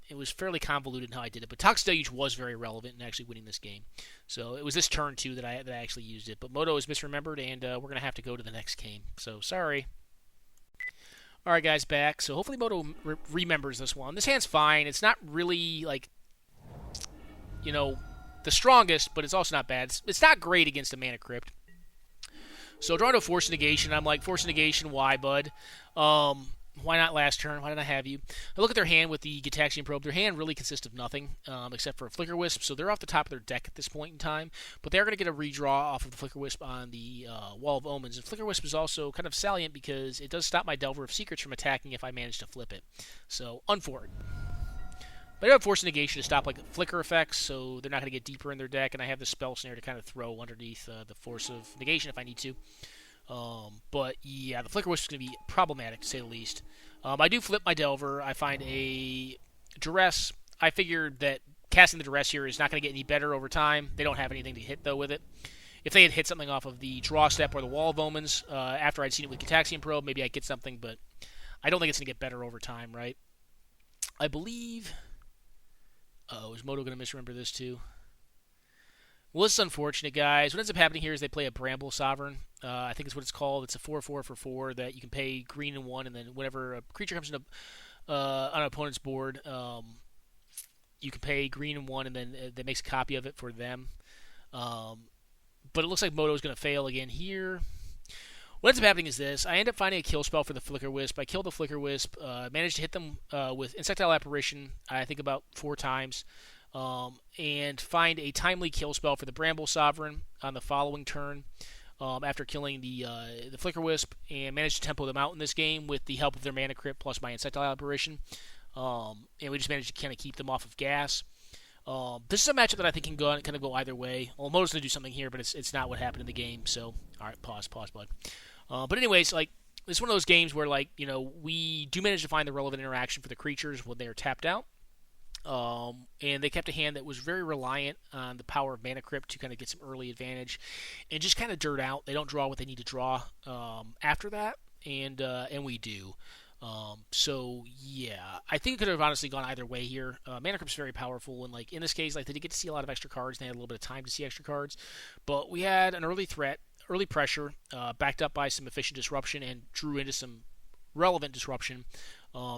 It was fairly convoluted in how I did it, but Toxic Deluge was very relevant in actually winning this game. So it was this turn, too, that I actually used it. But Moto is misremembered, and we're going to have to go to the next game. So, sorry. All right, guys, back. So hopefully Moto remembers this one. This hand's fine. It's not really, like, the strongest, but it's also not bad. It's not great against a Mana Crypt. So drawing to Force Negation, I'm like, Force Negation, why, bud? Why not last turn? Why didn't I have you? I look at their hand with the Gitaxian Probe. Their hand really consists of nothing except for a Flicker Wisp, so they're off the top of their deck at this point in time. But they're going to get a redraw off of the Flicker Wisp on the Wall of Omens. And Flicker Wisp is also kind of salient because it does stop my Delver of Secrets from attacking if I manage to flip it. So, unfortunate. But I do have Force Negation to stop like Flicker effects, so they're not going to get deeper in their deck, and I have the Spell Snare to kind of throw underneath the Force of Negation if I need to. But yeah, the Flicker Wisp is going to be problematic to say the least. I do flip my Delver. I find a Duress. I figured that casting the Duress here is not going to get any better over time. They don't have anything to hit, though, with it. If they had hit something off of the Draw Step or the Wall of Omens after I'd seen it with Gitaxian Probe, maybe I'd get something, but I don't think it's going to get better over time, right? I believe... is Moto going to misremember this, too? Well, this is unfortunate, guys. What ends up happening here is they play a Bramble Sovereign. I think it's what it's called. It's a 4/4 for 4 that you can pay green and 1, and then whenever a creature comes on an opponent's board, you can pay green and 1, and then that makes a copy of it for them. But it looks like Moto is going to fail again here. What ends up happening is this. I end up finding a kill spell for the Flicker Wisp. I kill the Flicker Wisp, managed to hit them with Insectile Apparition, I think about 4 times. And find a timely kill spell for the Bramble Sovereign on the following turn after killing the Flicker Wisp, and managed to tempo them out in this game with the help of their Mana Crypt plus my Insectile Apparition. And we just managed to kind of keep them off of gas. This is a matchup that I think can kind of go either way. Well, Moto's going to do something here, but it's not what happened in the game. So, all right, pause, bud. But anyways, like, this is one of those games where, like, we do manage to find the relevant interaction for the creatures when they're tapped out. And they kept a hand that was very reliant on the power of Mana Crypt to kind of get some early advantage, and just kind of dirt out. They don't draw what they need to draw after that, and we do. So yeah, I think it could have honestly gone either way here. Mana Crypt's very powerful, and like in this case, like they did get to see a lot of extra cards, and they had a little bit of time to see extra cards, but we had an early threat, early pressure, backed up by some efficient disruption, and drew into some relevant disruption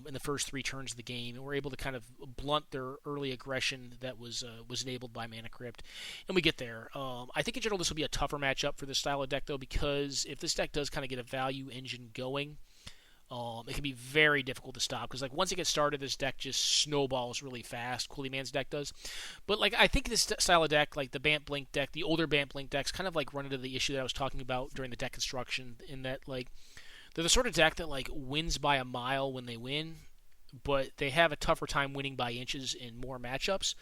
in the first 3 turns of the game, and we're able to kind of blunt their early aggression that was enabled by Mana Crypt, and we get there. I think in general this will be a tougher matchup for this style of deck, though, because if this deck does kind of get a value engine going, it can be very difficult to stop, because like once it gets started, this deck just snowballs really fast. Coolie Man's deck does, but like I think this style of deck, like the Bant Blink deck, the older Bant Blink decks, kind of like run into the issue that I was talking about during the deck construction, in that like they're the sort of deck that like wins by a mile when they win, but they have a tougher time winning by inches in more matchups.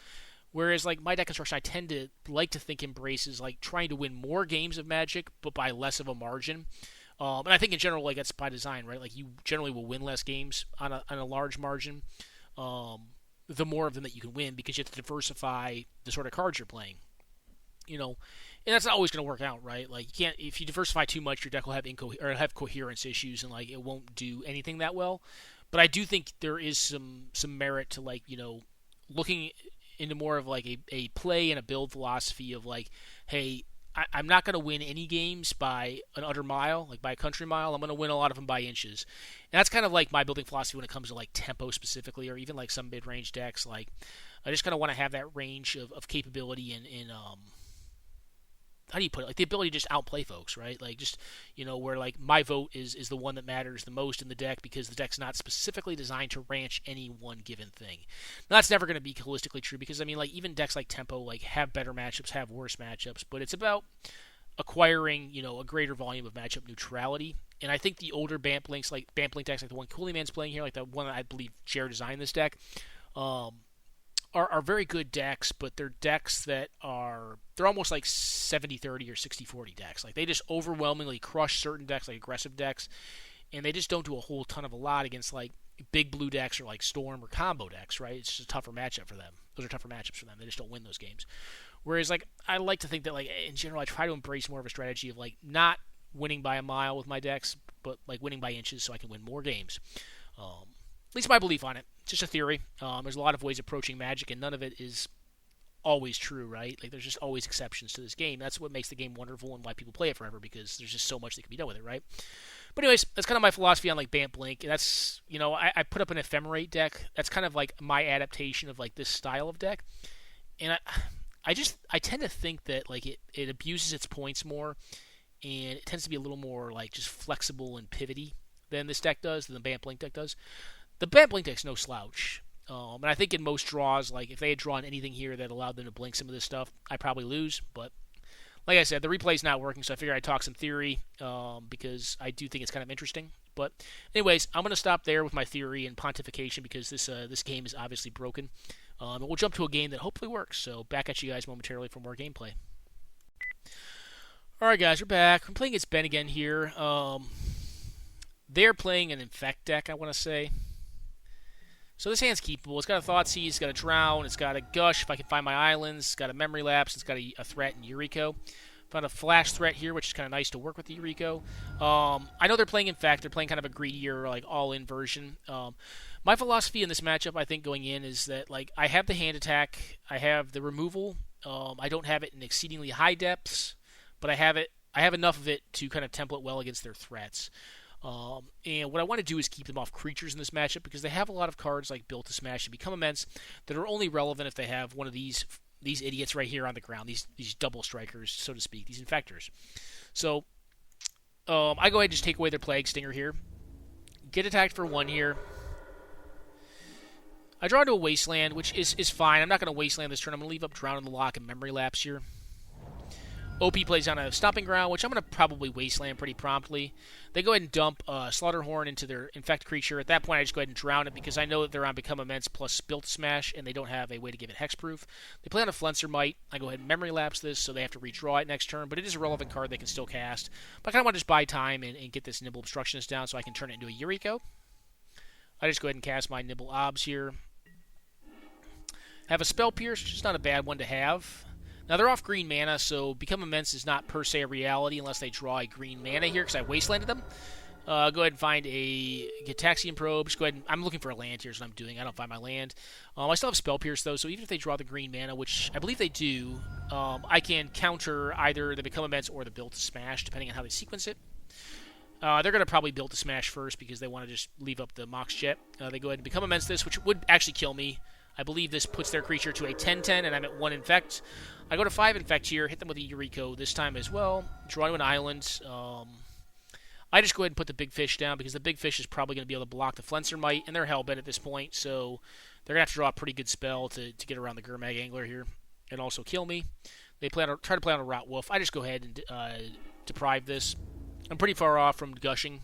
Whereas like my deck construction, I tend to like to think embraces like trying to win more games of Magic, but by less of a margin. And I think in general, like that's by design, right? Like you generally will win less games on a large margin, the more of them that you can win, because you have to diversify the sort of cards you're playing. And that's not always going to work out, right? Like you can't, if you diversify too much, your deck will have coherence issues, and like it won't do anything that well. But I do think there is some merit to like looking into more of like a play and a build philosophy of like, hey, I'm not going to win any games by an utter mile, like by a country mile. I'm going to win a lot of them by inches. And that's kind of like my building philosophy when it comes to like tempo specifically, or even like some mid-range decks. Like I just kind of want to have that range of capability and how do you put it? Like the ability to just outplay folks, right? Like just where like my vote is the one that matters the most in the deck because the deck's not specifically designed to ranch any one given thing. Now, that's never going to be holistically true because I mean like even decks like Tempo like have better matchups, have worse matchups, but it's about acquiring a greater volume of matchup neutrality. And I think the older Bamp Link decks like the one Cooley Man's playing here, like the one that I believe Jared designed this deck. Are very good decks, but they're decks that they're almost like 70-30 or 60-40 decks. Like they just overwhelmingly crush certain decks, like aggressive decks, and they just don't do a whole ton of a lot against like big blue decks or like Storm or combo decks, right? It's just a tougher matchup for them. Those are tougher matchups for them. They just don't win those games. Whereas like I like to think that like in general I try to embrace more of a strategy of like not winning by a mile with my decks, but like winning by inches so I can win more games. At least my belief on it. It's just a theory. There's a lot of ways of approaching Magic, and none of it is always true, right? Like there's just always exceptions to this game. That's what makes the game wonderful and why people play it forever because there's just so much that can be done with it, right? But anyways, that's kind of my philosophy on like Bamp Link. And that's I put up an Ephemerate deck. That's kind of like my adaptation of like this style of deck. And I tend to think that like it abuses its points more, and it tends to be a little more like just flexible and pivoty than this deck does, than the Bamp Link deck does. The Bamp Blink deck's no slouch. And I think in most draws, like if they had drawn anything here that allowed them to blink some of this stuff, I'd probably lose. But like I said, the replay's not working, so I figured I'd talk some theory because I do think it's kind of interesting. But anyways, I'm going to stop there with my theory and pontification because this game is obviously broken. And we'll jump to a game that hopefully works. So back at you guys momentarily for more gameplay. Alright guys, we're back. I'm playing against Ben again here. They're playing an Infect deck, I want to say. So this hand's keepable. It's got a Thoughtseize, it's got a Drown, it's got a Gush if I can find my islands, it's got a Memory Lapse, it's got a threat in Yuriko. Found a Flash threat here, which is kind of nice to work with the Yuriko. I know they're playing Infect. They're playing kind of a greedier, like, all-in version. My philosophy in this matchup, I think, going in is that, like, I have the hand attack, I have the removal, I don't have it in exceedingly high depths, but I have enough of it to kind of template well against their threats. And what I want to do is keep them off creatures in this matchup because they have a lot of cards like Built to Smash and Become Immense that are only relevant if they have one of these idiots right here on the ground, these double strikers, so to speak, these Infectors. So I go ahead and just take away their Plague Stinger here. Get attacked for 1 here. I draw into a Wasteland, which is fine. I'm not going to Wasteland this turn. I'm going to leave up Drown in the Lock and Memory Lapse here. OP plays down a Stomping Ground, which I'm going to probably Wasteland pretty promptly. They go ahead and dump Slaughterhorn into their Infect creature. At that point, I just go ahead and drown it because I know that they're on Become Immense plus Built Smash, and they don't have a way to give it Hexproof. They play on a Flenser Might. I go ahead and Memory Lapse this, so they have to redraw it next turn, but it is a relevant card they can still cast. But I kind of want to just buy time and get this Nibble Obstructionist down so I can turn it into a Yuriko. I just go ahead and cast my Nibble Obs here. Have a Spell Pierce, which is not a bad one to have. Now, they're off green mana, so Become Immense is not per se a reality unless they draw a green mana here because I Wastelanded them. Go ahead and find a Gitaxian Probe. Just go ahead and, I'm looking for a land here is what I'm doing. I don't find my land. I still have Spell Pierce, though, so even if they draw the green mana, which I believe they do, I can counter either the Become Immense or the Built to Smash, depending on how they sequence it. They're going to probably Built to Smash first because they want to just leave up the Mox Jet. They go ahead and Become Immense this, which would actually kill me. I believe this puts their creature to a 10-10, and I'm at 1 Infect. I go to 5 Infect here, hit them with a Yuriko this time as well. Draw to an island. I just go ahead and put the big fish down because the big fish is probably going to be able to block the Flenser Might, and they're hellbent at this point, so they're going to have to draw a pretty good spell to get around the Gurmag Angler here and also kill me. They try to play on a Rot Wolf. I just go ahead and deprive this. I'm pretty far off from gushing.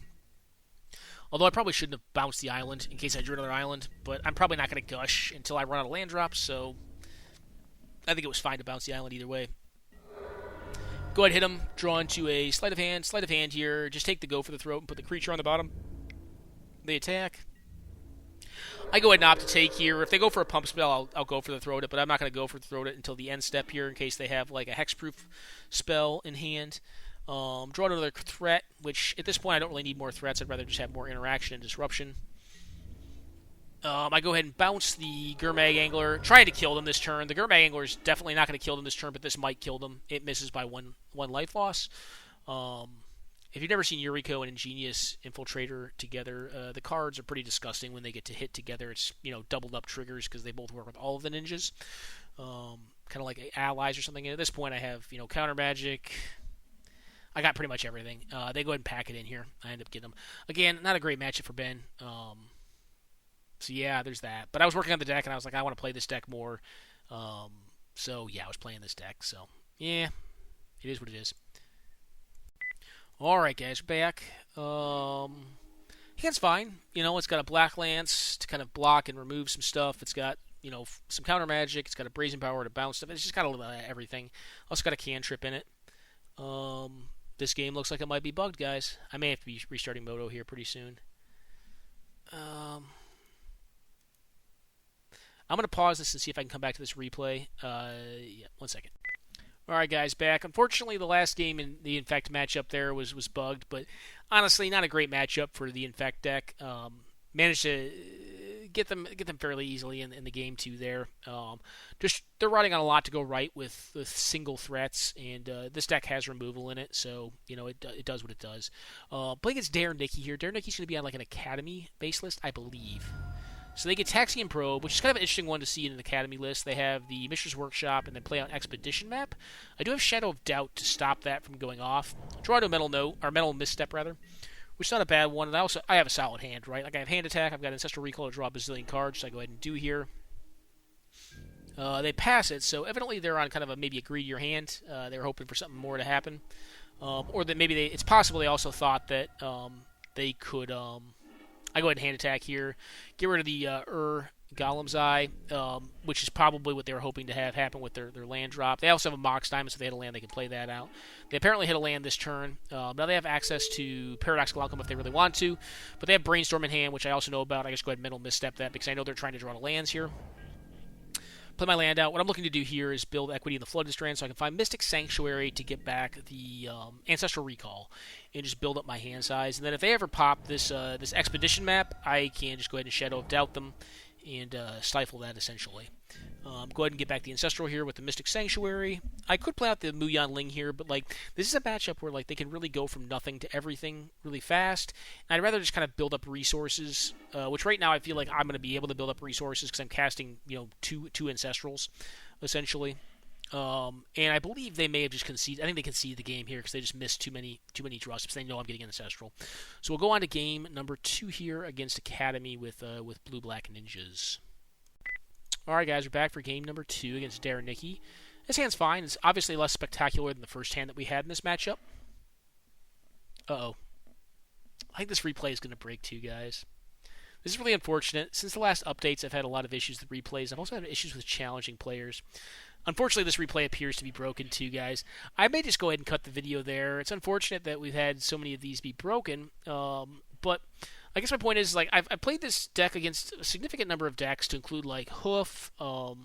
Although I probably shouldn't have bounced the island in case I drew another island, but I'm probably not going to gush until I run out of land drops, so I think it was fine to bounce the island either way. Go ahead and hit them, draw into a Sleight of Hand here, just take the Go for the Throat and put the creature on the bottom. They attack. I go ahead and opt to take here. If they go for a pump spell, I'll go for the Throat it, but I'm not going to go for the Throat it until the end step here in case they have like a Hexproof spell in hand. Draw another threat, which at this point I don't really need more threats. I'd rather just have more interaction and disruption. I go ahead and bounce the Gurmag Angler, trying to kill them this turn. The Gurmag Angler is definitely not going to kill them this turn, but this might kill them. It misses by one life loss. If you've never seen Yuriko and Ingenious Infiltrator together, the cards are pretty disgusting when they get to hit together. It's doubled up triggers because they both work with all of the ninjas, kind of like allies or something. And at this point, I have counter magic. I got pretty much everything. They go ahead and pack it in here. I end up getting them again. Not a great matchup for Ben. So yeah, there's that. But I was working on the deck, and I was like, I want to play this deck more. So yeah, I was playing this deck. So yeah, it is what it is. All right, guys, we're back. Hand's fine. It's got a Black Lance to kind of block and remove some stuff. It's got some counter magic. It's got a Brazen Power to bounce stuff. It's just got a little everything. Also got a cantrip in it. This game looks like it might be bugged, guys. I may have to be restarting Moto here pretty soon. I'm going to pause this and see if I can come back to this replay. Yeah, 1 second. All right, guys, back. Unfortunately, the last game in the Infect matchup there was bugged, but honestly, not a great matchup for the Infect deck. Managed to get them fairly easily in the game two there. Just they're riding on a lot to go right with single threats, and this deck has removal in it, so it does what it does. Playing against Dare Nicky here. Dare Nicky's going to be on like an Academy base list, I believe. So they get Taxi and Probe, which is kind of an interesting one to see in an Academy list. They have the Mishra's Workshop and then play on Expedition map. I do have Shadow of Doubt to stop that from going off. Draw to a Metal Misstep, rather, which is not a bad one. And I have a solid hand, right? Like I have Hand Attack, I've got Ancestral Recall to draw a bazillion cards, so I go ahead and do here. They pass it, so evidently they're on kind of maybe a greedier hand. They were hoping for something more to happen. Or that maybe it's possible they also thought that they could... I go ahead and Hand Attack here. Get rid of the Golem's Eye, which is probably what they were hoping to have happen with their land drop. They also have a Mox Diamond, so if they had a land, they can play that out. They apparently hit a land this turn. Now they have access to Paradoxical Outcome if they really want to, but they have Brainstorm in hand, which I also know about. I just go ahead and Mental Misstep that because I know they're trying to draw the lands here. Play my land out. What I'm looking to do here is build equity in the Flooded Strand so I can find Mystic Sanctuary to get back the Ancestral Recall and just build up my hand size. And then if they ever pop this Expedition map, I can just go ahead and Shadow of Doubt them and stifle that essentially. Go ahead and get back the Ancestral here with the Mystic Sanctuary. I could play out the Muyan Ling here, but this is a matchup where they can really go from nothing to everything really fast. And I'd rather just kind of build up resources, which right now I feel like I'm going to be able to build up resources because I'm casting two Ancestrals essentially. And I believe they may have just conceded. I think they conceded the game here because they just missed too many draws. They know I'm getting an Ancestral. So we'll go on to game number 2 here against Academy with Blue Black Ninjas. Alright guys, we're back for game number 2 against Dare Nicky. This hand's fine. It's obviously less spectacular than the first hand that we had in this matchup. Uh-oh. I think this replay is going to break too, guys. This is really unfortunate. Since the last updates, I've had a lot of issues with replays. I've also had issues with challenging players. Unfortunately, this replay appears to be broken too, guys. I may just go ahead and cut the video there. It's unfortunate that we've had so many of these be broken, but... I guess my point is, I've played this deck against a significant number of decks to include, Hoof, to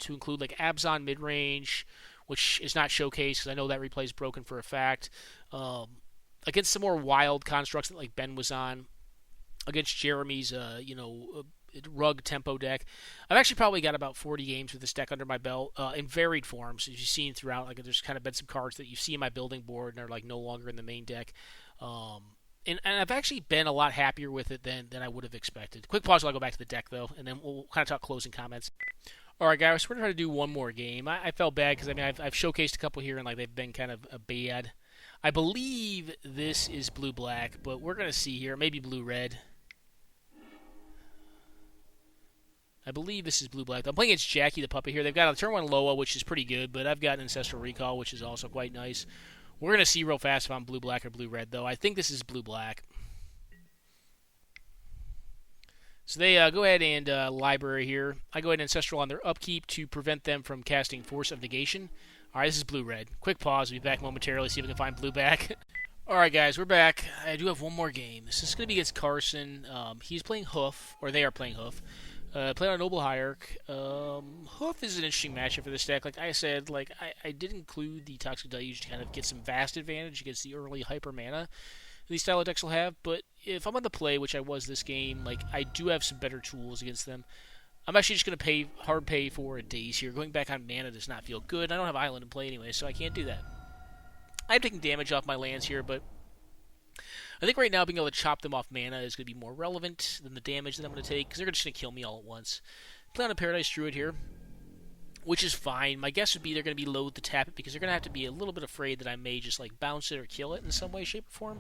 include, Abzan Midrange, which is not showcased because I know that replay is broken for a fact, against some more wild constructs that, Ben was on, against Jeremy's, Rug Tempo deck. I've actually probably got about 40 games with this deck under my belt in varied forms, as you've seen throughout. There's kind of been some cards that you see in my building board and are, no longer in the main deck. And I've actually been a lot happier with it than I would have expected. Quick pause while I go back to the deck, though, and then we'll kind of talk closing comments. All right, guys, we're going to try to do one more game. I felt bad because, I've showcased a couple here, and they've been kind of bad. I believe this is blue-black, but we're going to see here. Maybe blue-red. I believe this is blue-black. I'm playing against Jackie the Puppet here. They've got a turn 1 Loa, which is pretty good, but I've got an Ancestral Recall, which is also quite nice. We're going to see real fast if I'm blue-black or blue-red, though. I think this is blue-black. So they go ahead and library here. I go ahead and Ancestral on their upkeep to prevent them from casting Force of Negation. All right, this is blue-red. Quick pause. We'll be back momentarily, see if we can find blue-back. All right, guys, we're back. I do have one more game. This is going to be against Carson. He's playing Hoof, or they are playing Hoof. Play on Noble Hierarch. Hoof is an interesting matchup for this deck. Like I said, I did include the Toxic Deluge to kind of get some vast advantage against the early Hyper Mana. these style of decks will have. But if I'm on the play, which I was this game, like I do have some better tools against them. I'm actually just going to hard pay for a Daze here. Going back on mana does not feel good. I don't have Island in play anyway, so I can't do that. I'm taking damage off my lands here, but I think right now being able to chop them off mana is going to be more relevant than the damage that I'm going to take, because they're just going to kill me all at once. Play on a Paradise Druid here, which is fine. My guess would be they're going to be loath to tap it, because they're going to have to be a little bit afraid that I may just like bounce it or kill it in some way, shape, or form.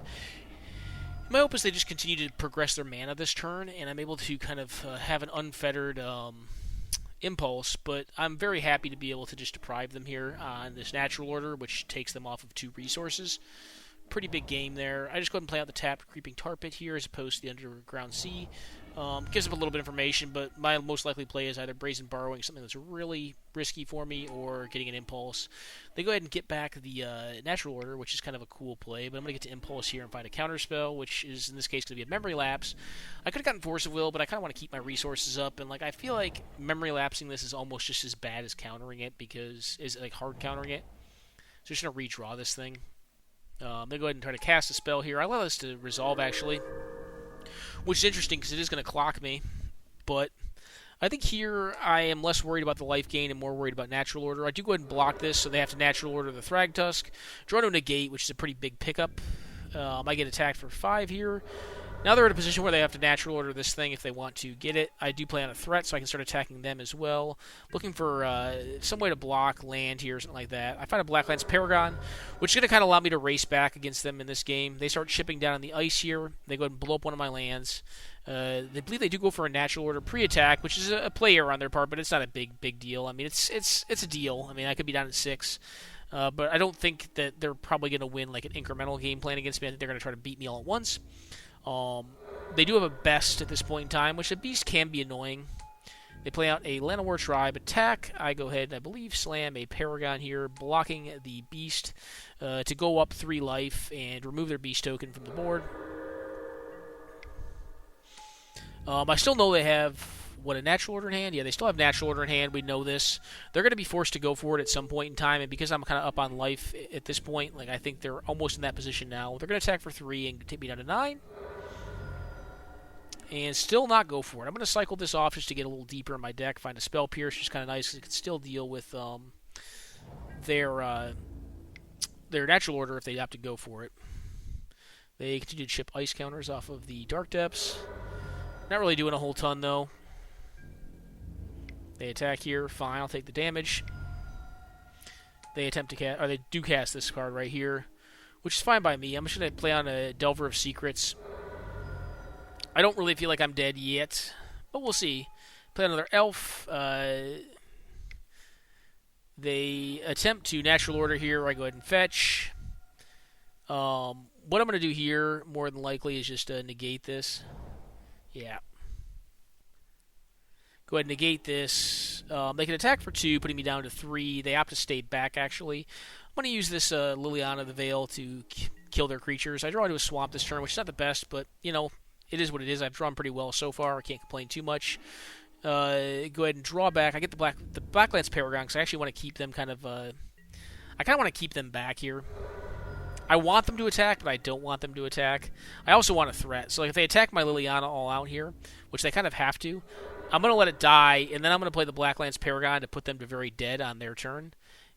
My hope is they just continue to progress their mana this turn, and I'm able to kind of have an unfettered impulse, but I'm very happy to be able to just deprive them here on this natural order, which takes them off of 2 resources. Pretty big game there. I just go ahead and play out the tapped Creeping Tar Pit here as opposed to the Underground Sea. Gives them a little bit of information, but my most likely play is either Brazen Borrowing, something that's really risky for me, or getting an Impulse. They go ahead and get back the Natural Order, which is kind of a cool play, but I'm going to get to Impulse here and find a Counterspell, which is, in this case, going to be a Memory Lapse. I could have gotten Force of Will, but I kind of want to keep my resources up, and like I feel like Memory Lapsing this is almost just as bad as countering it, because is like hard countering it. So I'm just going to redraw this thing. They go ahead and try to cast a spell here. I allow this to resolve, actually, which is interesting because it is going to clock me. But I think here I am less worried about the life gain and more worried about natural order. I do go ahead and block this, so they have to natural order the Thragtusk. Draw to negate, which is a pretty big pickup. I get attacked for 5 here. Now they're in a position where they have to natural order this thing if they want to get it. I do play on a threat, so I can start attacking them as well. Looking for some way to block land here or something like that. I find a Blacklands Paragon, which is going to kind of allow me to race back against them in this game. They start chipping down on the ice here. They go ahead and blow up one of my lands. They believe they do go for a natural order pre-attack, which is a play error on their part, but it's not a big deal. I mean, it's a deal. I mean, I could be down at 6. But I don't think that they're probably going to win like an incremental game plan against me. I think they're going to try to beat me all at once. They do have a best at this point in time, which a beast can be annoying. They play out a Llanowar Tribe attack. I go ahead and I believe slam a Paragon here, blocking the beast to go up 3 life and remove their beast token from the board. I still know they have, a natural order in hand? Yeah, they still have natural order in hand. We know this. They're going to be forced to go for it at some point in time, and because I'm kind of up on life at this point, like I think they're almost in that position now. They're going to attack for 3 and take me down to 9. And still not go for it. I'm going to cycle this off just to get a little deeper in my deck. Find a Spell Pierce, which is kind of nice because it can still deal with their natural order if they opt to go for it. They continue to chip ice counters off of the Dark Depths. Not really doing a whole ton, though. They attack here. Fine, I'll take the damage. They attempt to cast, or they do cast this card right here, which is fine by me. I'm just going to play on a Delver of Secrets. I don't really feel like I'm dead yet, but we'll see. Play another Elf. They attempt to natural order here. I go ahead and fetch. What I'm going to do here, more than likely, is just negate this. Yeah. Go ahead and negate this. They can attack for 2, putting me down to 3. They opt to stay back, actually. I'm going to use this Liliana the Veil to kill their creatures. I draw into a swamp this turn, which is not the best, but, you know, it is what it is. I've drawn pretty well so far. I can't complain too much. Go ahead and draw back. I get the Blacklands Paragon because I actually want to keep them kind of... I kind of want to keep them back here. I want them to attack, but I don't want them to attack. I also want a threat. So like, if they attack my Liliana all out here, which they kind of have to, I'm going to let it die, and then I'm going to play the Blacklands Paragon to put them to very dead on their turn.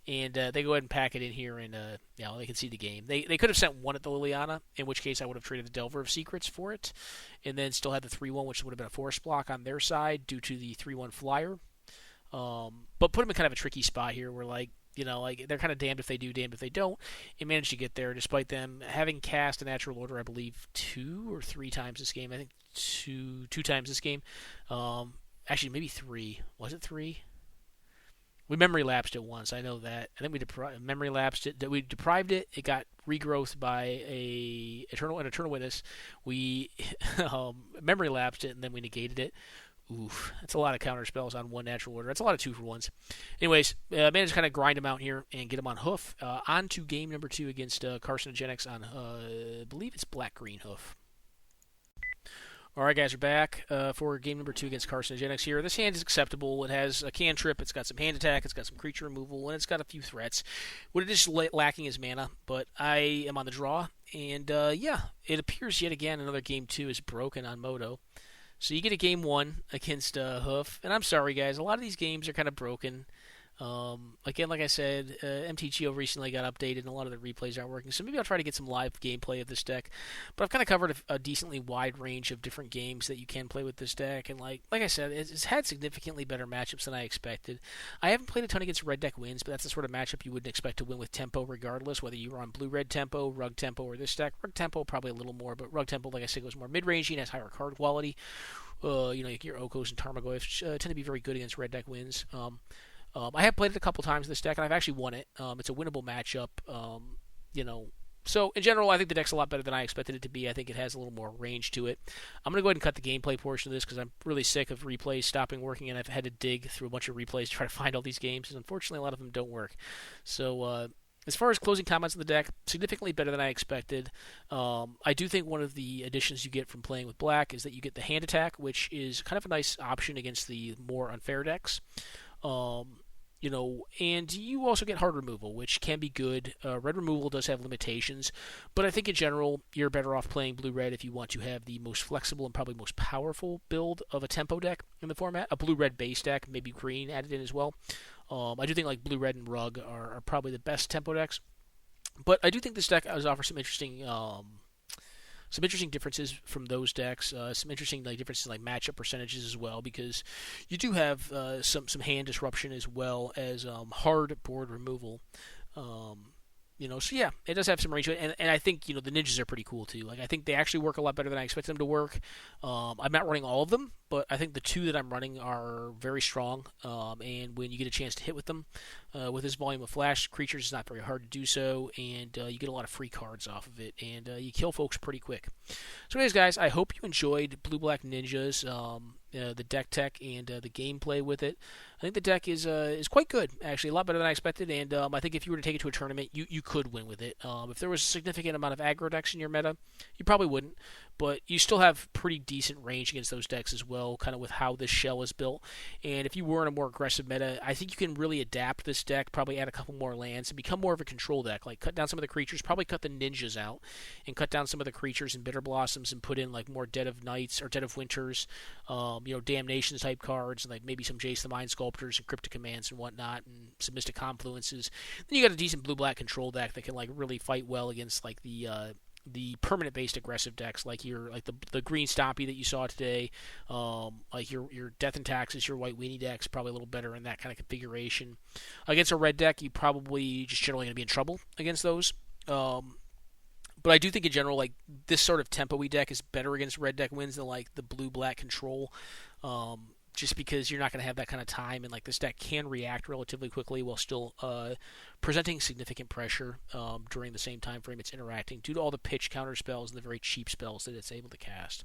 And they go ahead and pack it in here, and they can see the game. They could have sent 1 at the Liliana, in which case I would have traded the Delver of Secrets for it, and then still had the 3-1, which would have been a force block on their side due to the 3-1 flyer. But put them in kind of a tricky spot here, where they're kind of damned if they do, damned if they don't, and managed to get there despite them having cast a natural order, I believe, 2 or 3 times this game. I think two times this game. Actually, maybe 3. Was it 3? We memory lapsed it once. I know that. I think we memory lapsed it. We deprived it. It got regrowth by an eternal witness. We memory lapsed it, and then we negated it. Oof, that's a lot of counter spells on 1 natural order. That's a lot of 2-for-1s. Anyways, managed to kind of grind them out here and get them on hoof. On to game number 2 against Carcinogenics on, I believe it's black-green hoof. All right, guys, we're back for game number 2 against Carcinogenics here. This hand is acceptable. It has a cantrip, it's got some hand attack, it's got some creature removal, and it's got a few threats. What it is lacking is mana, but I am on the draw, and yeah, it appears yet again another game 2 is broken on Moto. So you get a game 1 against Hoof, and I'm sorry, guys, a lot of these games are kind of broken. Again, like I said, MTGO recently got updated and a lot of the replays aren't working, so maybe I'll try to get some live gameplay of this deck. But I've kind of covered a decently wide range of different games that you can play with this deck, and like I said, it's had significantly better matchups than I expected. I haven't played a ton against red deck wins, but that's the sort of matchup you wouldn't expect to win with tempo regardless, whether you were on blue-red tempo, rug tempo, or this deck. Rug tempo probably a little more, but rug tempo, like I said, goes more mid-rangey and has higher card quality. Like your Okos and Tarmogoyfs tend to be very good against red deck wins. I have played it a couple times this deck, and I've actually won it. It's a winnable matchup. So in general, I think the deck's a lot better than I expected it to be. I think it has a little more range to it. I'm going to go ahead and cut the gameplay portion of this because I'm really sick of replays stopping working, and I've had to dig through a bunch of replays to try to find all these games, and unfortunately a lot of them don't work. So as far as closing comments on the deck, significantly better than I expected. I do think one of the additions you get from playing with black is that you get the hand attack, which is kind of a nice option against the more unfair decks. And you also get hard removal, which can be good. Red removal does have limitations, but I think in general, you're better off playing blue-red if you want to have the most flexible and probably most powerful build of a tempo deck in the format. A blue-red base deck, maybe green added in as well. I do think like blue-red and rug are probably the best tempo decks, but I do think this deck does offer some interesting differences from those decks. Some interesting differences in matchup percentages as well, because you do have some hand disruption as well as hard board removal. So yeah, it does have some range to it, and I think the ninjas are pretty cool too. I think they actually work a lot better than I expected them to work. I'm not running all of them, but I think the 2 that I'm running are very strong. And when you get a chance to hit with them, with this volume of flash creatures, it's not very hard to do so, and you get a lot of free cards off of it, and you kill folks pretty quick. So anyways, guys, I hope you enjoyed Blue Black Ninjas. The deck tech and the gameplay with it. I think the deck is quite good, actually, a lot better than I expected, and I think if you were to take it to a tournament, you could win with it. If there was a significant amount of aggro decks in your meta, you probably wouldn't, but you still have pretty decent range against those decks as well, kind of with how this shell is built. And if you were in a more aggressive meta, I think you can really adapt this deck, probably add a couple more lands, and become more of a control deck. Cut down some of the creatures, probably cut the ninjas out, and cut down some of the creatures and Bitter Blossoms, and put in more Dead of Nights or Dead of Winters, Damnations type cards, and maybe some Jace the Mind Sculptors and Cryptic Commands and whatnot, and some Mystic Confluences. Then you got a decent blue-black control deck that can really fight well against the permanent-based aggressive decks, the green Stompy that you saw today, your Death and Taxes, your white Weenie decks, probably a little better in that kind of configuration. Against a red deck, you probably just generally going to be in trouble against those. But I do think in general, this sort of tempo-y deck is better against red deck wins than the blue-black control. Just because you're not going to have that kind of time, and this deck can react relatively quickly while still presenting significant pressure during the same time frame it's interacting, due to all the pitch counter spells and the very cheap spells that it's able to cast.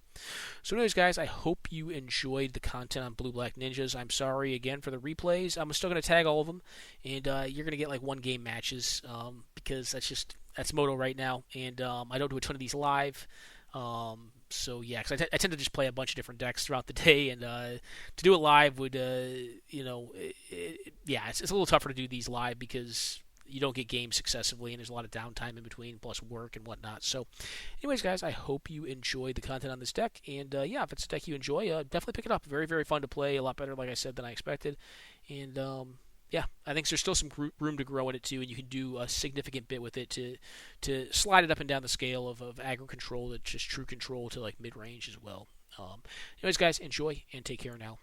So anyways, guys, I hope you enjoyed the content on Blue Black Ninjas. I'm sorry again for the replays. I'm still going to tag all of them, and you're going to get one game matches because that's Moto right now, and I don't do a ton of these live. So yeah, because I tend to just play a bunch of different decks throughout the day, and to do it live would, it's a little tougher to do these live because you don't get games successively, and there's a lot of downtime in between, plus work and whatnot. So, anyways, guys, I hope you enjoyed the content on this deck, and if it's a deck you enjoy, definitely pick it up. Very, very fun to play, a lot better, like I said, than I expected, and I think there's still some room to grow in it too, and you can do a significant bit with it to slide it up and down the scale of aggro control to just true control to mid-range as well. Anyways, guys, enjoy and take care now.